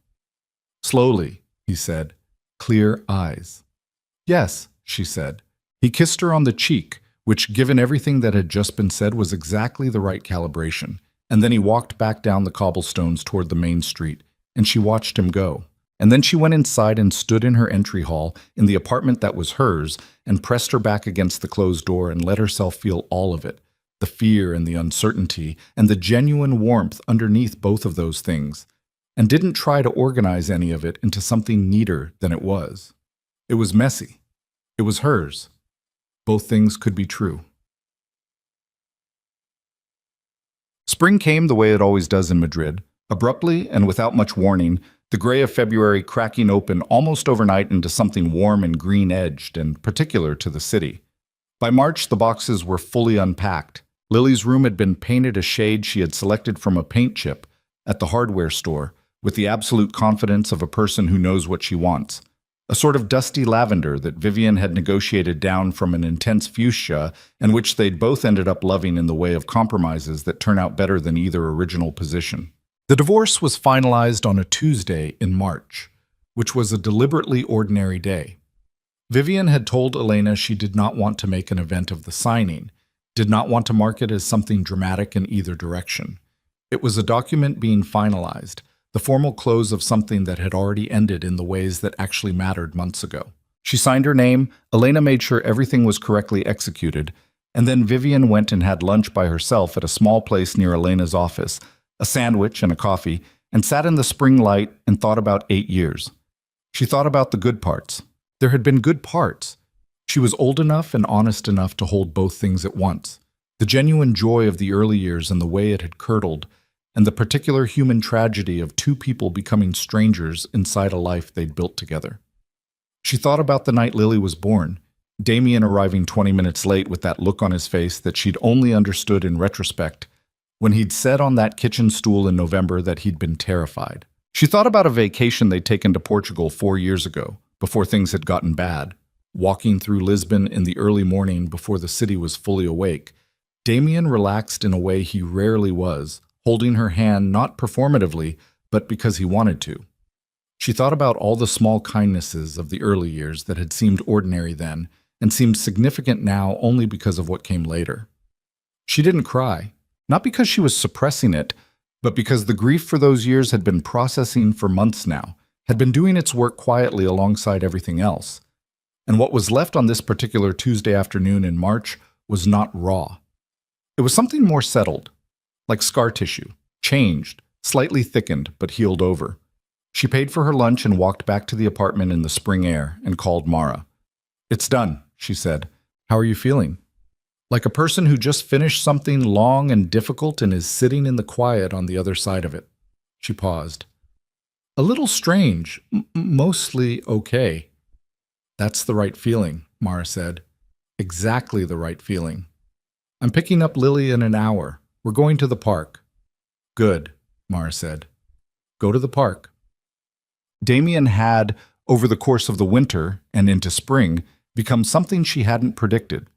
Speaker 1: "Slowly," he said, "clear eyes." "Yes," she said. He kissed her on the cheek, which, given everything that had just been said, was exactly the right calibration, and then he walked back down the cobblestones toward the main street, and she watched him go. And then she went inside and stood in her entry hall, in the apartment that was hers, and pressed her back against the closed door and let herself feel all of it, the fear and the uncertainty, and the genuine warmth underneath both of those things, and didn't try to organize any of it into something neater than it was. It was messy. It was hers. Both things could be true. Spring came the way it always does in Madrid, abruptly and without much warning, the gray of February cracking open almost overnight into something warm and green-edged and particular to the city. By March, the boxes were fully unpacked. Lily's room had been painted a shade she had selected from a paint chip at the hardware store, with the absolute confidence of a person who knows what she wants. A sort of dusty lavender that Vivian had negotiated down from an intense fuchsia, and which they'd both ended up loving in the way of compromises that turn out better than either original position. The divorce was finalized on a Tuesday in March, which was a deliberately ordinary day. Vivian had told Elena she did not want to make an event of the signing, did not want to mark it as something dramatic in either direction. It was a document being finalized, the formal close of something that had already ended in the ways that actually mattered months ago. She signed her name, Elena made sure everything was correctly executed, and then Vivian went and had lunch by herself at a small place near Elena's office, a sandwich and a coffee, and sat in the spring light and thought about 8 years. She thought about the good parts. There had been good parts. She was old enough and honest enough to hold both things at once. The genuine joy of the early years and the way it had curdled, and the particular human tragedy of two people becoming strangers inside a life they'd built together. She thought about the night Lily was born, Damien arriving 20 minutes late with that look on his face that she'd only understood in retrospect, when he'd said on that kitchen stool in November that he'd been terrified. She thought about a vacation they'd taken to Portugal 4 years ago, before things had gotten bad, walking through Lisbon in the early morning before the city was fully awake. Damien relaxed in a way he rarely was, holding her hand not performatively, but because he wanted to. She thought about all the small kindnesses of the early years that had seemed ordinary then, and seemed significant now only because of what came later. She didn't cry, not because she was suppressing it, but because the grief for those years had been processing for months now, had been doing its work quietly alongside everything else. And what was left on this particular Tuesday afternoon in March was not raw. It was something more settled, like scar tissue, changed, slightly thickened, but healed over. She paid for her lunch and walked back to the apartment in the spring air and called Mara. "It's done," she said. "How are you feeling?" Like a person who just finished something long and difficult and is sitting in the quiet on the other side of it. She paused. "A little strange, mostly okay." "That's the right feeling," Mara said. "Exactly the right feeling. I'm picking up Lily in an hour. We're going to the park." "Good," Mara said. "Go to the park." Damien had, over the course of the winter and into spring, become something she hadn't predicted.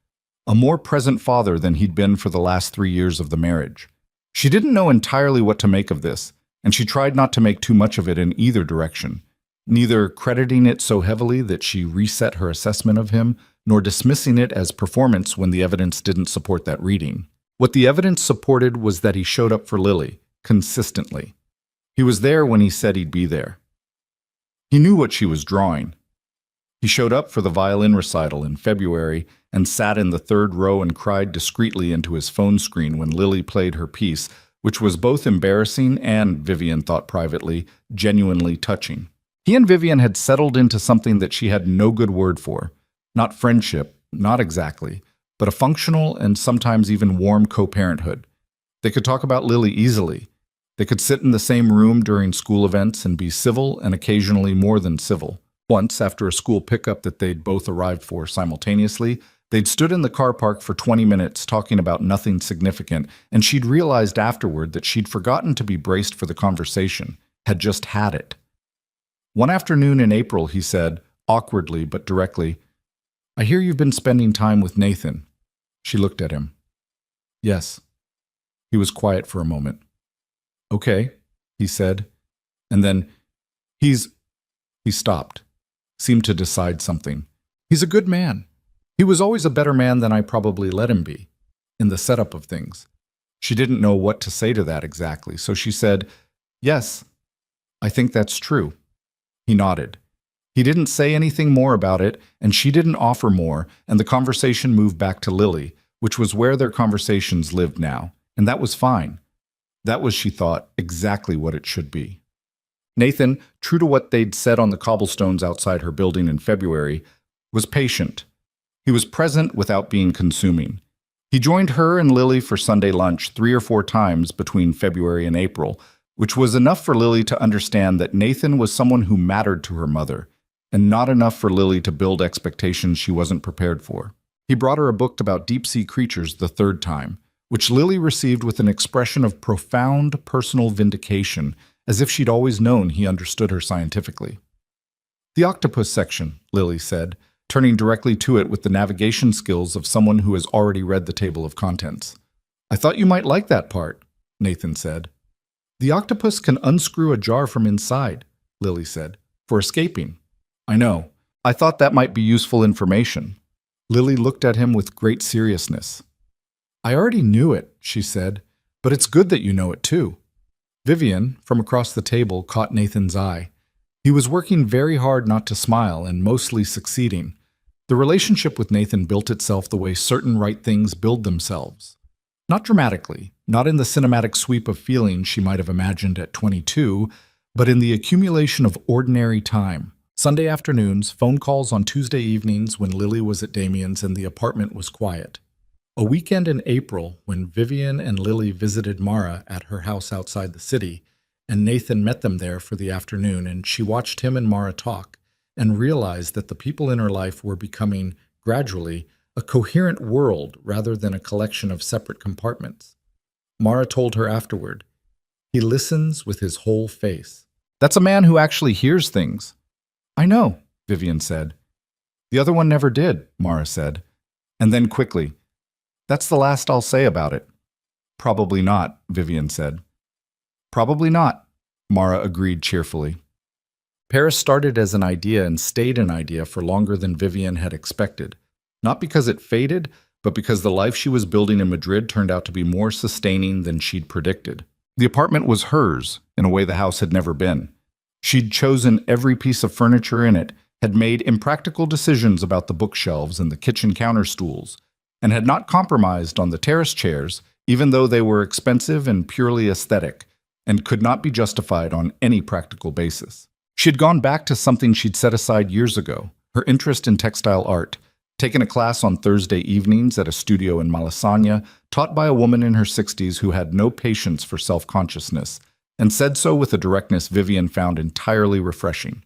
Speaker 1: A more present father than he'd been for the last 3 years of the marriage. She didn't know entirely what to make of this, and she tried not to make too much of it in either direction, neither crediting it so heavily that she reset her assessment of him, nor dismissing it as performance when the evidence didn't support that reading. What the evidence supported was that he showed up for Lily, consistently. He was there when he said he'd be there. He knew what she was drawing. He showed up for the violin recital in February and sat in the third row and cried discreetly into his phone screen when Lily played her piece, which was both embarrassing and, Vivian thought privately, genuinely touching. He and Vivian had settled into something that she had no good word for. Not friendship, not exactly, but a functional and sometimes even warm co-parenthood. They could talk about Lily easily. They could sit in the same room during school events and be civil and occasionally more than civil. Once, after a school pickup that they'd both arrived for simultaneously, they'd stood in the car park for 20 minutes talking about nothing significant, and she'd realized afterward that she'd forgotten to be braced for the conversation, had just had it. One afternoon in April, he said, awkwardly but directly, "I hear you've been spending time with Nathan." She looked at him. "Yes." He was quiet for a moment. "Okay," he said, and then, He stopped, seemed to decide something. "He's a good man. He was always a better man than I probably let him be, in the setup of things." She didn't know what to say to that exactly, so she said, "Yes, I think that's true." He nodded. He didn't say anything more about it, and she didn't offer more, and the conversation moved back to Lily, which was where their conversations lived now, and that was fine. That was, she thought, exactly what it should be. Nathan, true to what they'd said on the cobblestones outside her building in February, was patient. He was present without being consuming. He joined her and Lily for Sunday lunch 3 or 4 times between February and April, which was enough for Lily to understand that Nathan was someone who mattered to her mother, and not enough for Lily to build expectations she wasn't prepared for. He brought her a book about deep-sea creatures the third time, which Lily received with an expression of profound personal vindication, as if she'd always known he understood her scientifically. "The octopus section," Lily said, turning directly to it with the navigation skills of someone who has already read the table of contents. "I thought you might like that part," Nathan said. "The octopus can unscrew a jar from inside," Lily said, "for escaping." "I know. I thought that might be useful information." Lily looked at him with great seriousness. "I already knew it," she said, "but it's good that you know it too." Vivian, from across the table, caught Nathan's eye. He was working very hard not to smile and mostly succeeding. The relationship with Nathan built itself the way certain right things build themselves. Not dramatically, not in the cinematic sweep of feelings she might have imagined at 22, but in the accumulation of ordinary time. Sunday afternoons, phone calls on Tuesday evenings when Lily was at Damien's and the apartment was quiet. A weekend in April when Vivian and Lily visited Mara at her house outside the city, and Nathan met them there for the afternoon, and she watched him and Mara talk and realized that the people in her life were becoming, gradually, a coherent world rather than a collection of separate compartments. Mara told her afterward, "He listens with his whole face." "That's a man who actually hears things." "I know," Vivian said. "The other one never did," Mara said. And then quickly, "That's the last I'll say about it." "Probably not," Vivian said. "Probably not," Mara agreed cheerfully. Paris started as an idea and stayed an idea for longer than Vivian had expected. Not because it faded, but because the life she was building in Madrid turned out to be more sustaining than she'd predicted. The apartment was hers, in a way the house had never been. She'd chosen every piece of furniture in it, had made impractical decisions about the bookshelves and the kitchen counter stools, and had not compromised on the terrace chairs, even though they were expensive and purely aesthetic, and could not be justified on any practical basis. She had gone back to something she'd set aside years ago, her interest in textile art, taken a class on Thursday evenings at a studio in Malasaña, taught by a woman in her 60s who had no patience for self-consciousness, and said so with a directness Vivian found entirely refreshing.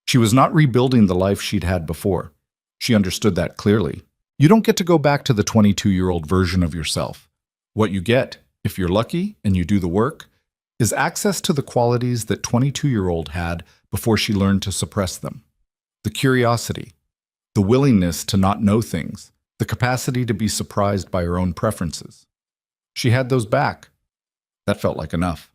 Speaker 1: She was not rebuilding the life she'd had before. She understood that clearly. You don't get to go back to the 22-year-old version of yourself. What you get, if you're lucky and you do the work, is access to the qualities that 22-year-old had before she learned to suppress them. The curiosity, the willingness to not know things, the capacity to be surprised by her own preferences. She had those back. That felt like enough.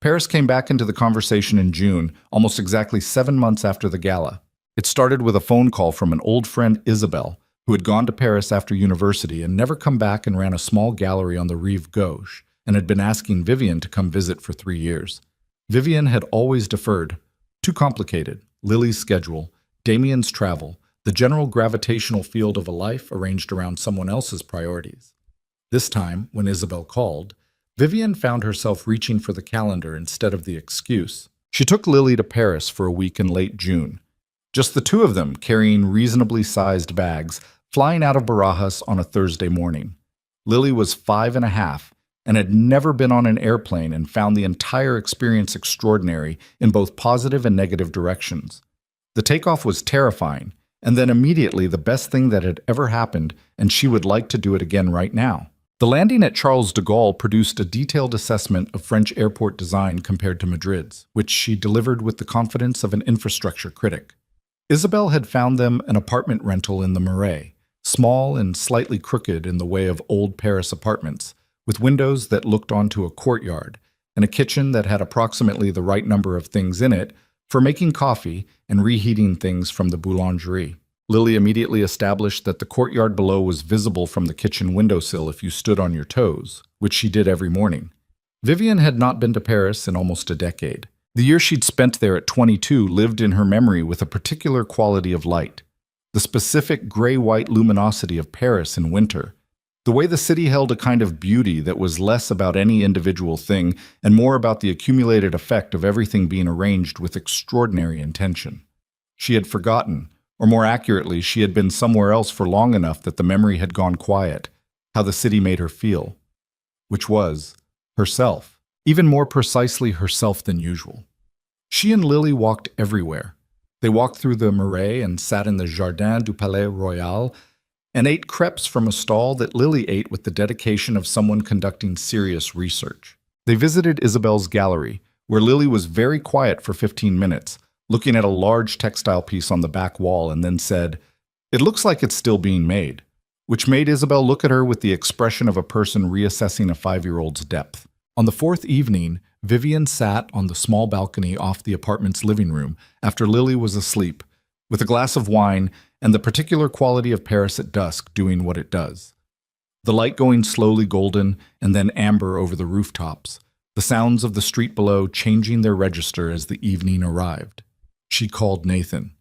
Speaker 1: Paris came back into the conversation in June, almost exactly 7 months after the gala. It started with a phone call from an old friend, Isabelle, who had gone to Paris after university and never come back and ran a small gallery on the Rive Gauche, and had been asking Vivian to come visit for 3 years. Vivian had always deferred. Too complicated. Lily's schedule, Damien's travel, the general gravitational field of a life arranged around someone else's priorities. This time, when Isabelle called, Vivian found herself reaching for the calendar instead of the excuse. She took Lily to Paris for a week in late June. Just the two of them, carrying reasonably sized bags, flying out of Barajas on a Thursday morning. Lily was 5.5 and had never been on an airplane and found the entire experience extraordinary in both positive and negative directions. The takeoff was terrifying, and then immediately the best thing that had ever happened, and she would like to do it again right now. The landing at Charles de Gaulle produced a detailed assessment of French airport design compared to Madrid's, which she delivered with the confidence of an infrastructure critic. Isabelle had found them an apartment rental in the Marais, small and slightly crooked in the way of old Paris apartments, with windows that looked onto a courtyard, and a kitchen that had approximately the right number of things in it for making coffee and reheating things from the boulangerie. Lily immediately established that the courtyard below was visible from the kitchen windowsill if you stood on your toes, which she did every morning. Vivian had not been to Paris in almost a decade. The year she'd spent there at 22 lived in her memory with a particular quality of light, the specific gray-white luminosity of Paris in winter, the way the city held a kind of beauty that was less about any individual thing and more about the accumulated effect of everything being arranged with extraordinary intention. She had forgotten, or more accurately, she had been somewhere else for long enough that the memory had gone quiet, how the city made her feel, which was herself. even more precisely herself than usual. She and Lily walked everywhere. They walked through the Marais and sat in the Jardin du Palais Royal and ate crepes from a stall that Lily ate with the dedication of someone conducting serious research. They visited Isabel's gallery, where Lily was very quiet for 15 minutes, looking at a large textile piece on the back wall, and then said, "It looks like it's still being made," which made Isabel look at her with the expression of a person reassessing a 5-year-old's depth. On the fourth evening, Vivian sat on the small balcony off the apartment's living room after Lily was asleep, with a glass of wine and the particular quality of Paris at dusk doing what it does. The light going slowly golden and then amber over the rooftops, the sounds of the street below changing their register as the evening arrived. She called Nathan.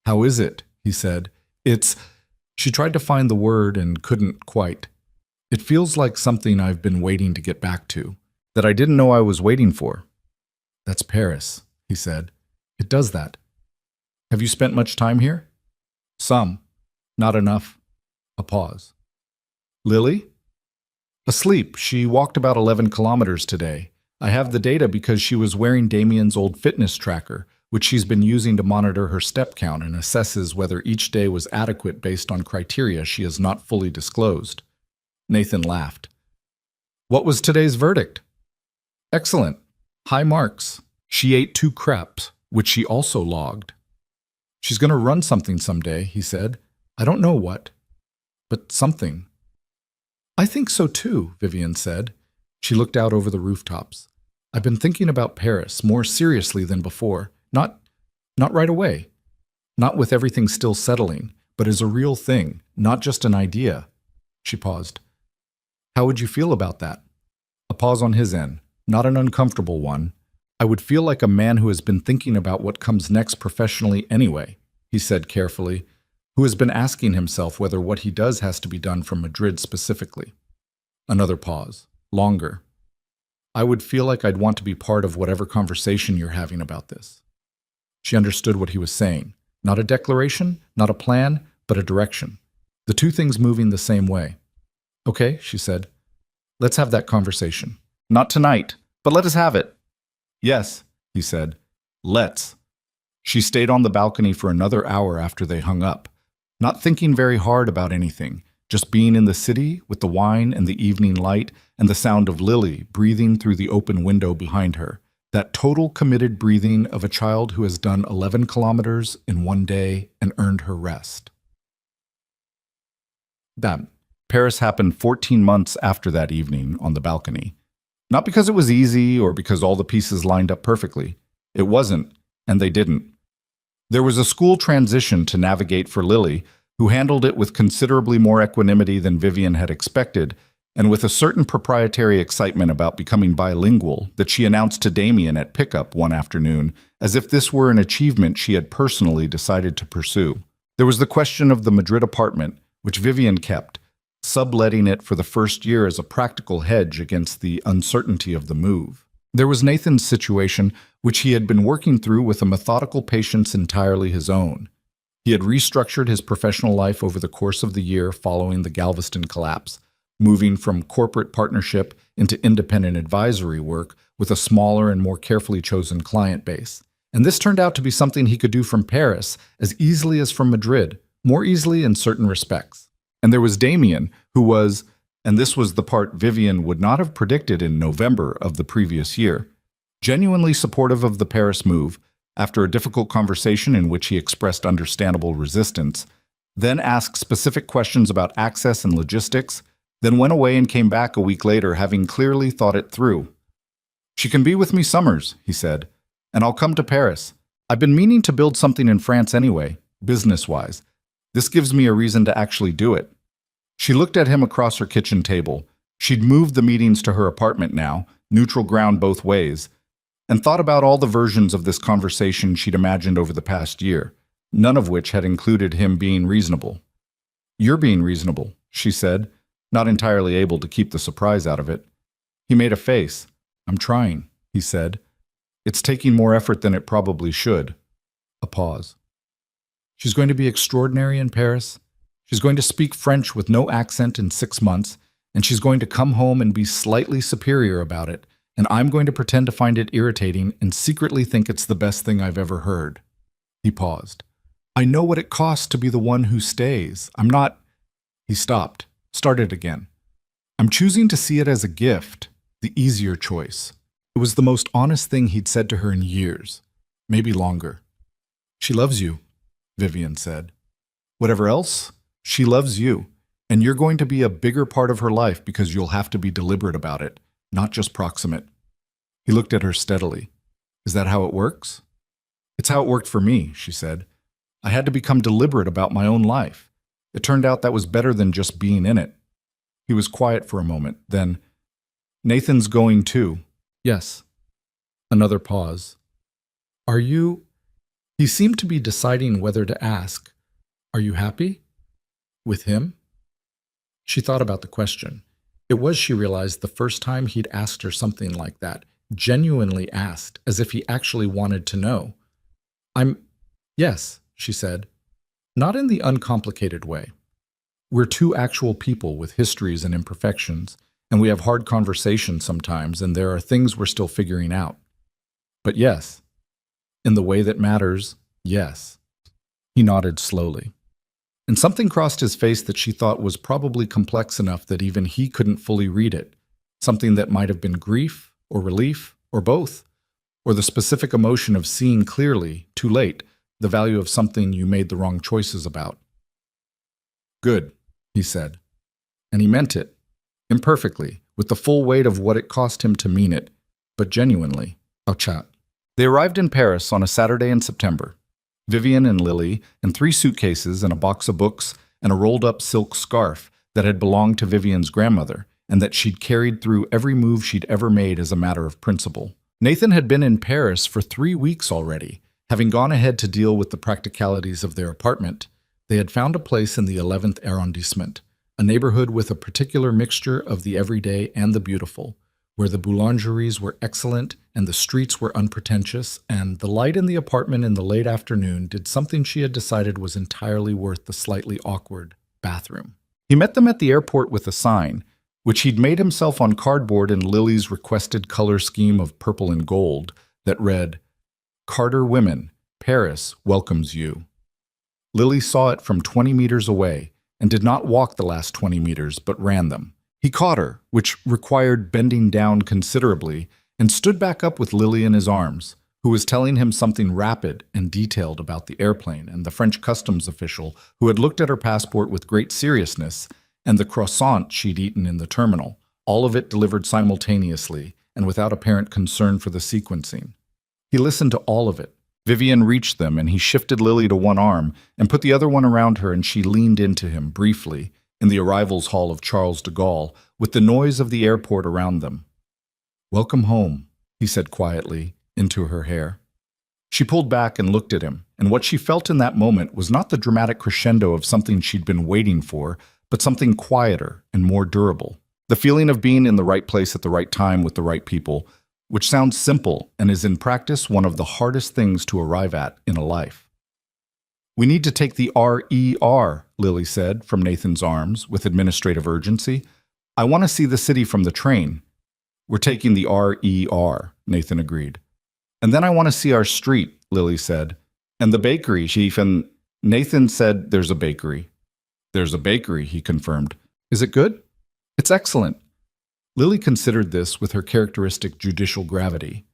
Speaker 1: "How is it?" he said. "It's—" She tried to find the word and couldn't quite. "It feels like something I've been waiting to get back to, that I didn't know I was waiting for." "That's Paris," he said. "It does that." "Have you spent much time here?" "Some. Not enough." A pause. "Lily?" "Asleep. She walked about 11 kilometers today. I have the data because she was wearing Damien's old fitness tracker, which she's been using to monitor her step count and assesses whether each day was adequate based on criteria she has not fully disclosed." Nathan laughed. "What was today's verdict?" "Excellent. High marks. She ate 2 crepes, which she also logged." "She's going to run something someday," he said. "I don't know what, but something." "I think so too," Vivian said. She looked out over the rooftops. "I've been thinking about Paris more seriously than before. Not right away. Not with everything still settling, but as a real thing, not just an idea." She paused. "How would you feel about that?" A pause on his end, not an uncomfortable one. "I would feel like a man who has been thinking about what comes next professionally anyway," he said carefully, who has been asking himself whether what he does has to be done from Madrid specifically. Another pause, longer. "I would feel like I'd want to be part of whatever conversation you're having about this." She understood what he was saying. Not a declaration, not a plan, but a direction. The two things moving the same way. "Okay," she said. "Let's have that conversation. Not tonight, but let us have it." "Yes," he said. "Let's." She stayed on the balcony for another hour after they hung up, not thinking very hard about anything, just being in the city with the wine and the evening light and the sound of Lily breathing through the open window behind her, that total committed breathing of a child who has done 11 kilometers in one day and earned her rest. Paris happened 14 months after that evening on the balcony. Not because it was easy or because all the pieces lined up perfectly. It wasn't, and they didn't. There was a school transition to navigate for Lily, who handled it with considerably more equanimity than Vivian had expected, and with a certain proprietary excitement about becoming bilingual that she announced to Damien at pickup one afternoon, as if this were an achievement she had personally decided to pursue. There was the question of the Madrid apartment, which Vivian kept, subletting it for the first year as a practical hedge against the uncertainty of the move. There was Nathan's situation, which he had been working through with a methodical patience entirely his own. He had restructured his professional life over the course of the year following the Galveston collapse, moving from corporate partnership into independent advisory work with a smaller and more carefully chosen client base. And this turned out to be something he could do from Paris as easily as from Madrid, more easily in certain respects. And there was Damien, who was, and this was the part Vivian would not have predicted in November of the previous year, genuinely supportive of the Paris move, after a difficult conversation in which he expressed understandable resistance, then asked specific questions about access and logistics, then went away and came back a week later having clearly thought it through. "She can be with me summers," he said, "and I'll come to Paris. I've been meaning to build something in France anyway, business-wise. This gives me a reason to actually do it." She looked at him across her kitchen table. She'd moved the meetings to her apartment now, neutral ground both ways, and thought about all the versions of this conversation she'd imagined over the past year, none of which had included him being reasonable. "You're being reasonable," she said, not entirely able to keep the surprise out of it. He made a face. "I'm trying," he said. "It's taking more effort than it probably should." A pause. "She's going to be extraordinary in Paris. She's going to speak French with no accent in 6 months, and she's going to come home and be slightly superior about it, and I'm going to pretend to find it irritating and secretly think it's the best thing I've ever heard." He paused. "I know what it costs to be the one who stays. I'm not—" He stopped, started again. "I'm choosing to see it as a gift, the easier choice." It was the most honest thing he'd said to her in years, maybe longer. "She loves you," Vivian said. "Whatever else, she loves you, and you're going to be a bigger part of her life because you'll have to be deliberate about it, not just proximate." He looked at her steadily. "Is that how it works?" "It's how it worked for me," she said. "I had to become deliberate about my own life. It turned out that was better than just being in it." He was quiet for a moment, then, "Nathan's going too." "Yes." Another pause. "Are you—" He seemed to be deciding whether to ask, "Are you happy? With him?" She thought about the question. It was, she realized, the first time he'd asked her something like that, genuinely asked, as if he actually wanted to know. Yes, she said. Not in the uncomplicated way. We're two actual people with histories and imperfections, and we have hard conversations sometimes, and there are things we're still figuring out. But yes, in the way that matters, yes." He nodded slowly. And something crossed his face that she thought was probably complex enough that even he couldn't fully read it. Something that might have been grief, or relief, or both, or the specific emotion of seeing clearly, too late, the value of something you made the wrong choices about. "Good," he said. And he meant it, imperfectly, with the full weight of what it cost him to mean it, but genuinely. Au chat. They arrived in Paris on a Saturday in September. Vivian and Lily, and 3 suitcases and a box of books and a rolled-up silk scarf that had belonged to Vivian's grandmother and that she'd carried through every move she'd ever made as a matter of principle. Nathan had been in Paris for 3 weeks already. Having gone ahead to deal with the practicalities of their apartment, they had found a place in the 11th arrondissement, a neighborhood with a particular mixture of the everyday and the beautiful, where the boulangeries were excellent and the streets were unpretentious, and the light in the apartment in the late afternoon did something she had decided was entirely worth the slightly awkward bathroom. He met them at the airport with a sign, which he'd made himself on cardboard in Lily's requested color scheme of purple and gold, that read, "Carter Women, Paris welcomes you." Lily saw it from 20 meters away and did not walk the last 20 meters, but ran them. He caught her, which required bending down considerably, and stood back up with Lily in his arms, who was telling him something rapid and detailed about the airplane and the French customs official who had looked at her passport with great seriousness, and the croissant she'd eaten in the terminal, all of it delivered simultaneously and without apparent concern for the sequencing. He listened to all of it. Vivian reached them, and he shifted Lily to one arm and put the other one around her, and she leaned into him briefly in the arrivals hall of Charles de Gaulle, with the noise of the airport around them. "Welcome home," he said quietly, into her hair. She pulled back and looked at him, and what she felt in that moment was not the dramatic crescendo of something she'd been waiting for, but something quieter and more durable. The feeling of being in the right place at the right time with the right people, which sounds simple and is in practice one of the hardest things to arrive at in a life. "We need to take the RER, Lily said from Nathan's arms with administrative urgency. "I want to see the city from the train." "We're taking the RER, Nathan agreed. "And then I want to see our street," Lily said. "And the bakery, Chief, and—" Nathan said, "There's a bakery." "There's a bakery," he confirmed. "Is it good?" "It's excellent." Lily considered this with her characteristic judicial gravity.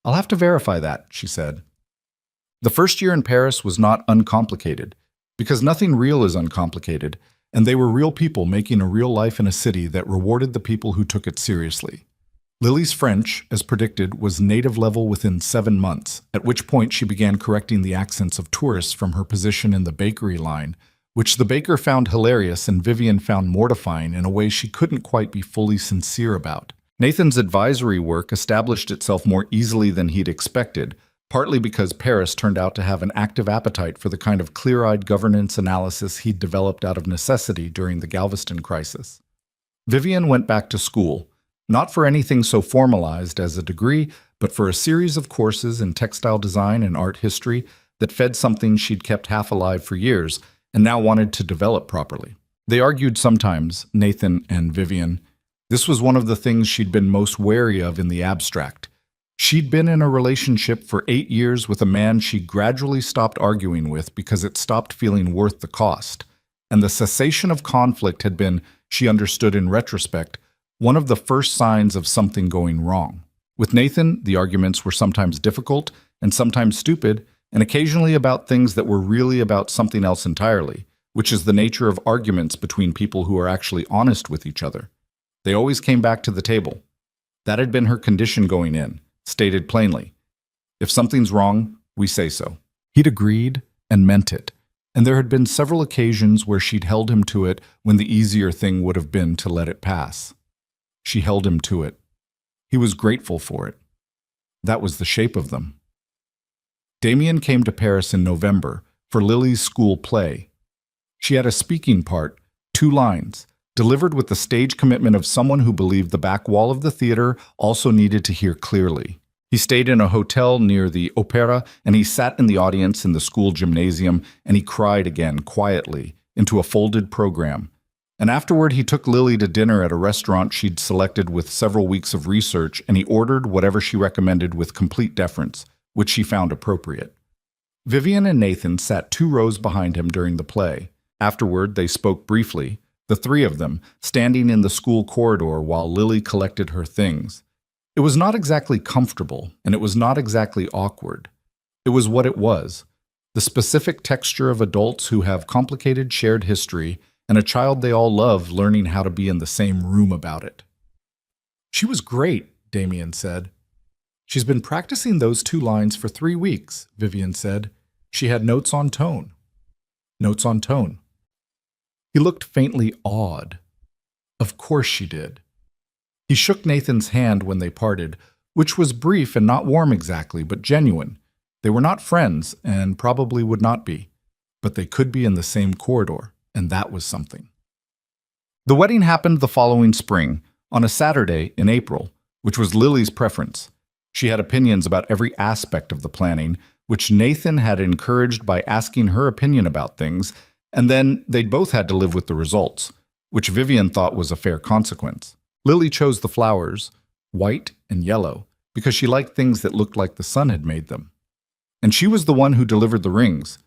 Speaker 1: "I'll have to verify that," she said. The first year in Paris was not uncomplicated, because nothing real is uncomplicated, and they were real people making a real life in a city that rewarded the people who took it seriously. Lily's French, as predicted, was native level within 7 months, at which point she began correcting the accents of tourists from her position in the bakery line, which the baker found hilarious and Vivian found mortifying in a way she couldn't quite be fully sincere about. Nathan's advisory work established itself more easily than he'd expected, partly because Paris turned out to have an active appetite for the kind of clear-eyed governance analysis he'd developed out of necessity during the Galveston crisis. Vivian went back to school, not for anything so formalized as a degree, but for a series of courses in textile design and art history that fed something she'd kept half alive for years and now wanted to develop properly. They argued sometimes, Nathan and Vivian, This was one of the things she'd been most wary of in the abstract. She'd been in a relationship for 8 years with a man she gradually stopped arguing with because it stopped feeling worth the cost. And the cessation of conflict had been, she understood in retrospect, one of the first signs of something going wrong. With Nathan, the arguments were sometimes difficult and sometimes stupid, and occasionally about things that were really about something else entirely, which is the nature of arguments between people who are actually honest with each other. They always came back to the table. That had been her condition going in, stated plainly. If something's wrong, we say so. He'd agreed and meant it, and there had been several occasions where she'd held him to it when the easier thing would have been to let it pass. She held him to it. He was grateful for it. That was the shape of them. Damien came to Paris in November for Lily's school play. She had a speaking part, 2 lines, delivered with the stage commitment of someone who believed the back wall of the theater also needed to hear clearly. He stayed in a hotel near the Opera, and he sat in the audience in the school gymnasium, and he cried again, quietly, into a folded program. And afterward he took Lily to dinner at a restaurant she'd selected with several weeks of research, and he ordered whatever she recommended with complete deference, which she found appropriate. Vivian and Nathan sat 2 rows behind him during the play. Afterward they spoke briefly, the 3 of them, standing in the school corridor while Lily collected her things. It was not exactly comfortable, and it was not exactly awkward. It was what it was, the specific texture of adults who have complicated shared history and a child they all love learning how to be in the same room about it. She was great, Damien said. She's been practicing those 2 lines for 3 weeks, Vivian said. She had notes on tone. Notes on tone. He looked faintly awed. Of course she did. He shook Nathan's hand when they parted, which was brief and not warm exactly, but genuine. They were not friends, and probably would not be, but they could be in the same corridor, and that was something. The wedding happened the following spring, on a Saturday in April, which was Lily's preference. She had opinions about every aspect of the planning, which Nathan had encouraged by asking her opinion about things, and then they'd both had to live with the results, which Vivian thought was a fair consequence. Lily chose the flowers, white and yellow, because she liked things that looked like the sun had made them. And she was the one who delivered the rings,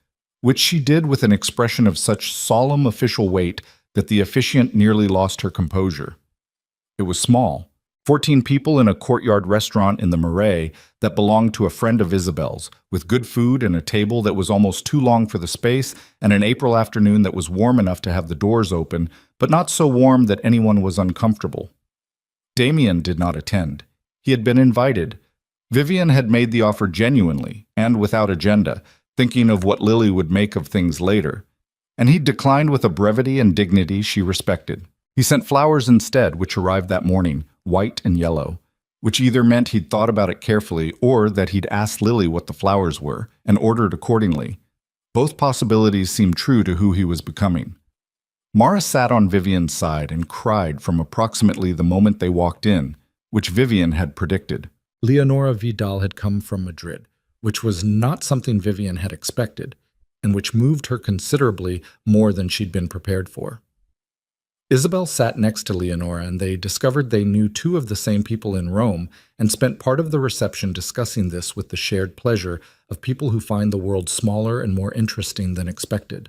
Speaker 1: which she did with an expression of such solemn official weight that the officiant nearly lost her composure. It was small, 14 people in a courtyard restaurant in the Marais that belonged to a friend of Isabel's, with good food and a table that was almost too long for the space, and an April afternoon that was warm enough to have the doors open, but not so warm that anyone was uncomfortable. Damien did not attend. He had been invited. Vivian had made the offer genuinely and without agenda, thinking of what Lily would make of things later, and he declined with a brevity and dignity she respected. He sent flowers instead, which arrived that morning, white and yellow, which either meant he'd thought about it carefully or that he'd asked Lily what the flowers were and ordered accordingly. Both possibilities seemed true to who he was becoming. Mara sat on Vivian's side and cried from approximately the moment they walked in, which Vivian had predicted. Leonora Vidal had come from Madrid, which was not something Vivian had expected, and which moved her considerably more than she'd been prepared for. Isabel sat next to Leonora, and they discovered they knew 2 of the same people in Rome and spent part of the reception discussing this with the shared pleasure of people who find the world smaller and more interesting than expected.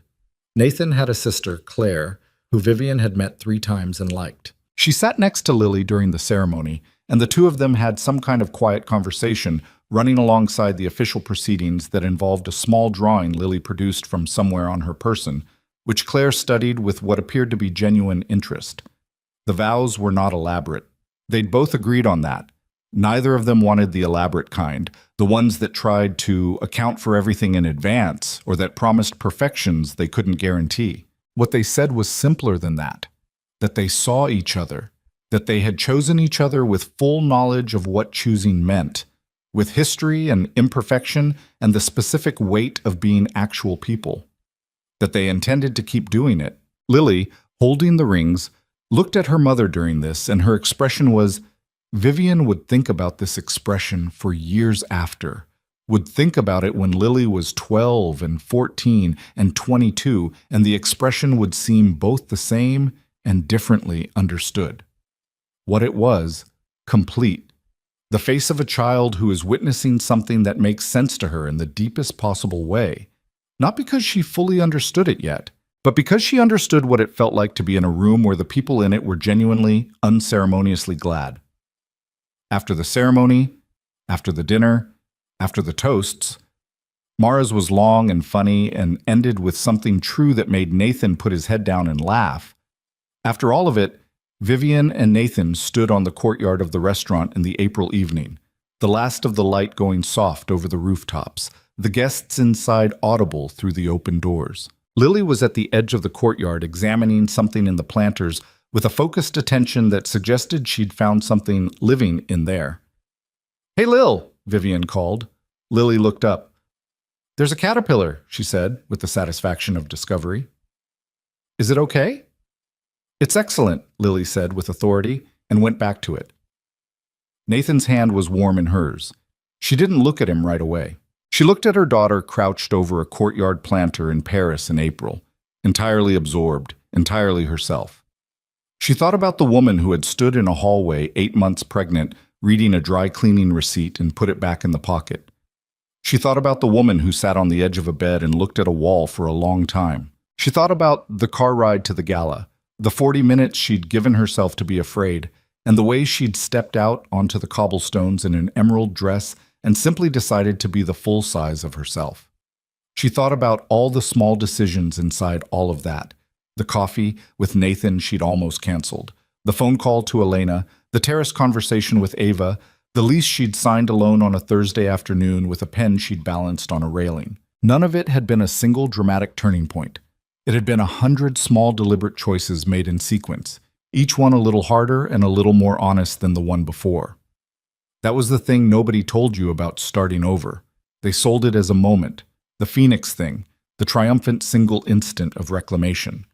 Speaker 1: Nathan had a sister, Claire, who Vivian had met 3 times and liked. She sat next to Lily during the ceremony, and the 2 of them had some kind of quiet conversation running alongside the official proceedings that involved a small drawing Lily produced from somewhere on her person, which Claire studied with what appeared to be genuine interest. The vows were not elaborate. They'd both agreed on that. Neither of them wanted the elaborate kind, the ones that tried to account for everything in advance or that promised perfections they couldn't guarantee. What they said was simpler than that they saw each other, that they had chosen each other with full knowledge of what choosing meant, with history and imperfection and the specific weight of being actual people, that they intended to keep doing it. Lily, holding the rings, looked at her mother during this, and her expression was, Vivian would think about this expression for years after, would think about it when Lily was 12 and 14 and 22, and the expression would seem both the same and differently understood. what it was, complete. The face of a child who is witnessing something that makes sense to her in the deepest possible way, not because she fully understood it yet, but because she understood what it felt like to be in a room where the people in it were genuinely, unceremoniously glad. After the ceremony, after the dinner, after the toasts, Mara's was long and funny and ended with something true that made Nathan put his head down and laugh. After all of it, Vivian and Nathan stood on the courtyard of the restaurant in the April evening, the last of the light going soft over the rooftops, the guests inside audible through the open doors. Lily was at the edge of the courtyard examining something in the planters with a focused attention that suggested she'd found something living in there. "Hey, Lil," Vivian called. Lily looked up. "There's a caterpillar," she said, with the satisfaction of discovery. "Is it okay?" "It's excellent," Lily said with authority, and went back to it. Nathan's hand was warm in hers. She didn't look at him right away. She looked at her daughter crouched over a courtyard planter in Paris in April, entirely absorbed, entirely herself. She thought about the woman who had stood in a hallway 8 months pregnant, reading a dry cleaning receipt and put it back in the pocket. She thought about the woman who sat on the edge of a bed and looked at a wall for a long time. She thought about the car ride to the gala, the 40 minutes she'd given herself to be afraid, and the way she'd stepped out onto the cobblestones in an emerald dress and simply decided to be the full size of herself. She thought about all the small decisions inside all of that. The coffee with Nathan she'd almost canceled, the phone call to Elena, the terrace conversation with Ava, the lease she'd signed alone on a Thursday afternoon with a pen she'd balanced on a railing. None of it had been a single dramatic turning point. It had been 100 small deliberate choices made in sequence, each one a little harder and a little more honest than the one before. That was the thing nobody told you about starting over. They sold it as a moment, the Phoenix thing, the triumphant single instant of reclamation.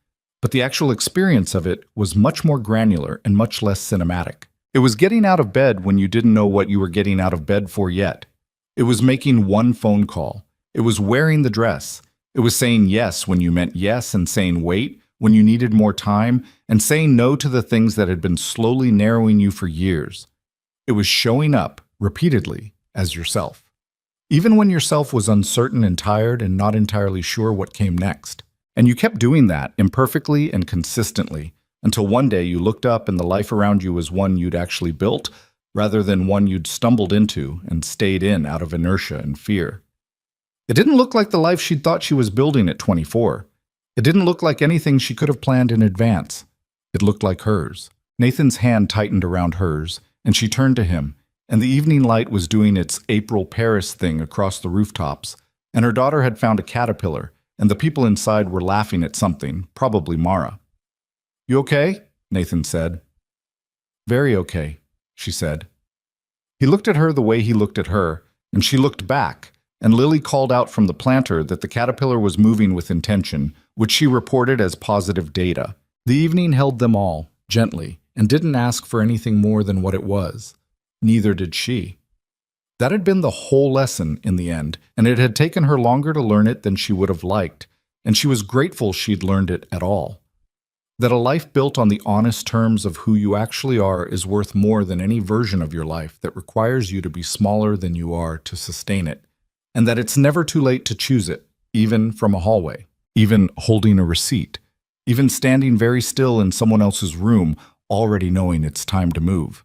Speaker 1: But the actual experience of it was much more granular and much less cinematic. It was getting out of bed when you didn't know what you were getting out of bed for yet. It was making one phone call. It was wearing the dress. It was saying yes when you meant yes and saying wait when you needed more time and saying no to the things that had been slowly narrowing you for years. It was showing up, repeatedly, as yourself. Even when yourself was uncertain and tired and not entirely sure what came next. And you kept doing that imperfectly and consistently until one day you looked up and the life around you was one you'd actually built rather than one you'd stumbled into and stayed in out of inertia and fear. It didn't look like the life she'd thought she was building at 24. It didn't look like anything she could have planned in advance. It looked like hers. Nathan's hand tightened around hers, and she turned to him, and the evening light was doing its April Paris thing across the rooftops, and her daughter had found a caterpillar, and the people inside were laughing at something, probably Mara. "You okay?" Nathan said. "Very okay," she said. He looked at her the way he looked at her, and she looked back, and Lily called out from the planter that the caterpillar was moving with intention, which she reported as positive data. The evening held them all, gently, and didn't ask for anything more than what it was. Neither did she. That had been the whole lesson in the end, and it had taken her longer to learn it than she would have liked, and she was grateful she'd learned it at all. That a life built on the honest terms of who you actually are is worth more than any version of your life that requires you to be smaller than you are to sustain it, and that it's never too late to choose it, even from a hallway, even holding a receipt, even standing very still in someone else's room, already knowing it's time to move.